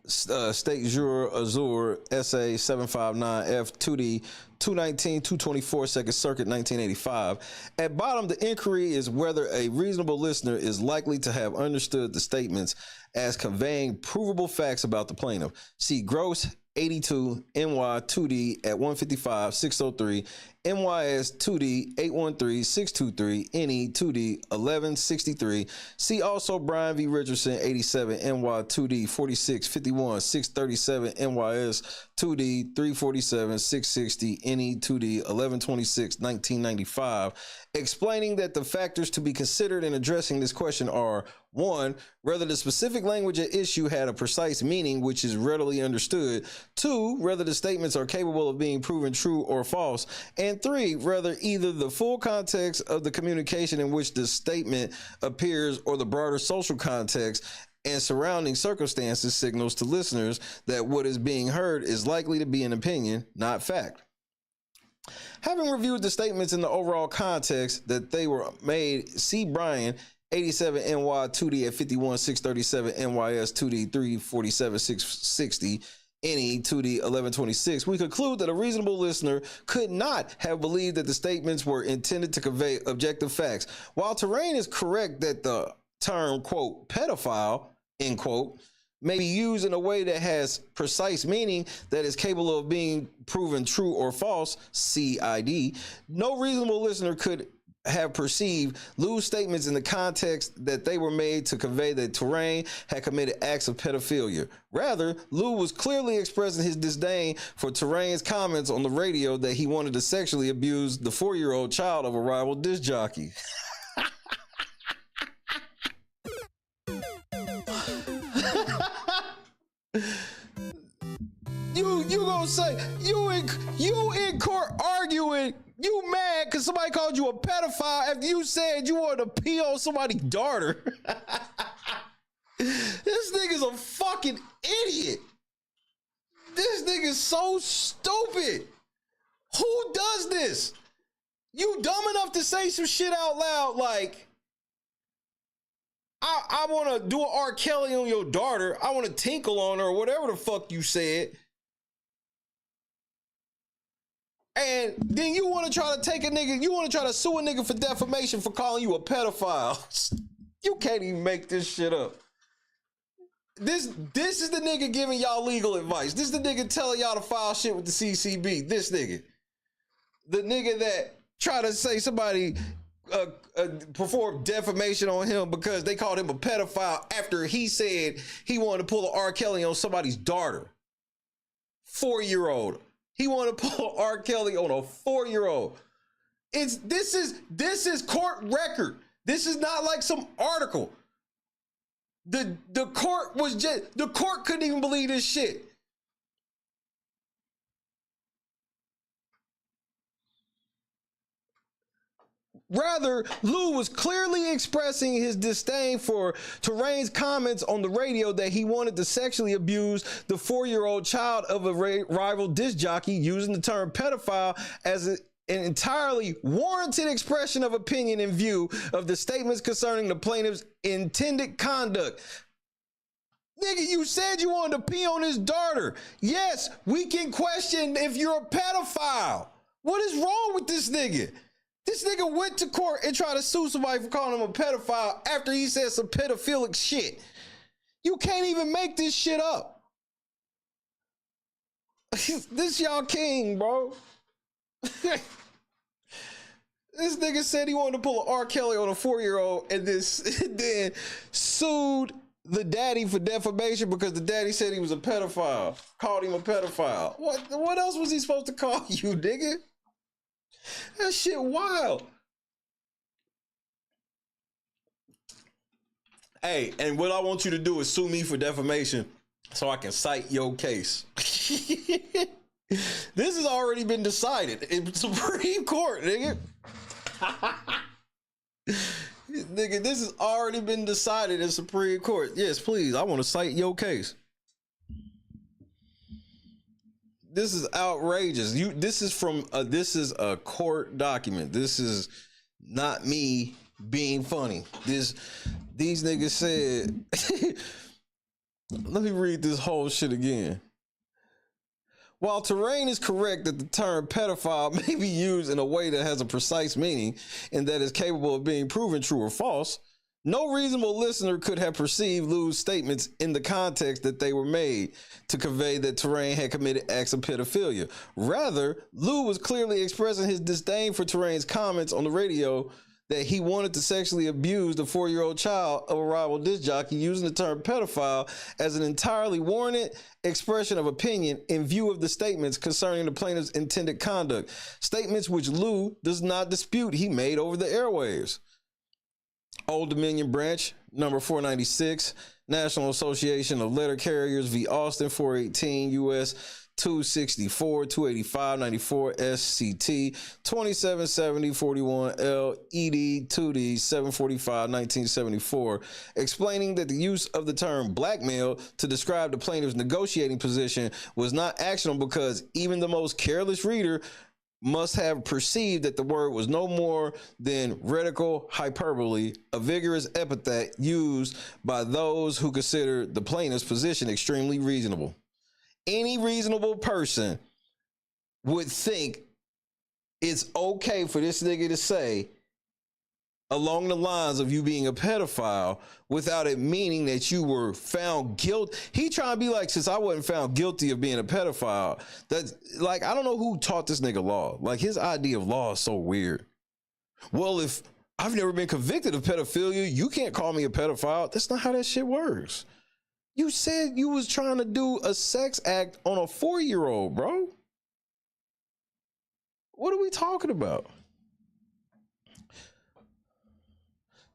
State Juror Azure SA 759F 2D 219 224 Second Circuit 1985. At bottom, the inquiry is whether a reasonable listener is likely to have understood the statements as conveying provable facts about the plaintiff. See Gross 82 NY 2D at 155 603 NYS 2D 813 623 NE 2D 1163. See also Brian v. Richardson 87 NY 2D 46 51 637 NYS 2D 347 660 NE 2D 1126 1995, explaining that the factors to be considered in addressing this question are: 1, whether the specific language at issue had a precise meaning which is readily understood; 2, whether the statements are capable of being proven true or false; and 3, whether either the full context of the communication in which the statement appears or the broader social context and surrounding circumstances signals to listeners that what is being heard is likely to be an opinion, not fact. Having reviewed the statements in the overall context that they were made, see Brian 87 NY 2D at 51 637 NYS 2D 347 660 NE 2D 1126, we conclude that a reasonable listener could not have believed that the statements were intended to convey objective facts. While Torain is correct that the term, quote, pedophile, end quote, may be used in a way that has precise meaning that is capable of being proven true or false, CID, no reasonable listener could have perceived Liu's statements in the context that they were made to convey that Torain had committed acts of pedophilia. Rather, Liu was clearly expressing his disdain for Torain's comments on the radio that he wanted to sexually abuse the 4-year-old child of a rival disc jockey. You gonna say you in court arguing, you mad because somebody somebody called you a pedophile after you said you wanted to pee on somebody's daughter. This nigga's a fucking idiot. This nigga's so stupid. Who does this? You dumb enough to say some shit out loud like, I want to do an R. Kelly on your daughter. I want to tinkle on her or whatever the fuck you said. And then you want to try to take a nigga, you want to try to sue a nigga for defamation for calling you a pedophile. You can't even make this shit up. This is the nigga giving y'all legal advice. This is the nigga telling y'all to file shit with the CCB. This nigga. The nigga that try to say somebody performed defamation on him because they called him a pedophile after he said he wanted to pull an R. Kelly on somebody's daughter. 4-year-old. He wanted to pull an R. Kelly on a 4-year-old. This is court record. This is not like some article. The court couldn't even believe this shit. Rather, Lou was clearly expressing his disdain for Torain's comments on the radio that he wanted to sexually abuse the 4-year-old child of a rival disc jockey, using the term pedophile as an entirely warranted expression of opinion in view of the statements concerning the plaintiff's intended conduct. Nigga, you said you wanted to pee on his daughter. Yes, we can question if you're a pedophile. What is wrong with this nigga? This nigga went to court and tried to sue somebody for calling him a pedophile after he said some pedophilic shit. You can't even make this shit up. This y'all king, bro. This nigga said he wanted to pull an R. Kelly on a 4-year-old and then sued the daddy for defamation because the daddy said he was a pedophile. Called him a pedophile. What else was he supposed to call you, nigga? That shit wild. Hey, and what I want you to do is sue me for defamation so I can cite your case. This has already been decided in Supreme Court, nigga. Nigga, this has already been decided in Supreme Court. Yes, please, I want to cite your case. This is outrageous. This is a court document. This is not me being funny. These niggas said, let me read this whole shit again. While Torain is correct that the term pedophile may be used in a way that has a precise meaning and that is capable of being proven true or false, no reasonable listener could have perceived Lou's statements in the context that they were made to convey that Torain had committed acts of pedophilia. Rather, Lou was clearly expressing his disdain for Torain's comments on the radio that he wanted to sexually abuse the 4-year-old child of a rival disc jockey, using the term pedophile as an entirely warranted expression of opinion in view of the statements concerning the plaintiff's intended conduct. Statements which Lou does not dispute he made over the airwaves. Old Dominion Branch, number 496, National Association of Letter Carriers v. Austin, 418 U.S. 264, 285, 94 SCT, 2770, 41 L, ED, 2D, 745, 1974, explaining that the use of the term blackmail to describe the plaintiff's negotiating position was not actionable because even the most careless reader must have perceived that the word was no more than rhetorical hyperbole, a vigorous epithet used by those who consider the plaintiff's position extremely reasonable. Any reasonable person would think it's okay for this nigga to say along the lines of you being a pedophile without it meaning that you were found guilty. He trying to be like, since I wasn't found guilty of being a pedophile, that's like, I don't know who taught this nigga law. Like, his idea of law is so weird. Well, if I've never been convicted of pedophilia, you can't call me a pedophile. That's not how that shit works. You said you was trying to do a sex act on a 4-year-old, bro. What are we talking about?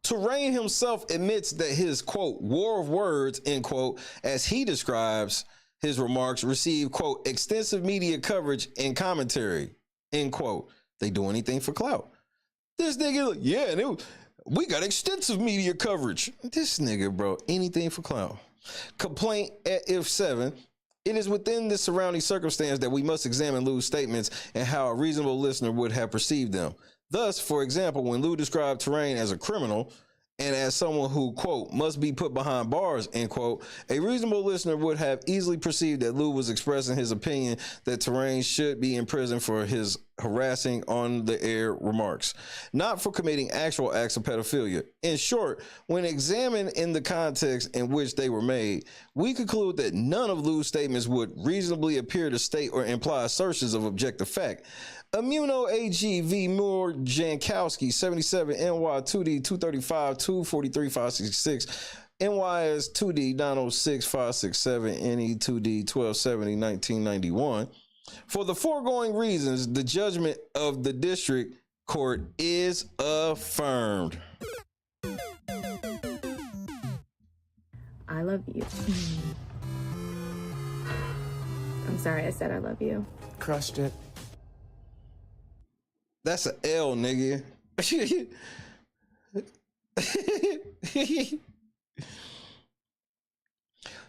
Torain himself admits that his, quote, war of words, end quote, as he describes his remarks, received, quote, extensive media coverage and commentary, end quote. They do anything for clout. This nigga, yeah, and we got extensive media coverage. This nigga, bro, anything for clown. Complaint at if 7. It is within the surrounding circumstance that we must examine Lou's statements and how a reasonable listener would have perceived them. Thus, for example, when Lou described Torain as a criminal and as someone who, quote, must be put behind bars, end quote, a reasonable listener would have easily perceived that Lou was expressing his opinion that Torain should be in prison for his harassing on the air remarks, not for committing actual acts of pedophilia. In short, when examined in the context in which they were made, we conclude that none of Lou's statements would reasonably appear to state or imply assertions of objective fact. Immuno AG v. Moore Jankowski, 77 NY 2D 235 243 566. NYS 2D 906 567 NE 2D 1270 1991. For the foregoing reasons, the judgment of the district court is affirmed. I love you. I'm sorry I said I love you. Crushed it. That's an L, nigga.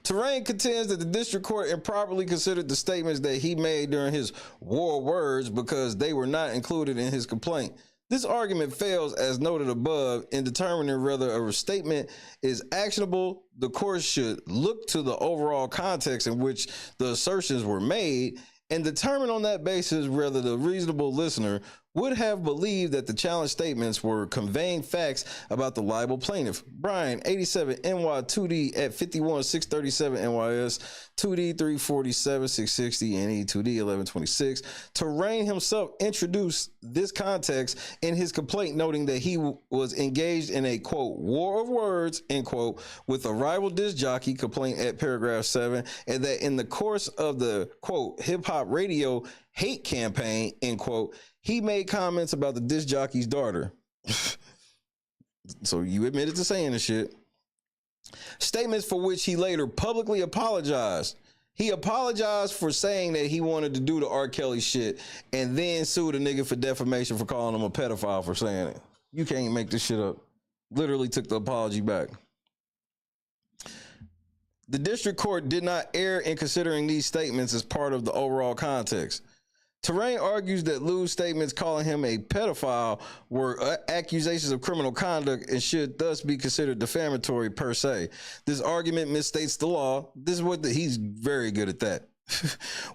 Torain contends that the district court improperly considered the statements that he made during his war words because they were not included in his complaint. This argument fails, as noted above, in determining whether a statement is actionable. The court should look to the overall context in which the assertions were made and determine on that basis whether the reasonable listener would have believed that the challenge statements were conveying facts about the liable plaintiff. Brian, 87 NY 2D at 51 637 NYS 2D 347 660 NE 2D 1126. Torain himself introduced this context in his complaint, noting that he was engaged in a, quote, war of words, end quote, with a rival disc jockey, complaint at paragraph 7, and that in the course of the, quote, hip-hop radio hate campaign, end quote, he made comments about the disc jockey's daughter. So you admitted to saying this shit. Statements for which he later publicly apologized. He apologized for saying that he wanted to do the R. Kelly shit and then sued a nigga for defamation for calling him a pedophile for saying it. You can't make this shit up. Literally took the apology back. The district court did not err in considering these statements as part of the overall context. Torain argues that Lou's statements calling him a pedophile were accusations of criminal conduct and should thus be considered defamatory per se. This argument misstates the law. This is what he's very good at that.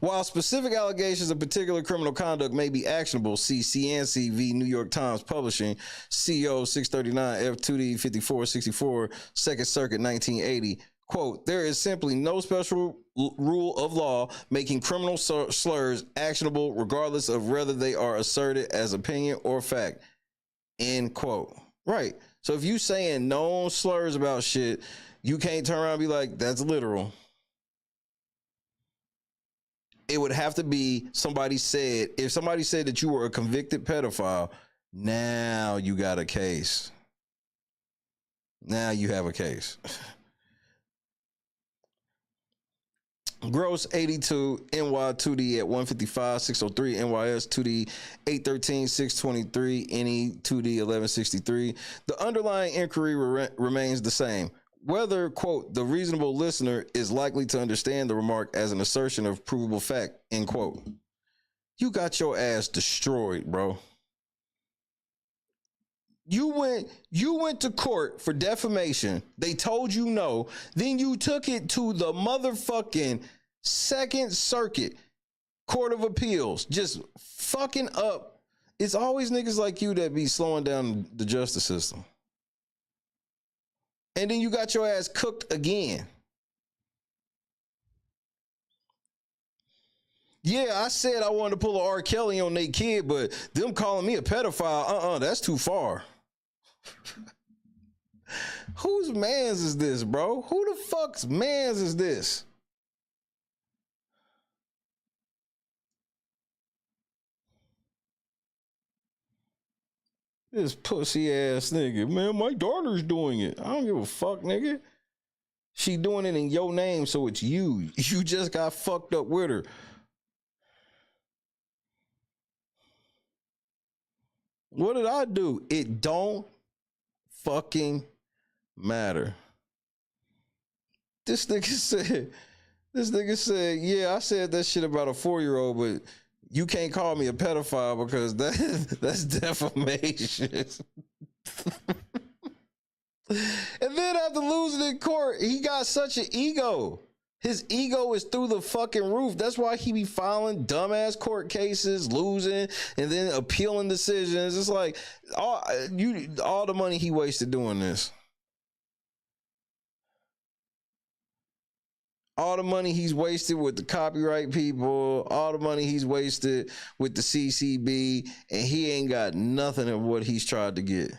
While specific allegations of particular criminal conduct may be actionable, see CNC v. New York Times Publishing, CO 639 F2D 5464, Second Circuit 1980. Quote, there is simply no special rule of law making criminal slurs actionable regardless of whether they are asserted as opinion or fact, end quote. Right. So if you saying known slurs about shit, you can't turn around and be like, that's literal. It would have to be somebody said, if somebody said that you were a convicted pedophile, now you got a case. Now you have a case. Gross 82 NY 2D at 155 603 NYS 2D 813 623 NE 2D 1163. The underlying inquiry remains the same. Whether, quote, the reasonable listener is likely to understand the remark as an assertion of provable fact, end quote. You got your ass destroyed, bro. You went to court for defamation. They told you no. Then you took it to the motherfucking Second Circuit Court of Appeals. Just fucking up. It's always niggas like you that be slowing down the justice system. And then you got your ass cooked again. Yeah, I said I wanted to pull a R. Kelly on their kid, but them calling me a pedophile, that's too far. Whose mans is this, bro? Who the fuck's mans is this? This pussy ass nigga. Man, my daughter's doing it. I don't give a fuck, nigga. She doing it in your name, so it's you. You just got fucked up with her. What did I do? It don't fucking matter. This nigga said, yeah, I said that shit about a 4-year-old, but you can't call me a pedophile because that's defamation. And then after losing in court, he got such an ego. His ego is through the fucking roof. That's why he be filing dumbass court cases, losing, and then appealing decisions. It's like all the money he wasted doing this. All the money he's wasted with the copyright people, all the money he's wasted with the CCB, and he ain't got nothing of what he's tried to get.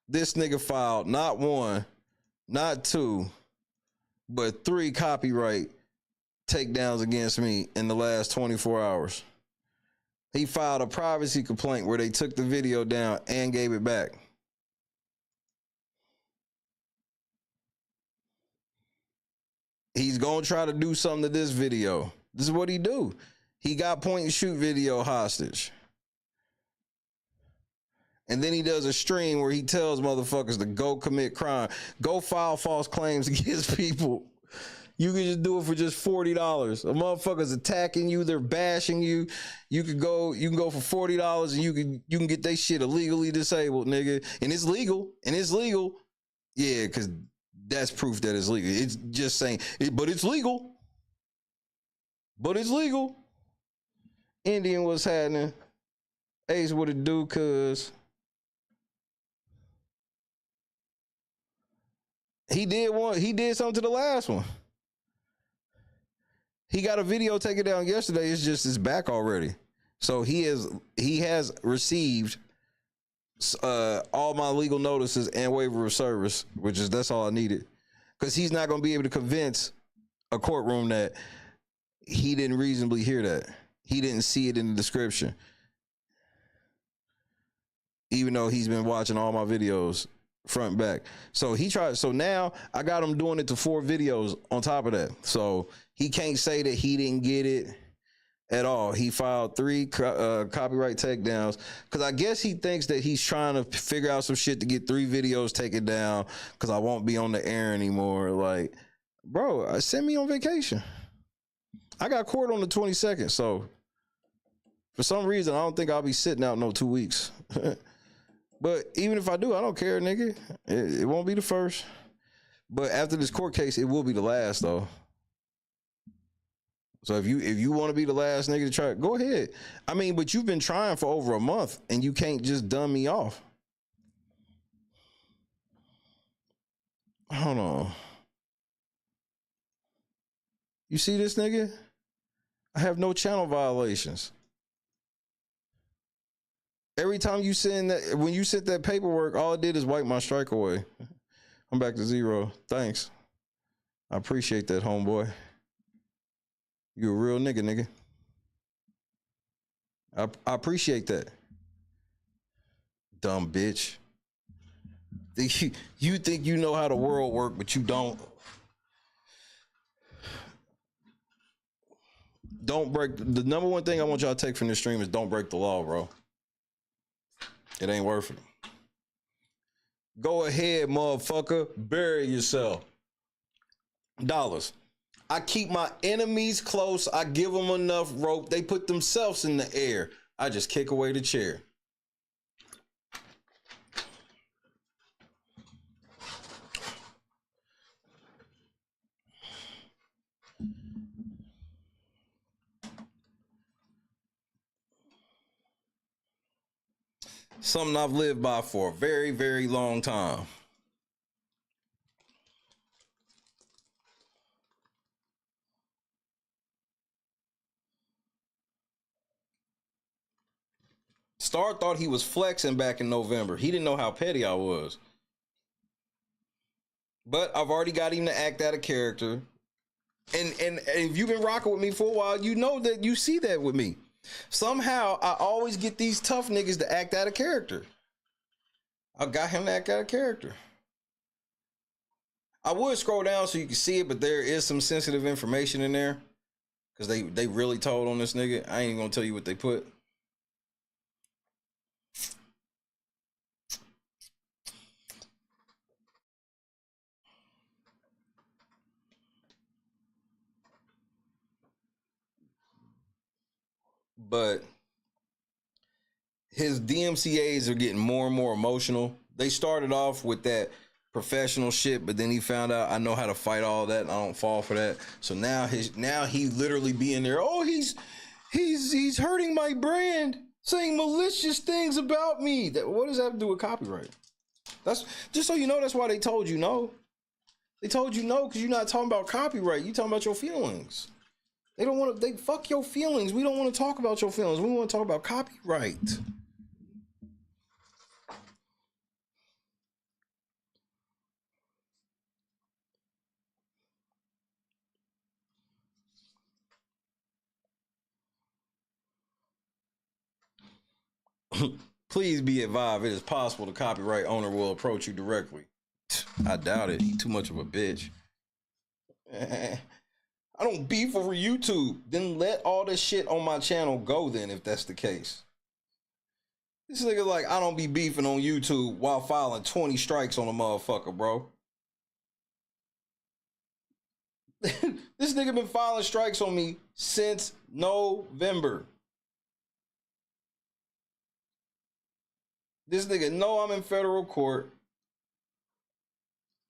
This nigga filed not 1, not 2, but 3 copyright takedowns against me in the last 24 hours. He filed a privacy complaint where they took the video down and gave it back. He's gonna try to do something to this video. This is what he do. He got point and shoot video hostage. And then he does a stream where he tells motherfuckers to go commit crime. Go file false claims against people. You can just do it for just $40. A motherfucker's attacking you, they're bashing you. You can go for $40 and you can get they shit illegally disabled, nigga. And it's legal. Yeah, because that's proof that it's legal. It's just saying, but it's legal. Indian, what's happening? Ace, what it do, cuz? He did something to the last one. He got a video taken down yesterday. It's just his back already. So he has received all my legal notices and waiver of service, that's all I needed. Because he's not going to be able to convince a courtroom that he didn't reasonably hear that. He didn't see it in the description. Even though he's been watching all my videos front and back. So now I got him doing it to 4 videos on top of that. So he can't say that he didn't get it at all. He filed 3 copyright takedowns because I guess he thinks that he's trying to figure out some shit to get 3 videos taken down because I won't be on the air anymore. Like, bro, send me on vacation. I got court on the 22nd, so for some reason I don't think I'll be sitting out no 2 weeks. But even if I do, I don't care, nigga. It won't be the first. But after this court case, it will be the last, though. So if you want to be the last nigga to try, go ahead. I mean, but you've been trying for over a month, and you can't just dumb me off. Hold on. You see this nigga? I have no channel violations. Every time you send that, when you sent that paperwork, all it did is wipe my strike away. I'm back to 0. Thanks. I appreciate that, homeboy. You a real nigga. I appreciate that. Dumb bitch. You think you know how the world works, but you don't. Don't break. The number one thing I want y'all to take from this stream is don't break the law, bro. It ain't worth it. Go ahead, motherfucker. Bury yourself. Dollars. I keep my enemies close. I give them enough rope. They put themselves in the air. I just kick away the chair. Something I've lived by for a very, very long time. Star thought he was flexing back in November. He didn't know how petty I was. But I've already got him to act out of character. And if you've been rocking with me for a while, you know that you see that with me. Somehow, I always get these tough niggas to act out of character. I got him to act out of character. I would scroll down so you can see it, but there is some sensitive information in there. Because they really told on this nigga. I ain't even gonna tell you what they put. But his DMCAs are getting more and more emotional. They started off with that professional shit, but then he found out I know how to fight all that and I don't fall for that. So now he literally being there. Oh, he's hurting my brand, saying malicious things about me. What does that have to do with copyright? That's just so you know. That's why they told you no. They told you no because you're not talking about copyright. You talking about your feelings. They don't want to. They fuck your feelings. We don't want to talk about your feelings. We want to talk about copyright. Please be advised, it is possible the copyright owner will approach you directly. I doubt it. He too much of a bitch. I don't beef over YouTube. Then let all this shit on my channel go then, if that's the case. This nigga like, I don't be beefing on YouTube while filing 20 strikes on a motherfucker, bro. This nigga been filing strikes on me since November. This nigga know I'm in federal court.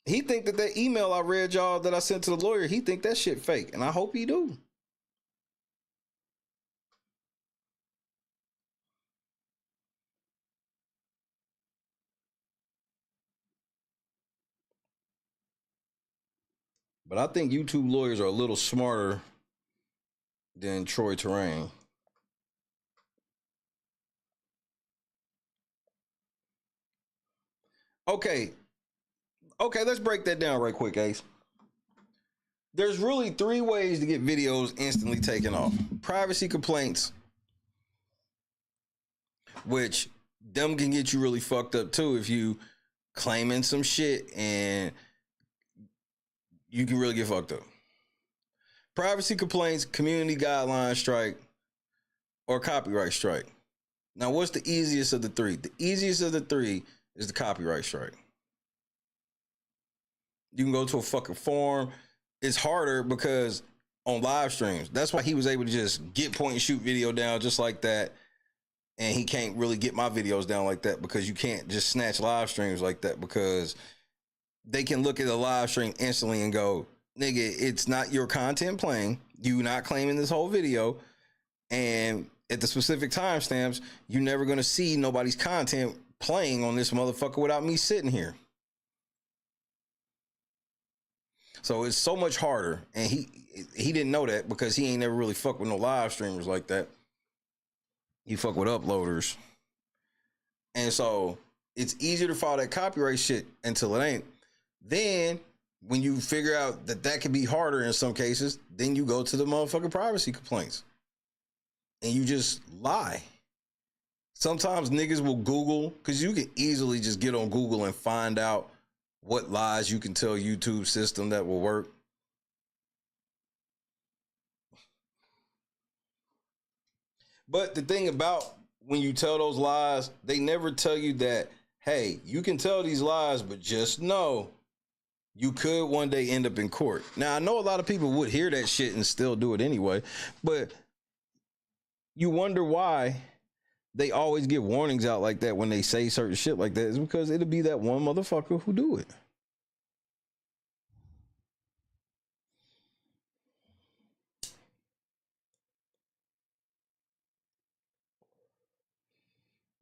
He think that email I read y'all that I sent to the lawyer, he think that shit fake. And I hope he do. But I think YouTube lawyers are a little smarter than Troi Torain. Okay, let's break that down right quick, Ace. There's really 3 ways to get videos instantly taken off. Privacy complaints, which them can get you really fucked up too if you claiming some shit and you can really get fucked up. Privacy complaints, community guideline strike, or copyright strike. Now, what's the easiest of the 3? The easiest of the 3 is the copyright strike. You can go to a fucking forum. It's harder because on live streams, that's why he was able to just get point and shoot video down just like that. And he can't really get my videos down like that because you can't just snatch live streams like that because they can look at a live stream instantly and go, nigga, it's not your content playing. You not claiming this whole video. And at the specific timestamps, you're never going to see nobody's content playing on this motherfucker without me sitting here. So it's so much harder. And he didn't know that because he ain't never really fucked with no live streamers like that. He fuck with uploaders. And so it's easier to file that copyright shit until it ain't. Then when you figure out that can be harder in some cases, then you go to the motherfucking privacy complaints. And you just lie. Sometimes niggas will Google, because you can easily just get on Google and find out what lies you can tell YouTube system that will work. But the thing about when you tell those lies, they never tell you that, hey, you can tell these lies, but just know you could one day end up in court. Now, I know a lot of people would hear that shit and still do it anyway, but you wonder why they always give warnings out like that when they say certain shit like that. It's because it'll be that one motherfucker who do it.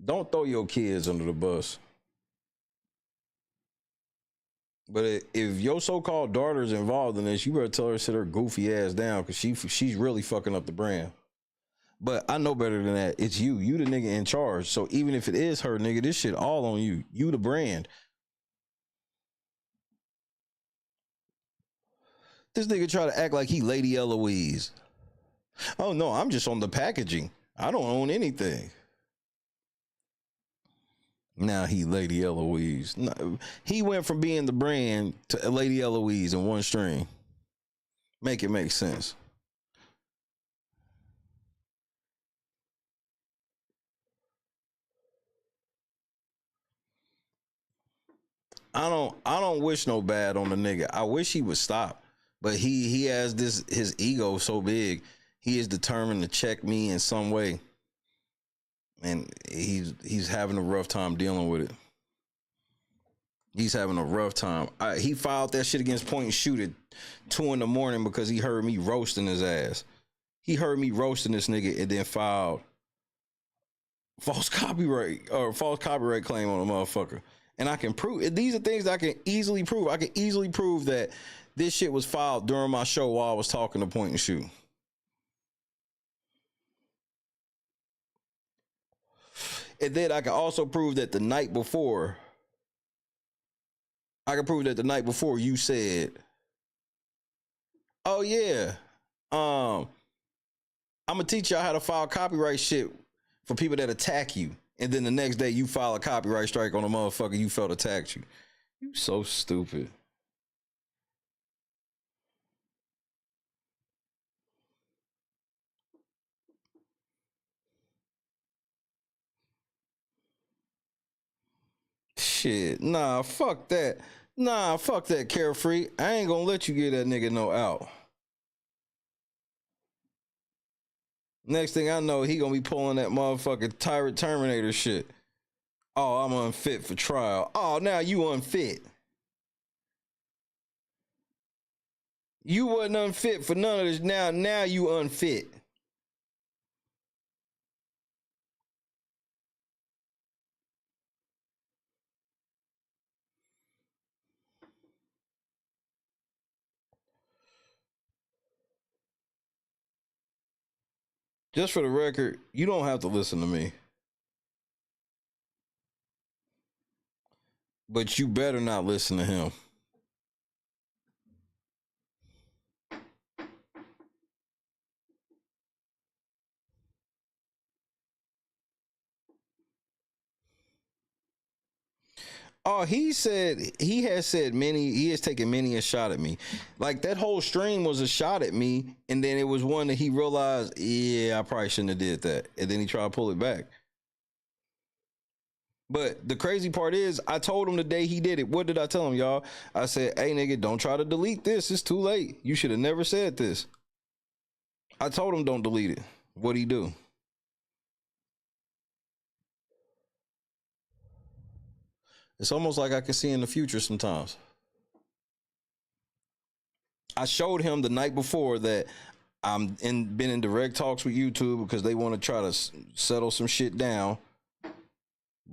Don't throw your kids under the bus. But if your so-called daughter's involved in this, you better tell her to sit her goofy ass down because she's really fucking up the brand. But I know better than that. It's you. You the nigga in charge. So even if it is her, nigga, this shit all on you. You the brand. This nigga try to act like he Lady Eloise. Oh, no, I'm just on the packaging. I don't own anything. Now he Lady Eloise. No, he went from being the brand to Lady Eloise in one string. Make it make sense. I don't wish no bad on the nigga. I wish he would stop. But he has his ego so big. He is determined to check me in some way. And he's having a rough time dealing with it. He's having a rough time. He filed that shit against Point and Shoot at 2 a.m. because he heard me roasting his ass. He heard me roasting this nigga and then filed false copyright claim on a motherfucker. And I can prove, these are things that I can easily prove. I can easily prove that this shit was filed during my show while I was talking to Point and Shoot. And then I can also prove that the night before, you said, oh yeah, I'm gonna teach y'all how to file copyright shit for people that attack you. And then the next day you file a copyright strike on a motherfucker you felt attacked you. You so stupid. Shit, nah, fuck that. Nah, fuck that, Carefree. I ain't gonna let you get that nigga no out. Next thing I know, he gonna be pulling that motherfucking Tyrant Terminator shit. Oh, I'm unfit for trial. Oh, now you unfit. You wasn't unfit for none of this. Now you unfit. Just for the record, you don't have to listen to me. But you better not listen to him. Oh, he has taken many a shot at me. Like that whole stream was a shot at me, and then it was one that he realized, yeah, I probably shouldn't have did that. And then he tried to pull it back. But the crazy part is, I told him the day he did it. What did I tell him, y'all? I said, hey, nigga, don't try to delete this. It's too late. You should have never said this. I told him don't delete it. What'd he do? It's almost like I can see in the future sometimes. I showed him the night before that been in direct talks with YouTube because they want to try to settle some shit down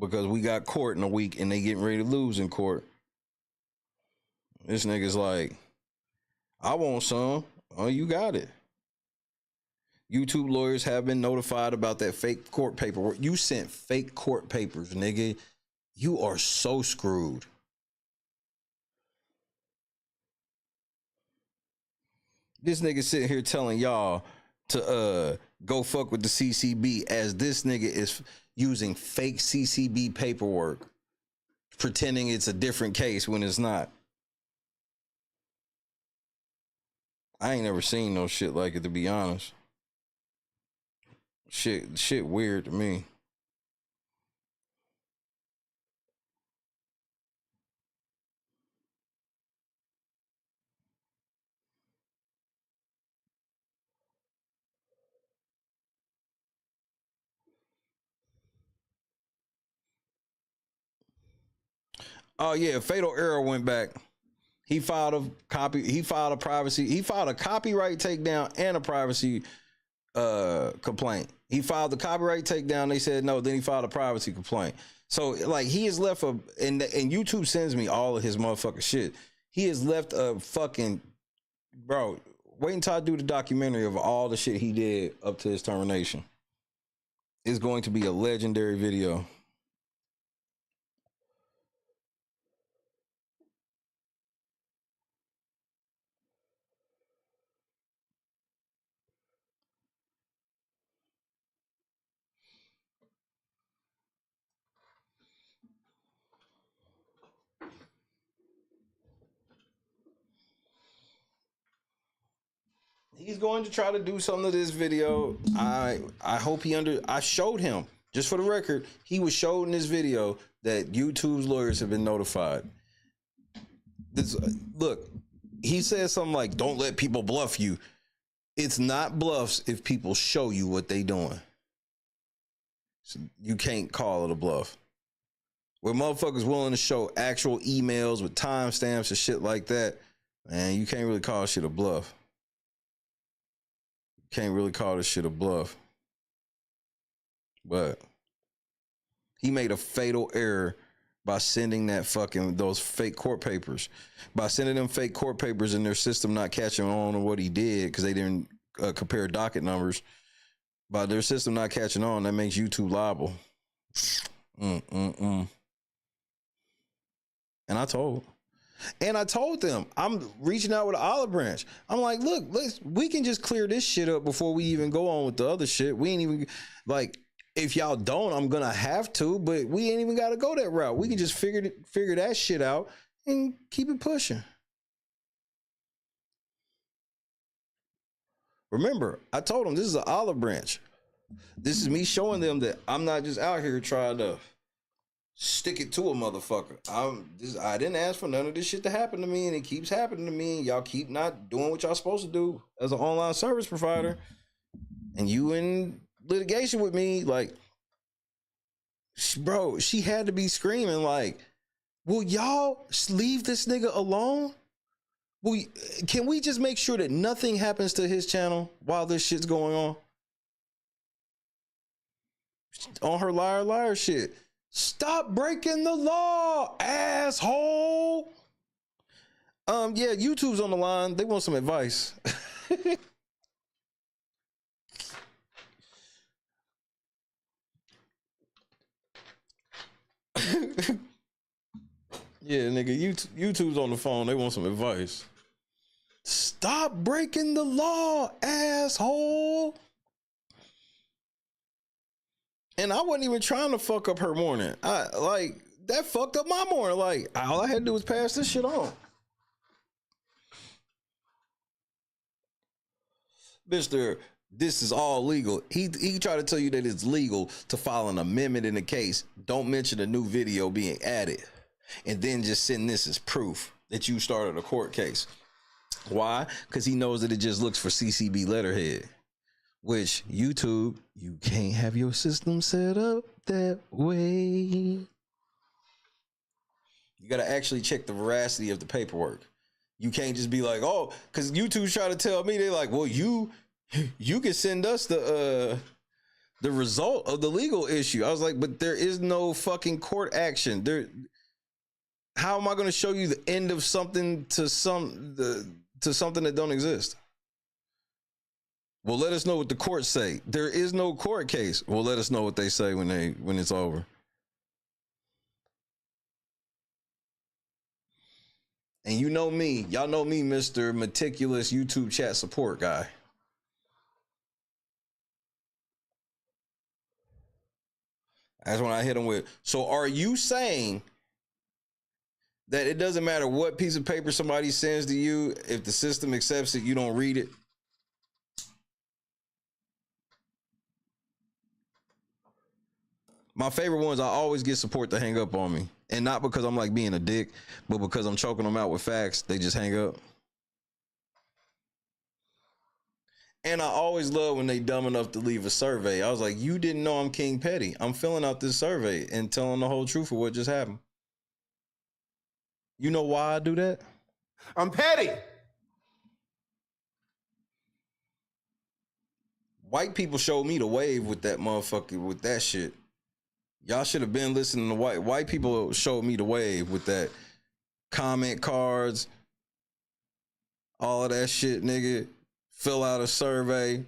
because we got court in a week and they getting ready to lose in court. This nigga's like, I want some. Oh, you got it. YouTube lawyers have been notified about that fake court paperwork. You sent fake court papers, nigga. You are so screwed. This nigga sitting here telling y'all to go fuck with the CCB as this nigga is using fake CCB paperwork, pretending it's a different case when it's not. I ain't never seen no shit like it, to be honest. Shit weird to me. Oh yeah, Fatal Error went back. He filed a copyright takedown and a privacy complaint. He filed the copyright takedown, they said no, then he filed a privacy complaint. So like he is left and YouTube sends me all of his motherfucking shit. He has left a fucking, bro, wait until I do the documentary of all the shit he did up to his termination. It's going to be a legendary video. He's going to try to do something to this video. I hope I showed him, just for the record, he was showed in this video that YouTube's lawyers have been notified. This, look, he said something like, don't let people bluff you. It's not bluffs if people show you what they doing. So you can't call it a bluff. Where motherfuckers willing to show actual emails with timestamps and shit like that, man, you can't really call shit a bluff. You can't really call this shit a bluff. But he made a fatal error by sending those fake court papers. By sending them fake court papers and their system not catching on to what he did because they didn't compare docket numbers. By their system not catching on, that makes YouTube liable. And I told them, I'm reaching out with an olive branch. I'm like, look, we can just clear this shit up before we even go on with the other shit. We ain't even, like, if y'all don't, I'm gonna have to, but we ain't even gotta go that route. We can just figure that shit out and keep it pushing. Remember, I told them this is an olive branch. This is me showing them that I'm not just out here trying to stick it to a motherfucker. I didn't ask for none of this shit to happen to me, and it keeps happening to me. And y'all keep not doing what y'all supposed to do as an online service provider. And you in litigation with me, like, bro, she had to be screaming like, will y'all leave this nigga alone? Can we just make sure that nothing happens to his channel while this shit's going on? On her liar shit. Stop breaking the law, asshole. Yeah, YouTube's on the line. They want some advice. Yeah, nigga, YouTube's on the phone. They want some advice. Stop breaking the law, asshole. And I wasn't even trying to fuck up her morning. That fucked up my morning. Like, all I had to do was pass this shit on. Mr. This is all legal. He tried to tell you that it's legal to file an amendment in the case. Don't mention a new video being added. And then just send this as proof that you started a court case. Why? Because he knows that it just looks for CCB letterhead. Which, YouTube, you can't have your system set up that way. You got to actually check the veracity of the paperwork. You can't just be like, oh, because YouTube's trying to tell me, they're like, well, you can send us the result of the legal issue. I was like, but there is no fucking court action. How am I going to show you the end of something to something that don't exist? Well, let us know what the courts say. There is no court case. Well, let us know what they say when it's over. And you know me, y'all know me, Mr. Meticulous YouTube chat support guy. That's when I hit him with, so are you saying that it doesn't matter what piece of paper somebody sends to you, if the system accepts it, you don't read it? My favorite ones, I always get support to hang up on me. And not because I'm like being a dick, but because I'm choking them out with facts. They just hang up. And I always love when they dumb enough to leave a survey. I was like, you didn't know I'm King Petty. I'm filling out this survey and telling the whole truth of what just happened. You know why I do that? I'm petty. White people showed me the wave with that motherfucker, with that shit. Y'all should have been listening to white people showed me the wave with that comment cards, all of that shit, nigga. Fill out a survey.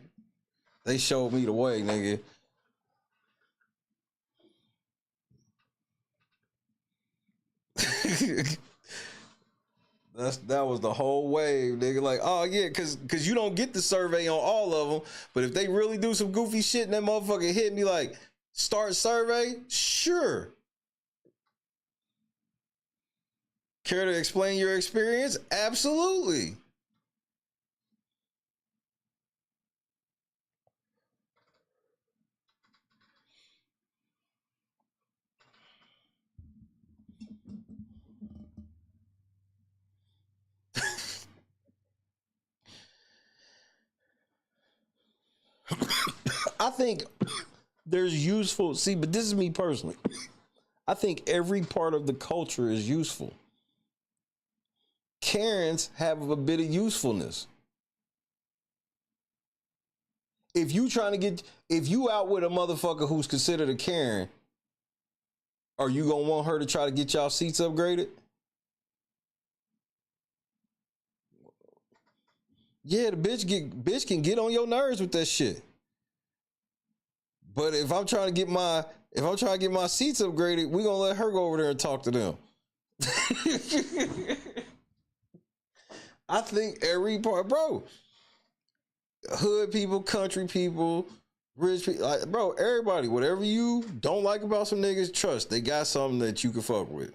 They showed me the way, nigga. That was the whole wave, nigga. Like, oh yeah, cause you don't get the survey on all of them, but if they really do some goofy shit and that motherfucker hit me like, start survey, sure. Care to explain your experience? Absolutely. think there's useful. See, but this is me personally. I think every part of the culture is useful. Karens have a bit of usefulness. If you out with a motherfucker who's considered a Karen, are you gonna want her to try to get y'all seats upgraded? Yeah, the bitch can get on your nerves with that shit. But if I'm trying to get my seats upgraded, we gonna let her go over there and talk to them. I think every part, bro. Hood people, country people, rich people, like, bro, everybody, whatever you don't like about some niggas, trust, they got something that you can fuck with.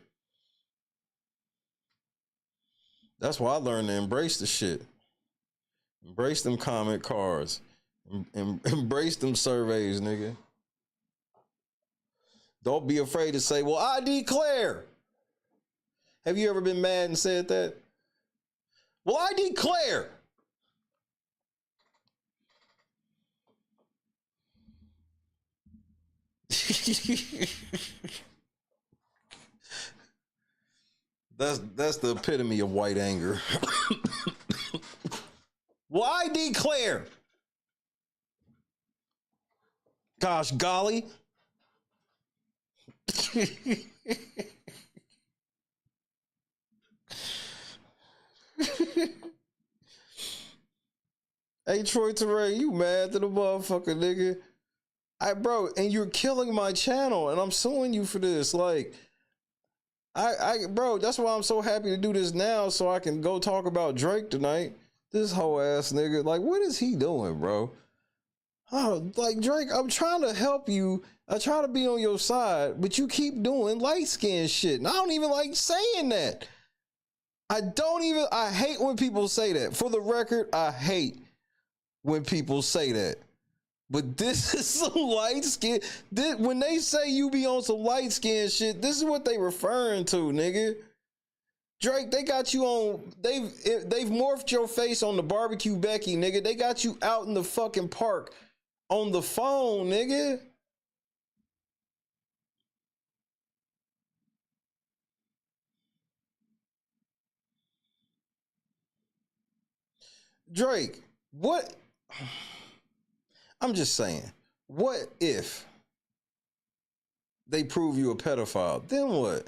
That's why I learned to embrace the shit. Embrace them comment cards. Embrace them surveys, nigga. Don't be afraid to say, well, I declare. Have you ever been mad and said that? Well, I declare. That's the epitome of white anger. Well, I declare. Gosh golly. Hey, Troi Torain, you mad to the motherfucker, nigga? Bro, and you're killing my channel, and I'm suing you for this. Like, bro, that's why I'm so happy to do this now, so I can go talk about Drake tonight. This whole ass nigga, like, what is he doing, bro? Oh, like, Drake, I'm trying to help you. I try to be on your side, but you keep doing light skin shit, and I don't even like saying that. I hate when people say that. For the record, I hate when people say that. But this is some light skin. When they say you be on some light skin shit, this is what they referring to, nigga. Drake, they got you on. They've morphed your face on the barbecue Becky, nigga. They got you out in the fucking park on the phone, nigga. Drake, what? I'm just saying, what if they prove you a pedophile? Then what?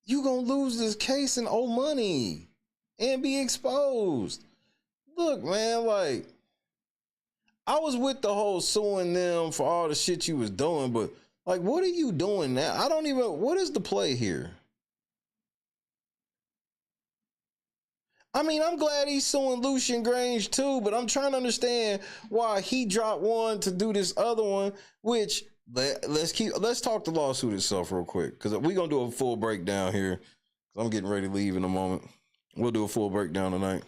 You gonna lose this case and owe money and be exposed. Look, man, like, I was with the whole suing them for all the shit you was doing, but like, what are you doing now? What is the play here? I mean, I'm glad he's suing Lucian Grange too, but I'm trying to understand why he dropped one to do this other one, which let's talk the lawsuit itself real quick, because we're gonna do a full breakdown here. I'm getting ready to leave in a moment. We'll do a full breakdown tonight.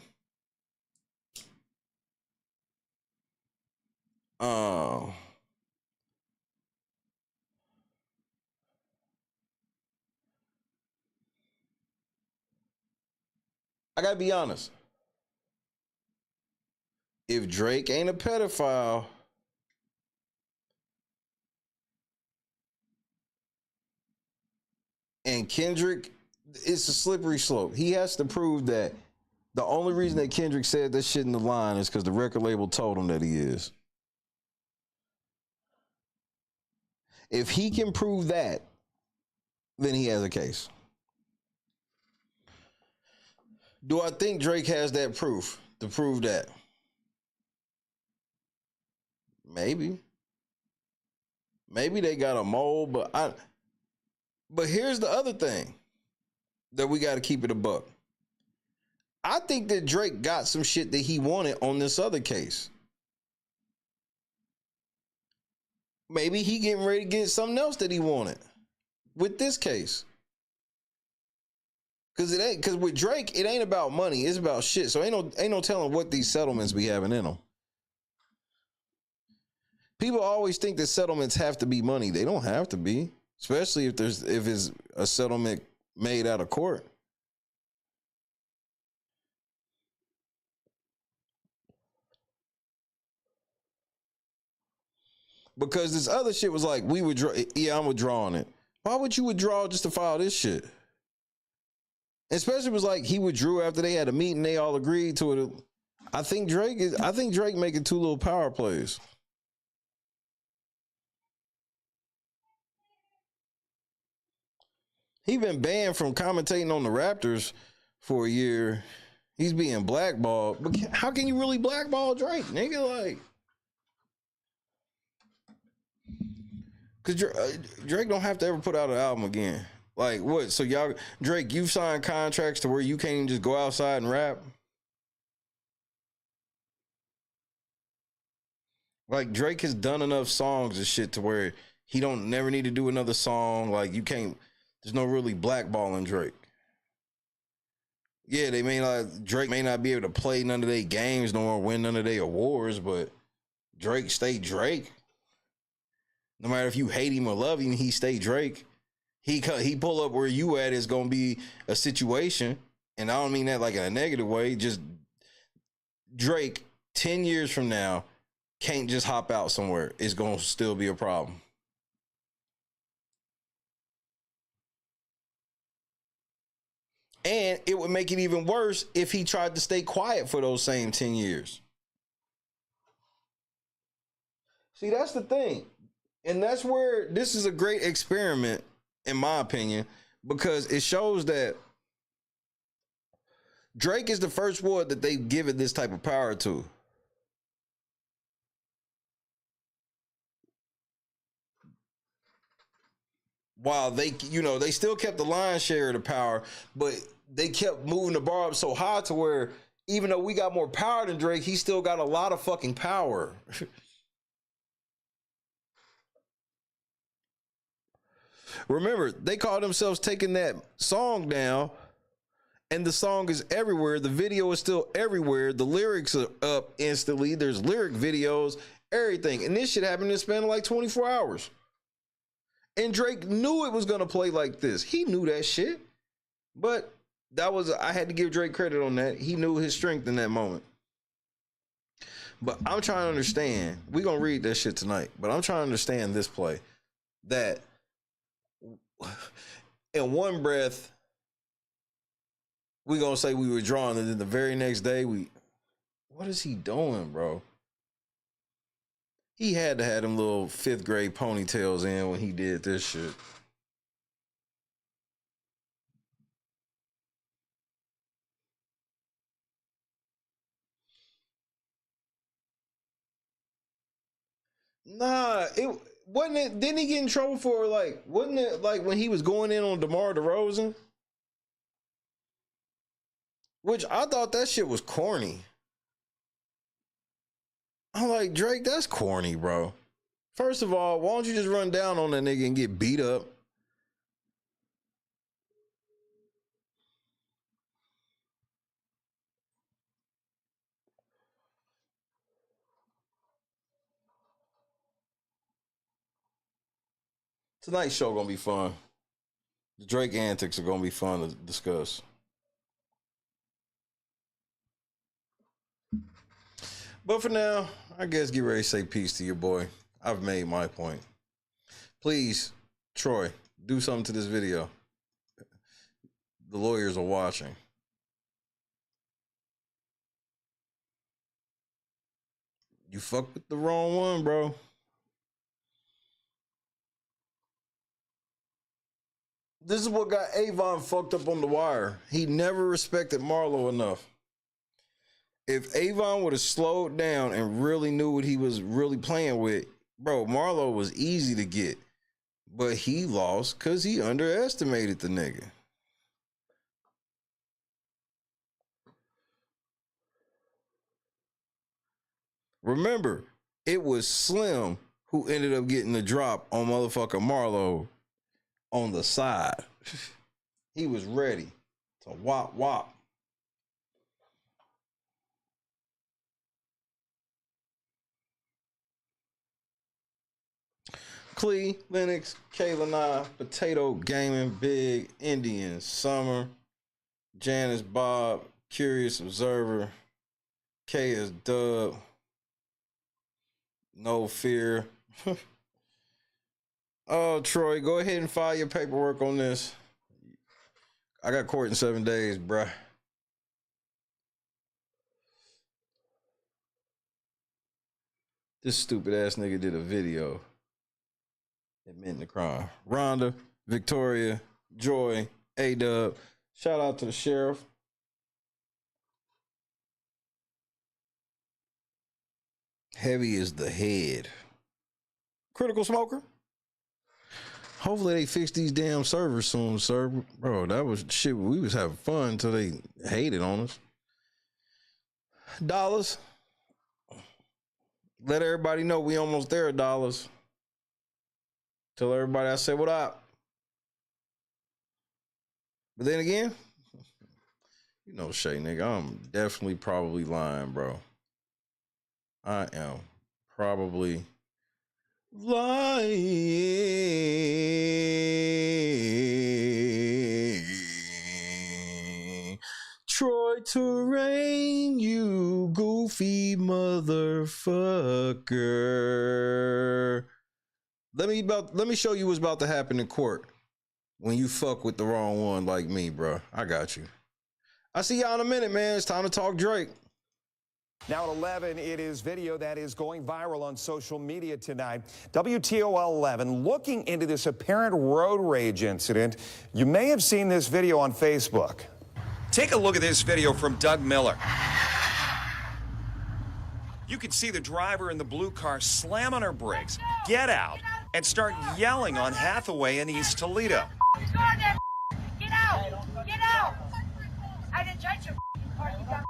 I gotta be honest. If Drake ain't a pedophile, and Kendrick, it's a slippery slope. He has to prove that the only reason that Kendrick said this shit in the line is because the record label told him that he is. If he can prove that, then he has a case. Do I think Drake has that proof to prove that? Maybe. Maybe they got a mole, but here's the other thing that we got to keep it a buck. I think that Drake got some shit that he wanted on this other case. Maybe he getting ready to get something else that he wanted with this case. Cause with Drake, it ain't about money, it's about shit. So ain't no telling what these settlements be having in them. People always think that settlements have to be money. They don't have to be, especially if it's a settlement made out of court. Because this other shit was like, we withdraw. Yeah, I'm withdrawing it. Why would you withdraw just to file this shit? Especially it was like he withdrew after they had a meeting. They all agreed to it. I think Drake making two little power plays. He been banned from commentating on the Raptors for a year. He's being blackballed. But how can you really blackball Drake, nigga? Like, because Drake don't have to ever put out an album again. Like, what? So y'all, Drake, you've signed contracts to where you can't even just go outside and rap? Like, Drake has done enough songs and shit to where he don't never need to do another song. Like, you can't, there's no really blackballing Drake. Yeah, Drake may not be able to play none of their games nor win none of their awards, but Drake stay Drake. No matter if you hate him or love him, he stay Drake. He pull up where you at is gonna be a situation, and I don't mean that like in a negative way. Just Drake 10 years from now can't just hop out somewhere. It's gonna still be a problem. And it would make it even worse if he tried to stay quiet for those same 10 years. See, that's the thing. And that's where this is a great experiment, in my opinion, because it shows that Drake is the first one that they've given this type of power to. While they still kept the lion's share of the power, but they kept moving the bar up so high to where even though we got more power than Drake, he still got a lot of fucking power. Remember, they called themselves taking that song down, and the song is everywhere. The video is still everywhere. The lyrics are up instantly. There's lyric videos, everything. And this shit happened in the span of like 24 hours. And Drake knew it was going to play like this. He knew that shit. But I had to give Drake credit on that. He knew his strength in that moment. But I'm trying to understand. We're going to read that shit tonight. But I'm trying to understand this play. That in one breath, we're going to say we were drawn, and then the very next day, what is he doing, bro? He had to have them little 5th grade ponytails in when he did this shit. Nah, it wasn't it. Didn't he get in trouble for wasn't it like when he was going in on DeMar DeRozan? Which I thought that shit was corny. I'm like, Drake, that's corny, bro. First of all, why don't you just run down on that nigga and get beat up? Tonight's show gonna be fun. The Drake antics are gonna be fun to discuss. But for now, I guess get ready to say peace to your boy. I've made my point. Please, Troi, do something to this video. The lawyers are watching. You fucked with the wrong one, bro. This is what got Avon fucked up on The Wire. He never respected Marlo enough. If Avon would have slowed down and really knew what he was really playing with, bro, Marlo was easy to get. But he lost because he underestimated the nigga. Remember, it was Slim who ended up getting the drop on motherfucker Marlo on the side. He was ready to wop wop. Clee, Lennox, Kayla Nye, Potato Gaming, Big, Indian, Summer, Janice, Bob, Curious Observer, K is Dub, No Fear, Oh, Troy, go ahead and file your paperwork on this. I got court in 7 days, bruh. This stupid ass nigga did a video admitting the crime. Rhonda, Victoria, Joy, A-Dub. Shout out to the sheriff. Heavy is the head. Critical smoker. Hopefully they fix these damn servers soon, sir. Bro, that was shit. We was having fun until they hated on us. Dollars. Let everybody know we almost there, Dollars. Tell everybody I said what up. But then again, you know, Shay, nigga, I'm definitely probably lying, bro. I am probably lying. Troi Torain, you goofy motherfucker. Let me show you what's about to happen in court when you fuck with the wrong one like me, bro. I got you. I see y'all in a minute, man. It's time to talk Drake. Now at 11, it is video that is going viral on social media tonight. WTOL 11 looking into this apparent road rage incident. You may have seen this video on Facebook. Take a look at this video from Doug Miller. You can see the driver in the blue car slam on her brakes, get out, and start yelling on Hathaway in East Toledo. Get out! Get out! I didn't touch your car, you dumb.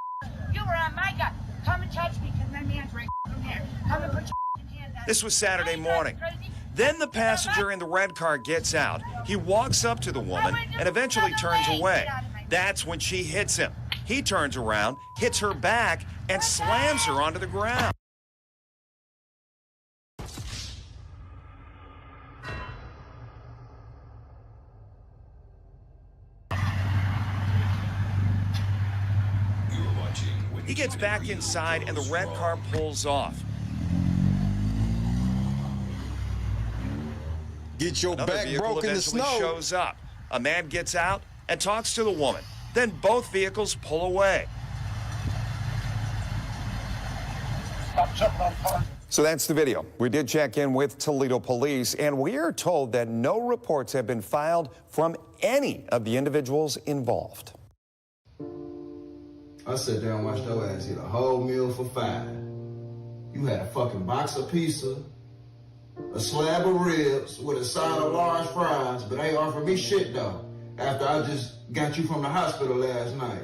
You were on my gun. Come and touch me, because my man's right from here. Come and put your hand down. This was Saturday morning. Then the passenger in the red car gets out. He walks up to the woman and eventually turns away. That's when she hits him. He turns around, hits her back, and slams her onto the ground. He gets back inside and the red car pulls off. Get your Another back vehicle broke in the eventually snow. shows up. A man gets out and talks to the woman. Then both vehicles pull away. So that's the video. We did check in with Toledo police, and we are told that no reports have been filed from any of the individuals involved. I sat there and watched your ass eat a whole meal for $5. You had a fucking box of pizza, a slab of ribs with a side of large fries, but ain't offered me shit though. After I just got you from the hospital last night.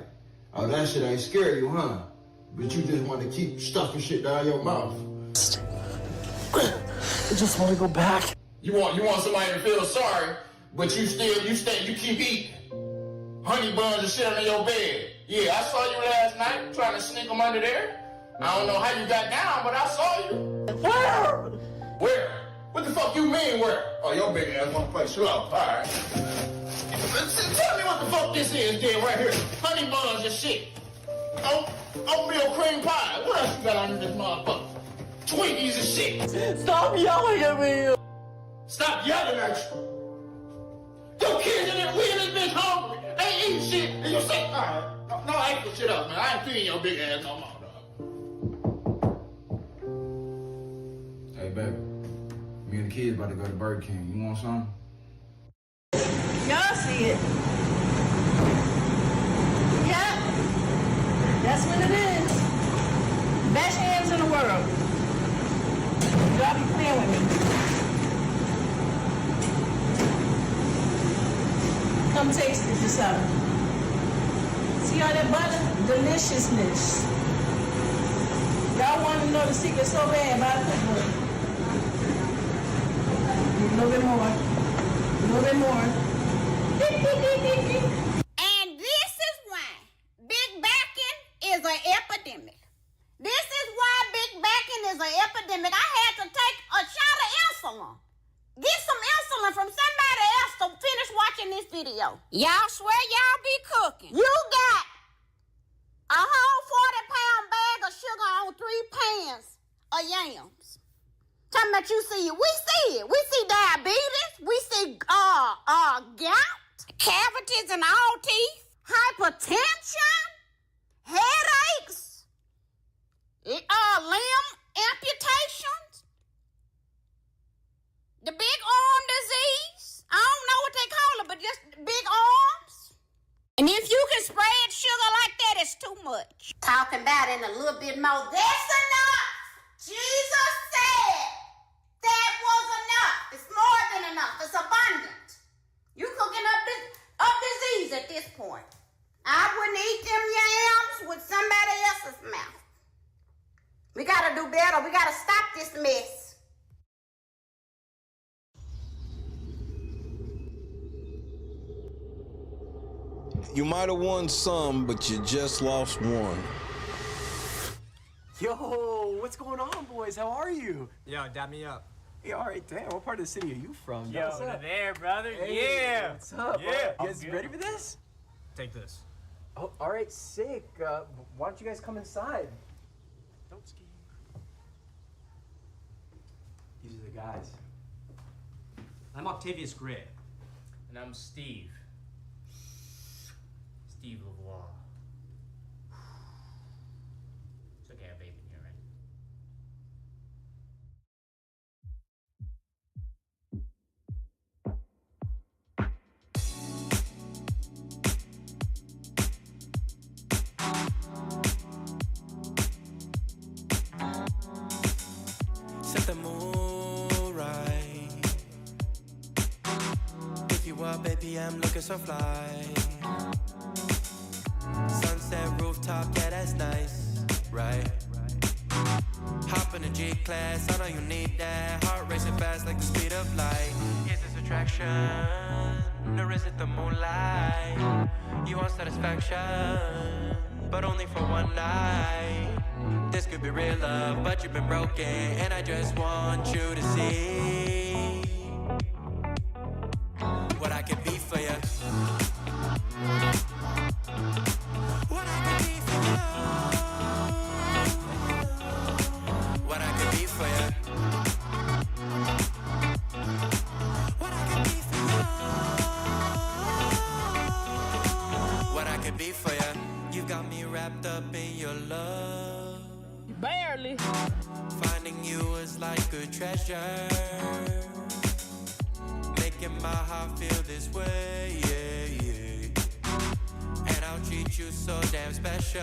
Oh, that shit ain't scare you, huh? But you just want to keep stuffing shit down your mouth. I just want to go back. You want somebody to feel sorry, but you keep eating honey buns and shit under your bed. Yeah, I saw you last night trying to sneak them under there. I don't know how you got down, but I saw you. Where? Where? What the fuck you mean where? Oh, your big ass wanna play slow. All right. Tell me what the fuck this is, then, right here. Honey buns and shit. Oatmeal cream pie. What else you got under this motherfucker? Twinkies and shit. Stop yelling at me. Stop yelling at you. Your kids in there, we in this bitch hungry. Ain't eating shit. And you say, all right. No, I ain't put shit up, man. I ain't feeding your big ass no more, dog. Hey, baby. Me and the kids about to go to Burger King. You want some? Y'all see it. Yeah. That's what it is. Best hands in the world. Y'all be playing with me. Come taste it yourself. See all that butter? Deliciousness. Y'all want to know the secret so bad about it? A little bit more. A little bit more. And this is why big backing is an epidemic. This is why big backing is an epidemic. I had to take a shot of insulin. Get some insulin from somebody else to finish watching this video. Y'all swear y'all be cooking. You got a whole 40-pound bag of sugar on 3 pans of yams. Talking about you see it. We see it. We see diabetes. We see gout, cavities in all teeth, hypertension, headaches, limb amputations, the big arm disease. I don't know what they call it, but just big arms. And if you can spread sugar like that, it's too much. Talking about it in a little bit more. That's enough. Jesus said that was enough. It's more than enough. It's abundant. You cooking up disease at this point. I wouldn't eat them yams with somebody else's mouth. We gotta do better. We gotta stop this mess. You might have won some, but you just lost one. Yo, what's going on, boys? How are you? Yo, dab me up. Hey, all right, damn. What part of the city are you from? Yo, what's up? there, brother. Hey, Yeah. What's up? Yeah. You guys ready for this? Take this. Oh, all right, sick. Why don't you guys come inside? Don't ski. These are the guys. I'm Octavius Gray. And I'm Steve. Steve Lavoie. It's okay, I have vape in here, right? Set the mood right. Pick you up, baby, I'm looking so fly. Sunset rooftop, yeah, that's nice, right? Hop in a G-Class, I know you need that. Heart racing fast like the speed of light. Is this attraction, or is it the moonlight? You want satisfaction, but only for one night. This could be real love, but you've been broken, and I just want you to see what I can be for you. What I can be for you. What I can be for you. What I can be for you. What I can be for you. You got me wrapped up in your love. Barely. Finding you is like a treasure. Making my heart feel this way, yeah, yeah. And I'll treat you so damn special.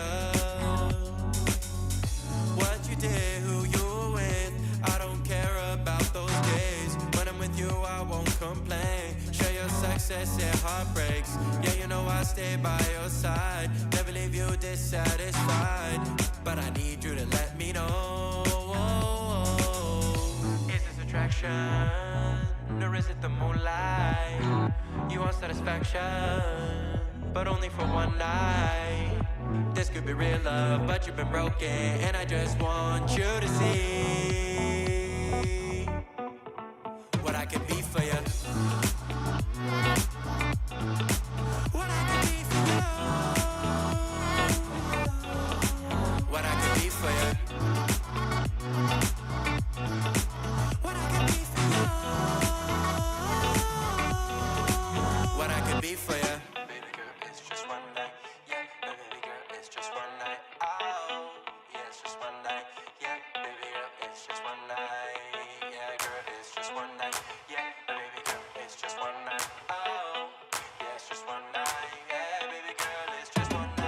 What you did, who you were with, I don't care about those days. When I'm with you, I won't complain. Share your success and heartbreaks. Yeah, you know I stay by your side. Never leave you dissatisfied. But I need you to let me know. Is this attraction, or is it the moonlight? You want satisfaction, but only for one night. This could be real love, but you've been broken, and I just want you to see what I can be for you. What I can be for you. What I can be for you. What I can be for you. What I can be for you. Baby girl, it's just one night. Yeah, baby girl, it's just one night. Oh, yeah, it's just one night. Yeah, baby girl, it's just one night. Yeah, girl, it's just one night. Yeah, baby girl, it's just one night. Oh, yeah, it's just one night. Yeah, baby girl, it's just one night.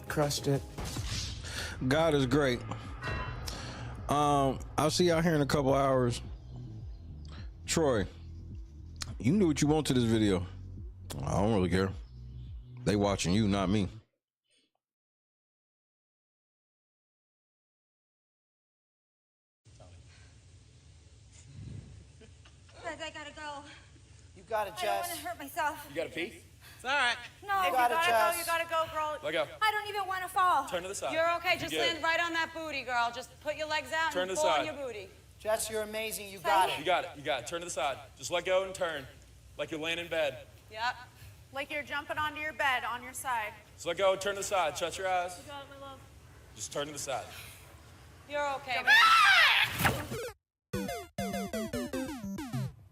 Crushed it. God is great. I'll see y'all here in a couple hours. Troy, you can do what you want to this video. I don't really care. They watching you, not me. Guys, I gotta go. You got it, I don't want Jess. to hurt myself. You got a pee? It's all right. No, you gotta go, girl. Let go. I don't even want to fall. Turn to the side. You're okay. Just You're good. land right on that booty, girl. Just put your legs out Turn and to the pull side. on your booty. Jess, you're amazing. You got You got it. You got it. Turn to the side. Just let go and turn, like you're laying in bed. Yep. Like you're jumping onto your bed on your side. Just let go. Turn to the side. Shut your eyes. You got it, my love. Just turn to the side. You're okay.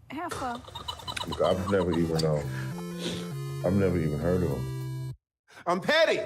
Have fun. I've never even heard of him. I'm petty.